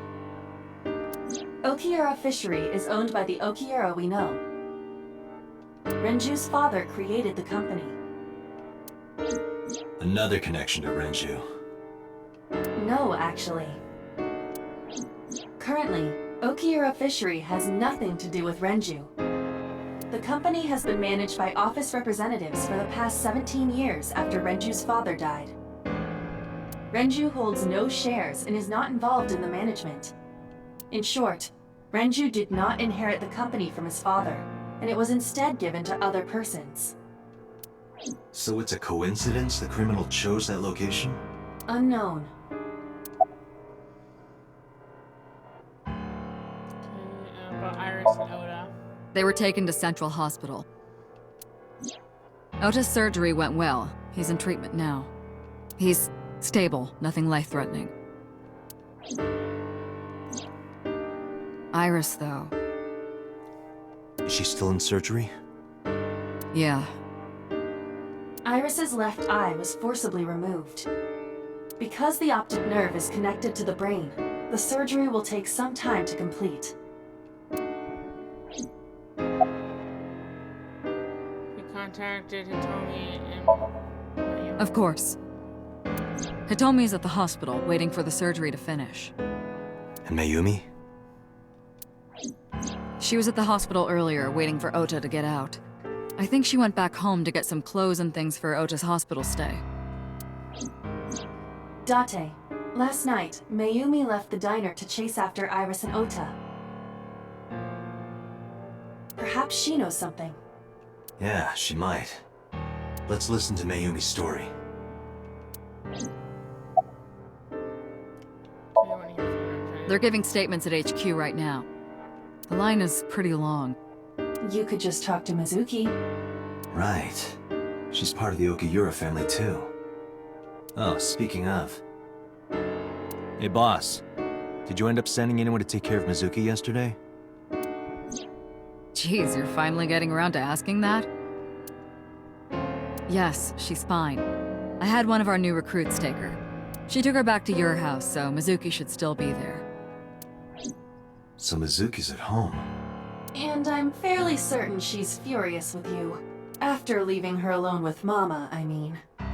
Okiura Fishery is owned by the Okiura we know. Renju's father created the company. Another connection to Renju. No, actually. Currently, Okiura Fishery has nothing to do with Renju. The company has been managed by office representatives for the past 17 years after Renju's father died. Renju holds no shares and is not involved in the management. In short, Renju did not inherit the company from his father, and it was instead given to other persons. So it's a coincidence the criminal chose that location? Unknown. Okay, about Iris and Oda. They were taken to Central Hospital. Ota's surgery went well. He's in treatment now. He's stable, nothing life-threatening. Iris, though. Is she still in surgery? Yeah. Iris's left eye was forcibly removed. Because the optic nerve is connected to the brain, the surgery will take some time to complete. We contacted Hitomi and... Of course. Hitomi's at the hospital, waiting for the surgery to finish. And Mayumi? She was at the hospital earlier, waiting for Ota to get out. I think she went back home to get some clothes and things for Ota's hospital stay. Date, last night, Mayumi left the diner to chase after Iris and Ota. Perhaps she knows something. Yeah, she might. Let's listen to Mayumi's story. They're giving statements at HQ right now. The line is pretty long. You could just talk to Mizuki. Right. She's part of the Okiura family, too. Oh, speaking of. Hey, boss. Did you end up sending anyone to take care of Mizuki yesterday? Jeez, you're finally getting around to asking that? Yes, she's fine. I had one of our new recruits take her. She took her back to your house, so Mizuki should still be there. So Mizuki's at home. And I'm fairly certain she's furious with you. After leaving her alone with Mama, I mean. I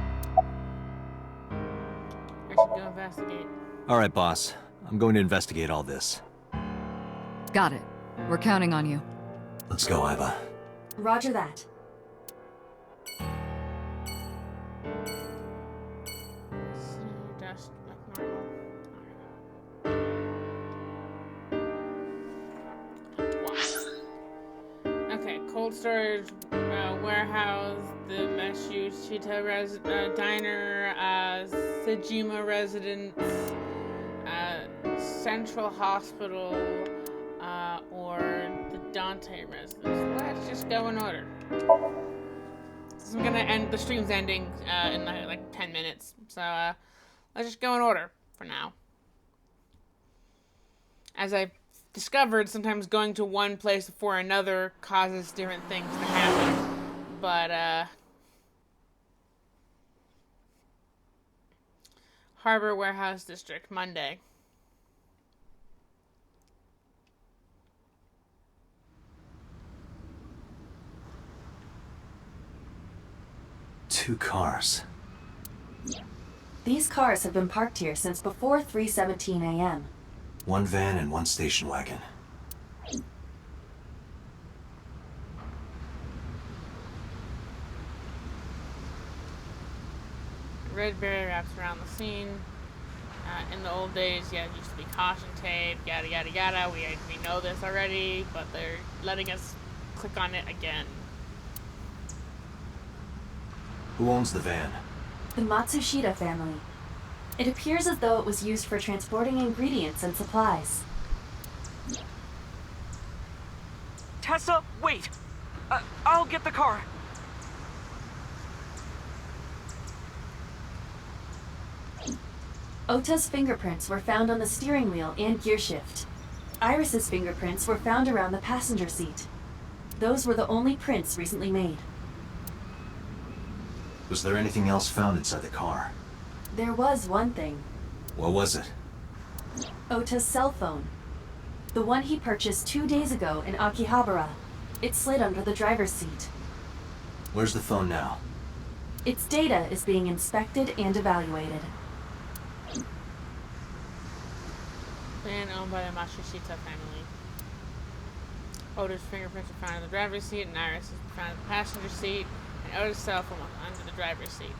should go investigate. Alright, boss. I'm going to investigate all this. Got it. We're counting on you. Let's go, Aiba. Roger that. Dust like normal. Okay, cold storage, warehouse, the Meshu Chita diner, Sejima residence, Central Hospital, or the Dante residence. Let's just go in order. So I'm gonna end, the stream's ending in like 10 minutes, so let's just go in order for now. As I discovered, sometimes going to one place before another causes different things to happen. But, Harbor Warehouse District, Monday. Two cars. These cars have been parked here since before 3:17 a.m. One van and one station wagon. Red berry wraps around the scene. In the old days, yeah, it used to be caution tape, yada yada yada. We know this already, but they're letting us click on it again. Who owns the van? The Matsushita family. It appears as though it was used for transporting ingredients and supplies. Tessa, wait! I'll get the car. Ota's fingerprints were found on the steering wheel and gearshift. Iris's fingerprints were found around the passenger seat. Those were the only prints recently made. Was there anything else found inside the car? There was one thing. What was it? Ota's cell phone. The one he purchased 2 days ago in Akihabara. It slid under the driver's seat. Where's the phone now? Its data is being inspected and evaluated. Van owned by the Matsushita family. Ota's fingerprints were found in the driver's seat, and Iris was found in the passenger seat, and Ota's cell phone was under the driver's seat.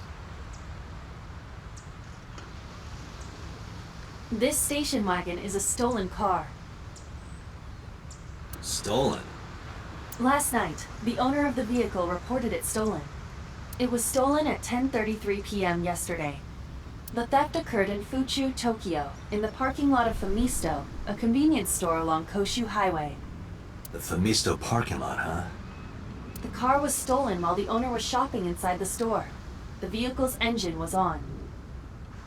This station wagon is a stolen car. Stolen? Last night, the owner of the vehicle reported it stolen. It was stolen at 10:33 p.m. yesterday. The theft occurred in Fuchu, Tokyo, in the parking lot of Famisto, a convenience store along Koshu Highway. The Famisto parking lot, huh? The car was stolen while the owner was shopping inside the store. The vehicle's engine was on.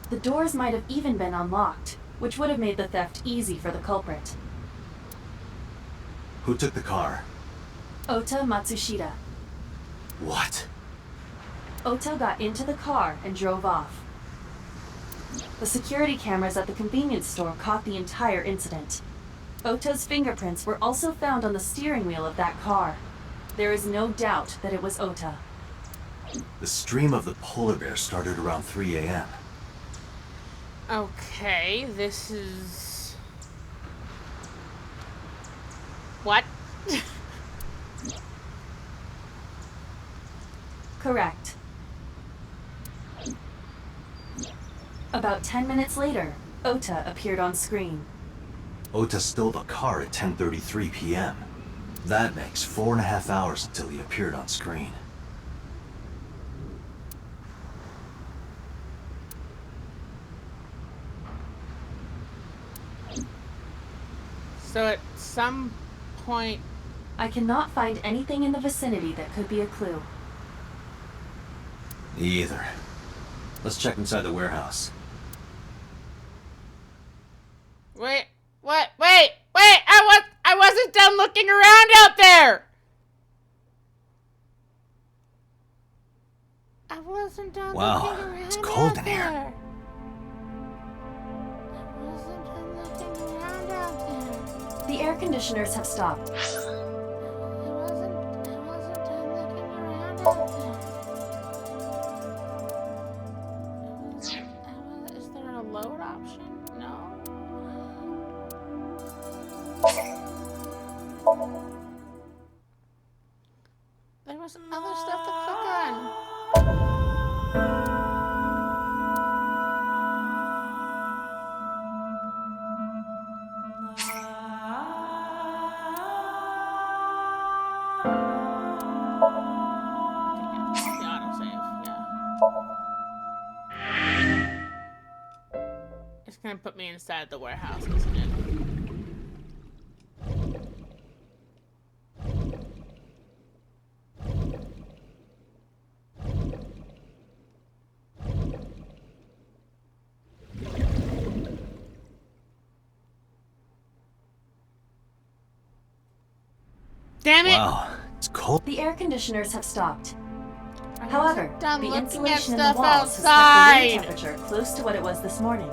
The doors might have even been unlocked, which would have made the theft easy for the culprit. Who took the car? Ota Matsushita. What? Ota got into the car and drove off. The security cameras at the convenience store caught the entire incident. Ota's fingerprints were also found on the steering wheel of that car. There is no doubt that it was Ota. The stream of the polar bear started around 3 a.m. Okay, this is... What? Correct. About 10 minutes later, Ota appeared on screen. Ota stole the car at 10:33 p.m. That makes 4.5 hours until he appeared on screen. So at some point... I cannot find anything in the vicinity that could be a clue. Me either. Let's check inside the warehouse. Wait, what? Wait! I wasn't done looking around out there! I wasn't done Wow, looking around it's cold out in here. there. I wasn't done looking around out there. The air conditioners have stopped. I wasn't done looking around out there. Is there a load option? No. There was other stuff to click on. The autosave, yeah. It's gonna put me inside the warehouse, isn't it? Damn it! Wow, it's cold. The air conditioners have stopped. I However, wasn't done the looking at insulation in the stuff walls has kept the outside. room temperature close to what it was this morning.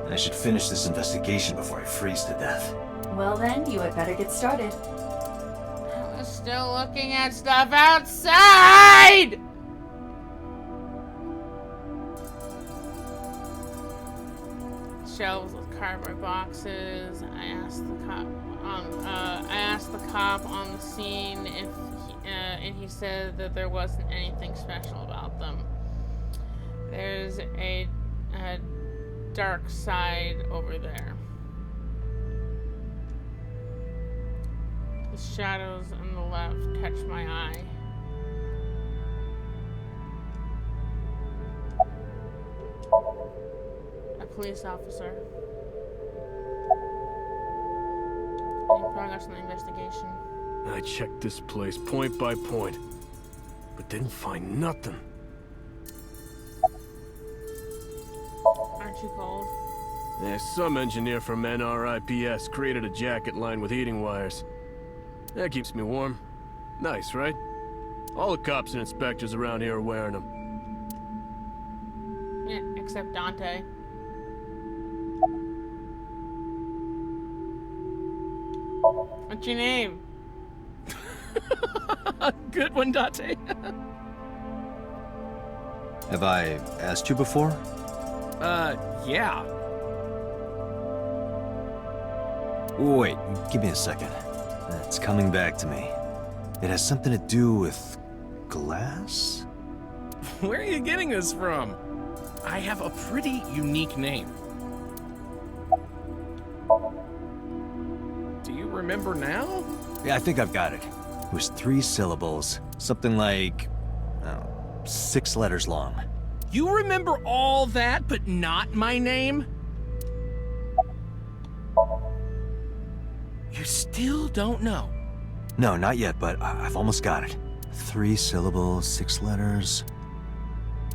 I should finish this investigation before I freeze to death. Well then, you had better get started. I was still looking at stuff outside! Shelves with cardboard boxes. I asked the cop on the scene if and he said that there wasn't anything special about them. There's a dark side over there. The shadows on the left catch my eye. A police officer. Any progress on the investigation? I checked this place point by point, but didn't find nothing. Aren't you cold? Yeah, some engineer from NRIPS created a jacket lined with heating wires. That keeps me warm. Nice, right? All the cops and inspectors around here are wearing them. Yeah, except Dante. What's your name? Good one, Dante. Have I asked you before? Yeah. Wait, give me a second. It's coming back to me. It has something to do with glass? Where are you getting this from? I have a pretty unique name. Do you remember now? Yeah, I think I've got it. It was 3 syllables. Something like, 6 letters long. You remember all that, but not my name? You still don't know? No, not yet, but I've almost got it. 3 syllables, 6 letters.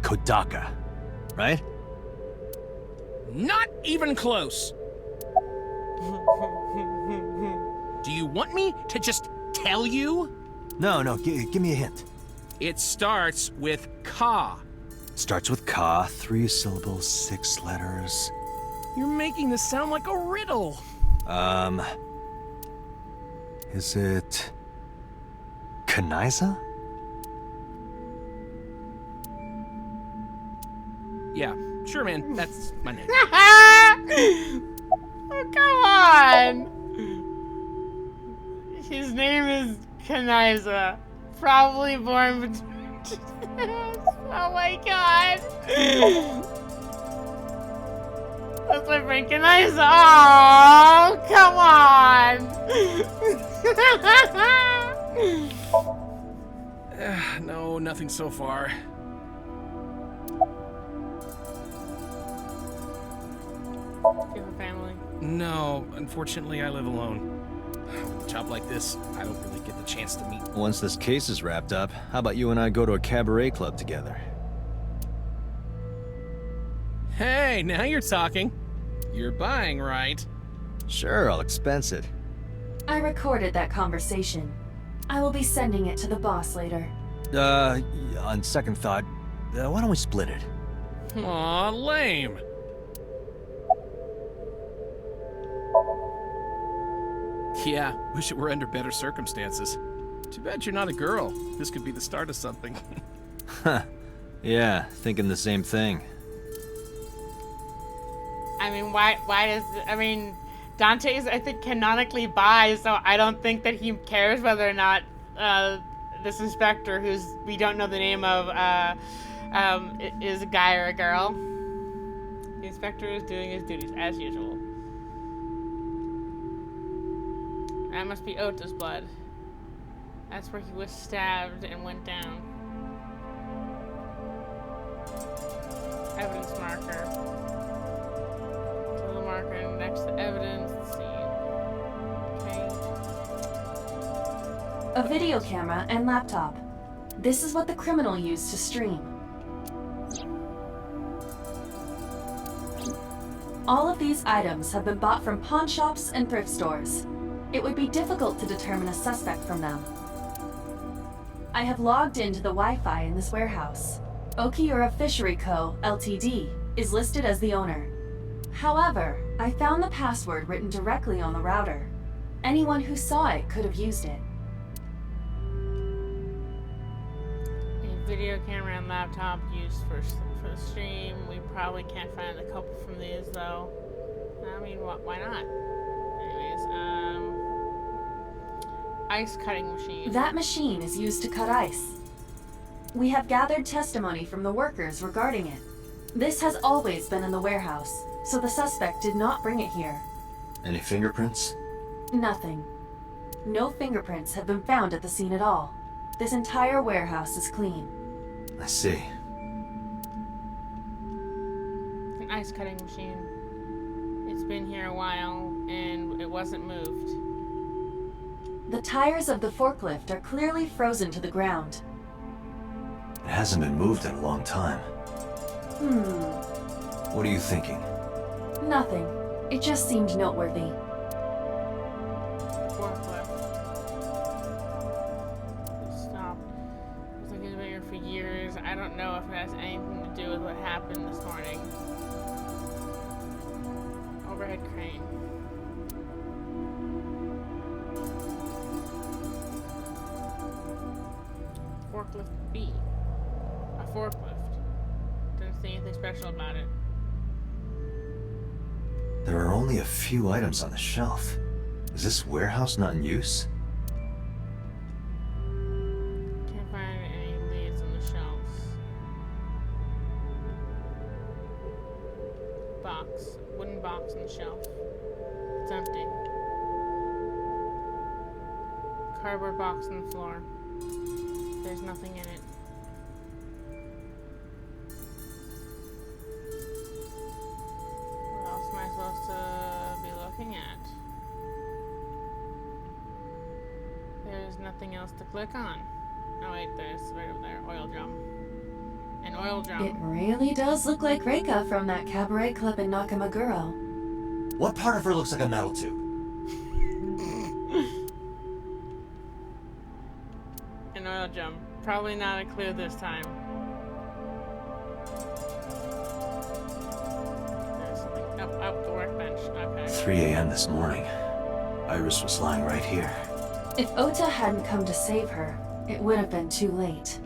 Kodaka, right? Not even close. Do you want me to just tell you? No, give me a hint. It starts with Ka. Starts with Ka, 3 syllables, 6 letters. You're making this sound like a riddle. Is it... Kaniza? Yeah, sure, man. That's my name. Oh, come on! His name is Kaniza. Probably born between... Oh my god! That's my friend Kaniza. Oh, come on! No, nothing so far. Do you have a family? No, unfortunately, I live alone. With a job like this, I don't really get the chance to meet. Once this case is wrapped up, how about you and I go to a cabaret club together? Hey, now you're talking. You're buying, right? Sure, I'll expense it. I recorded that conversation. I will be sending it to the boss later. On second thought, why don't we split it? Aw, lame. Yeah, wish it were under better circumstances. Too bad you're not a girl. This could be the start of something. Huh. Yeah, thinking the same thing. I mean, why does... I mean, Dante's, I think, canonically bi, so I don't think that he cares whether or not this inspector, who's we don't know the name of, is a guy or a girl. The inspector is doing his duties, as usual. That must be Ota's blood. That's where he was stabbed and went down. Evidence marker. To the marker next to evidence. Let's see. Okay. A video camera and laptop. This is what the criminal used to stream. All of these items have been bought from pawn shops and thrift stores. It would be difficult to determine a suspect from them. I have logged into the Wi-Fi in this warehouse. Okiura Fishery Co., Ltd. is listed as the owner. However, I found the password written directly on the router. Anyone who saw it could have used it. A video camera and laptop used for the stream. We probably can't find a couple from these though. I mean, why not? Anyways, ice cutting machine. That machine is used to cut ice. We have gathered testimony from the workers regarding it. This has always been in the warehouse, so the suspect did not bring it here. Any fingerprints? Nothing. No fingerprints have been found at the scene at all. This entire warehouse is clean. I see. An ice cutting machine. It's been here a while, and it wasn't moved. The tires of the forklift are clearly frozen to the ground. It hasn't been moved in a long time. What are you thinking? Nothing. It just seemed noteworthy. Forklift. Stop. I was thinking about it for years. I don't know if it has anything to do with what happened this morning. Overhead crane. Forklift B. A forklift. Didn't see anything special about it. There are only a few items on the shelf. Is this warehouse not in use? Can't find any leads on the shelves. Box. Wooden box on the shelf. It's empty. Cardboard box on the floor. There's nothing in it. What else am I supposed to be looking at? There's nothing else to click on. Oh wait, there's right over there. Oil drum. An oil drum. It really does look like Reika from that cabaret club in Nakamaguro. What part of her looks like a metal tube? An oil drum. Probably not a clue this time. There's something up the workbench. Okay. 3 a.m. this morning. Iris was lying right here. If Ota hadn't come to save her, it would have been too late.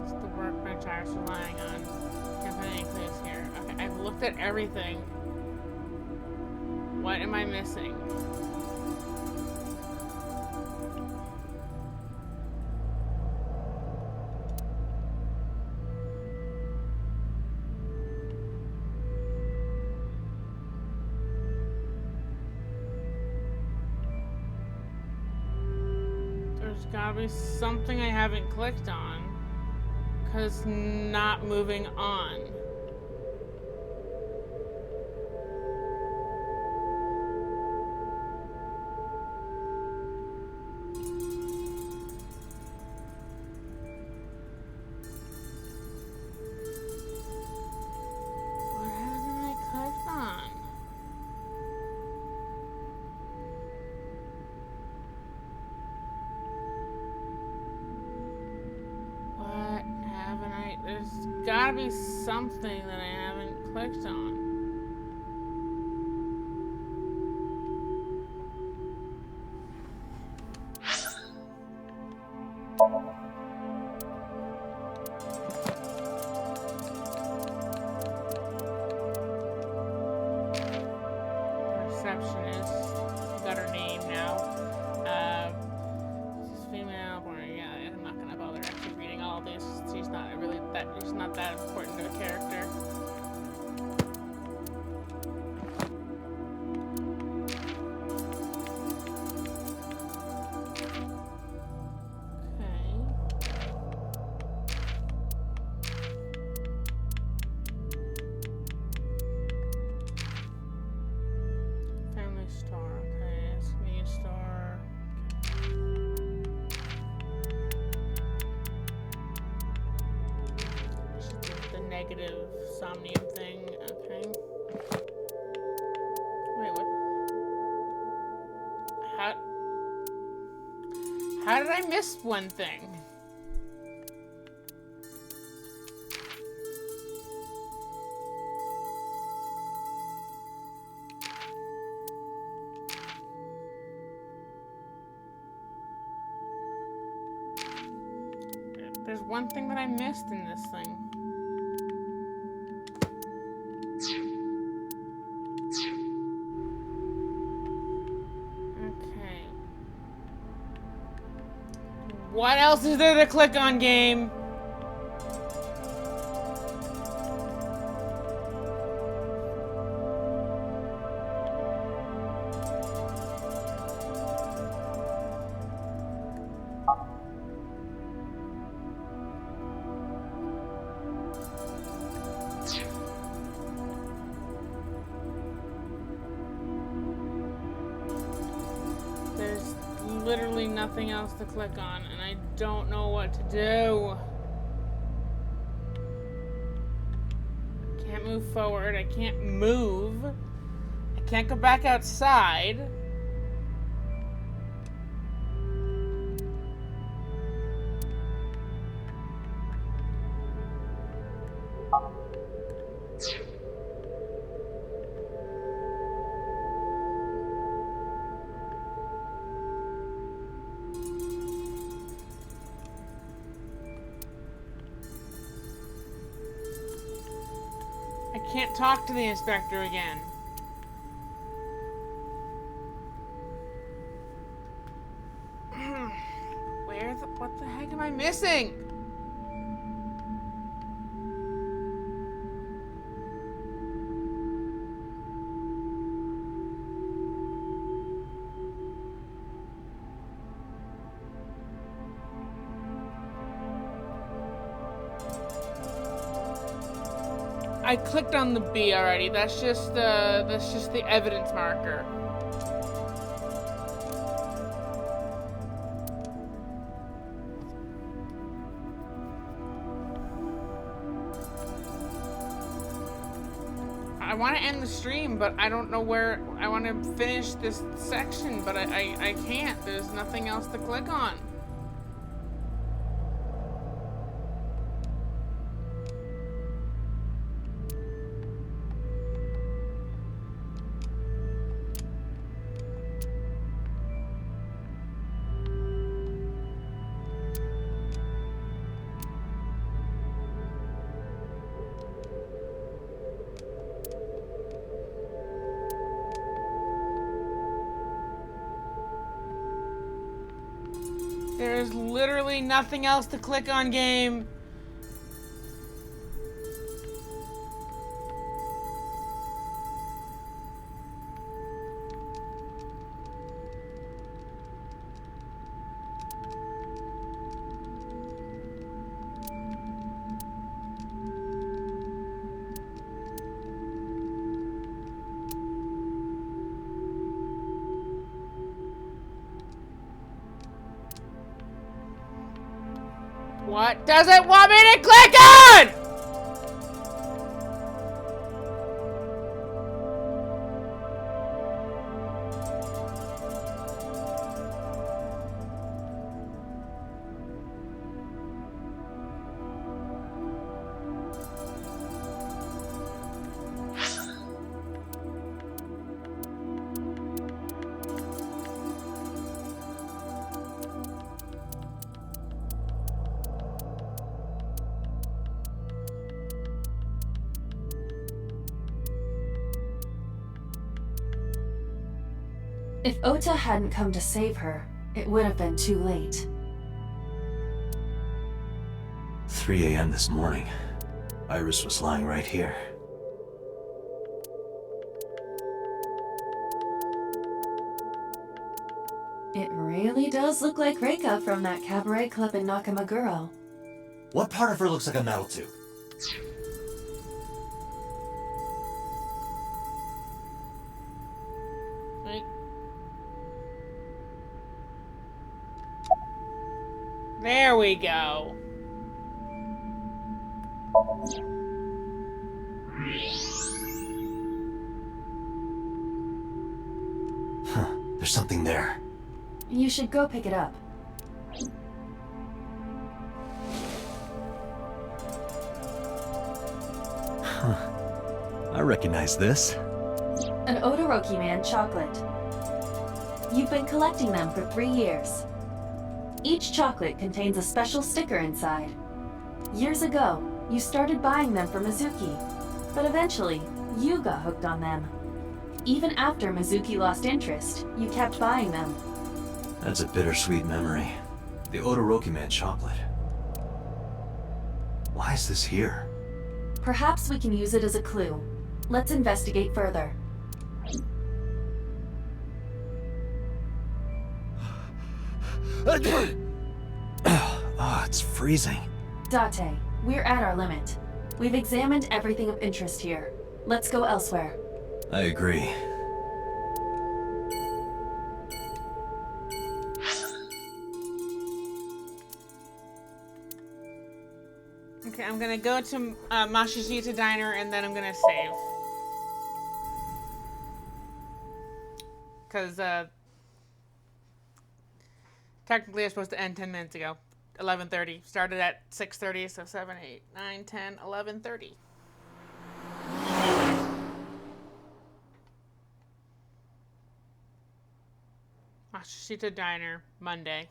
It's the workbench I was relying on. Can't find any clues here. Okay, I've looked at everything. What am I missing? There's gotta be something I haven't clicked on. 'Cause not moving on. What haven't I clicked on? What haven't I? There's gotta be something that I haven't clicked on. Receptionist. Got her name now. This is female. Or yeah, I'm not gonna bother actually reading all this. She's not really that. She's not that important of a character. Family store, okay, it's convenience store. This is the negative somnium thing, okay. Wait, what? did I miss one thing? There's one thing that I missed in this thing. Okay. What else is there to click on, game? There's literally nothing else to click on, and I don't know what to do. I can't move forward. I can't move. I can't go back outside. I can't talk to the inspector again. What the heck am I missing? I clicked on the B already. That's just the evidence marker. I want to end the stream, but I don't know where. I want to finish this section, but I can't. There's nothing else to click on. There's literally nothing else to click on, game. What does it want me to click on? If Ota hadn't come to save her, it would have been too late. 3 a.m. this morning. Iris was lying right here. It really does look like Reika from that cabaret club in Nakamaguro. What part of her looks like a metal tube? There we go. Huh, there's something there. You should go pick it up. recognize this. An Odoroki Man chocolate. You've been collecting them for 3 years. Each chocolate contains a special sticker inside. Years ago, you started buying them for Mizuki, but eventually, you got hooked on them. Even after Mizuki lost interest, you kept buying them. That's a bittersweet memory. The Odoroki Man chocolate. Why is this here? Perhaps we can use it as a clue. Let's investigate further. Oh, it's freezing. Date, we're at our limit. We've examined everything of interest here. Let's go elsewhere. I agree. Okay, I'm gonna go to Mashishita Diner and then I'm gonna save. Because, technically I was supposed to end 10 minutes ago. 11:30. Started at 6:30, so 7, 8, 9, 10, 11:30. Mashishita Diner, Monday.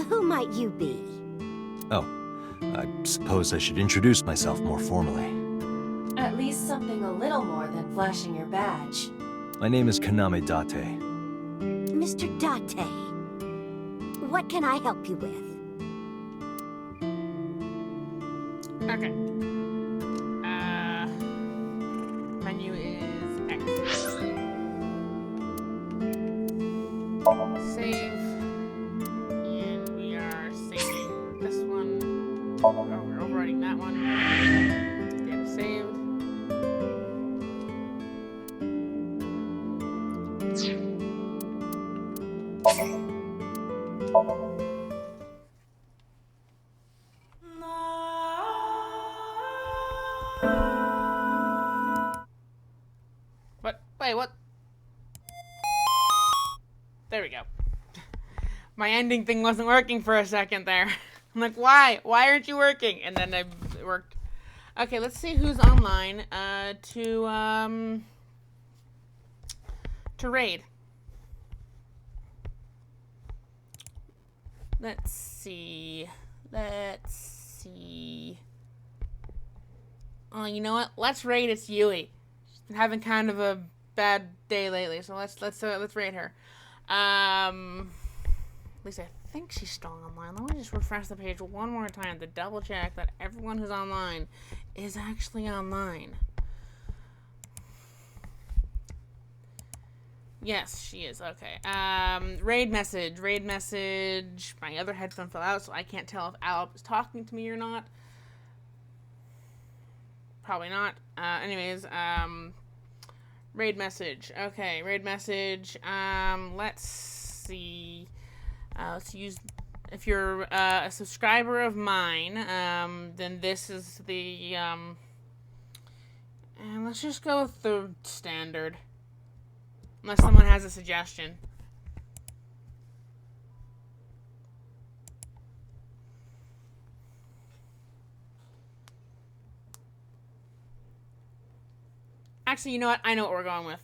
Who might you be? Oh, I suppose I should introduce myself more formally. At least something a little more than flashing your badge. My name is Kaname Date. Mr. Date. What can I help you with? Okay. Menu is X. Save. And we are saving this one. Oh, we're overwriting that one. Data saved. What? Wait, what? There we go. My ending thing wasn't working for a second there. I'm like, why? Why aren't you working? And then it worked. Okay, let's see who's online to raid. Let's see. Oh, you know what? Let's raid. It's Yui. She's been having kind of a bad day lately, so let's raid her. At least I think she's still online. Let me just refresh the page one more time to double check that everyone who's online is actually online. Yes, she is. Okay. Raid message. My other headphone fell out, so I can't tell if Alp is talking to me or not. Probably not. Anyways, raid message. Okay, raid message. Let's see. Let's use, if you're a subscriber of mine, then this is the, and let's just go with the standard. Unless someone has a suggestion. Actually, you know what? I know what we're going with.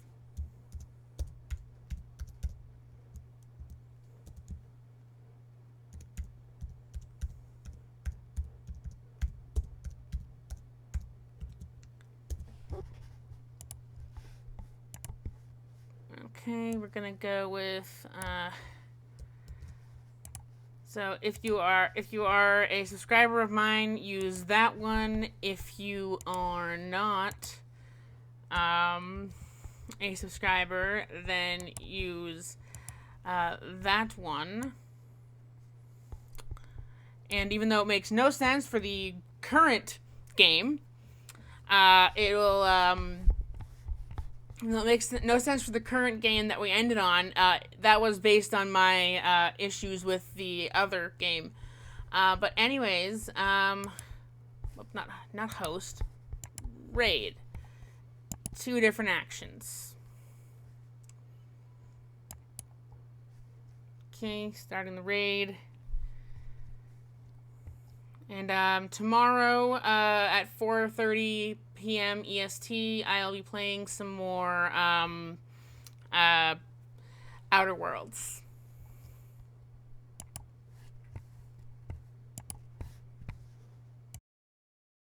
Okay, we're gonna go with so if you are a subscriber of mine, use that one. If you are not a subscriber, then use that one. And even though it makes no sense for the current game, it makes no sense for the current game that we ended on. That was based on my issues with the other game. But anyways, not host, raid. 2 different actions. Okay, starting the raid. And tomorrow at 4:30 p.m. EST, I'll be playing some more Outer Worlds.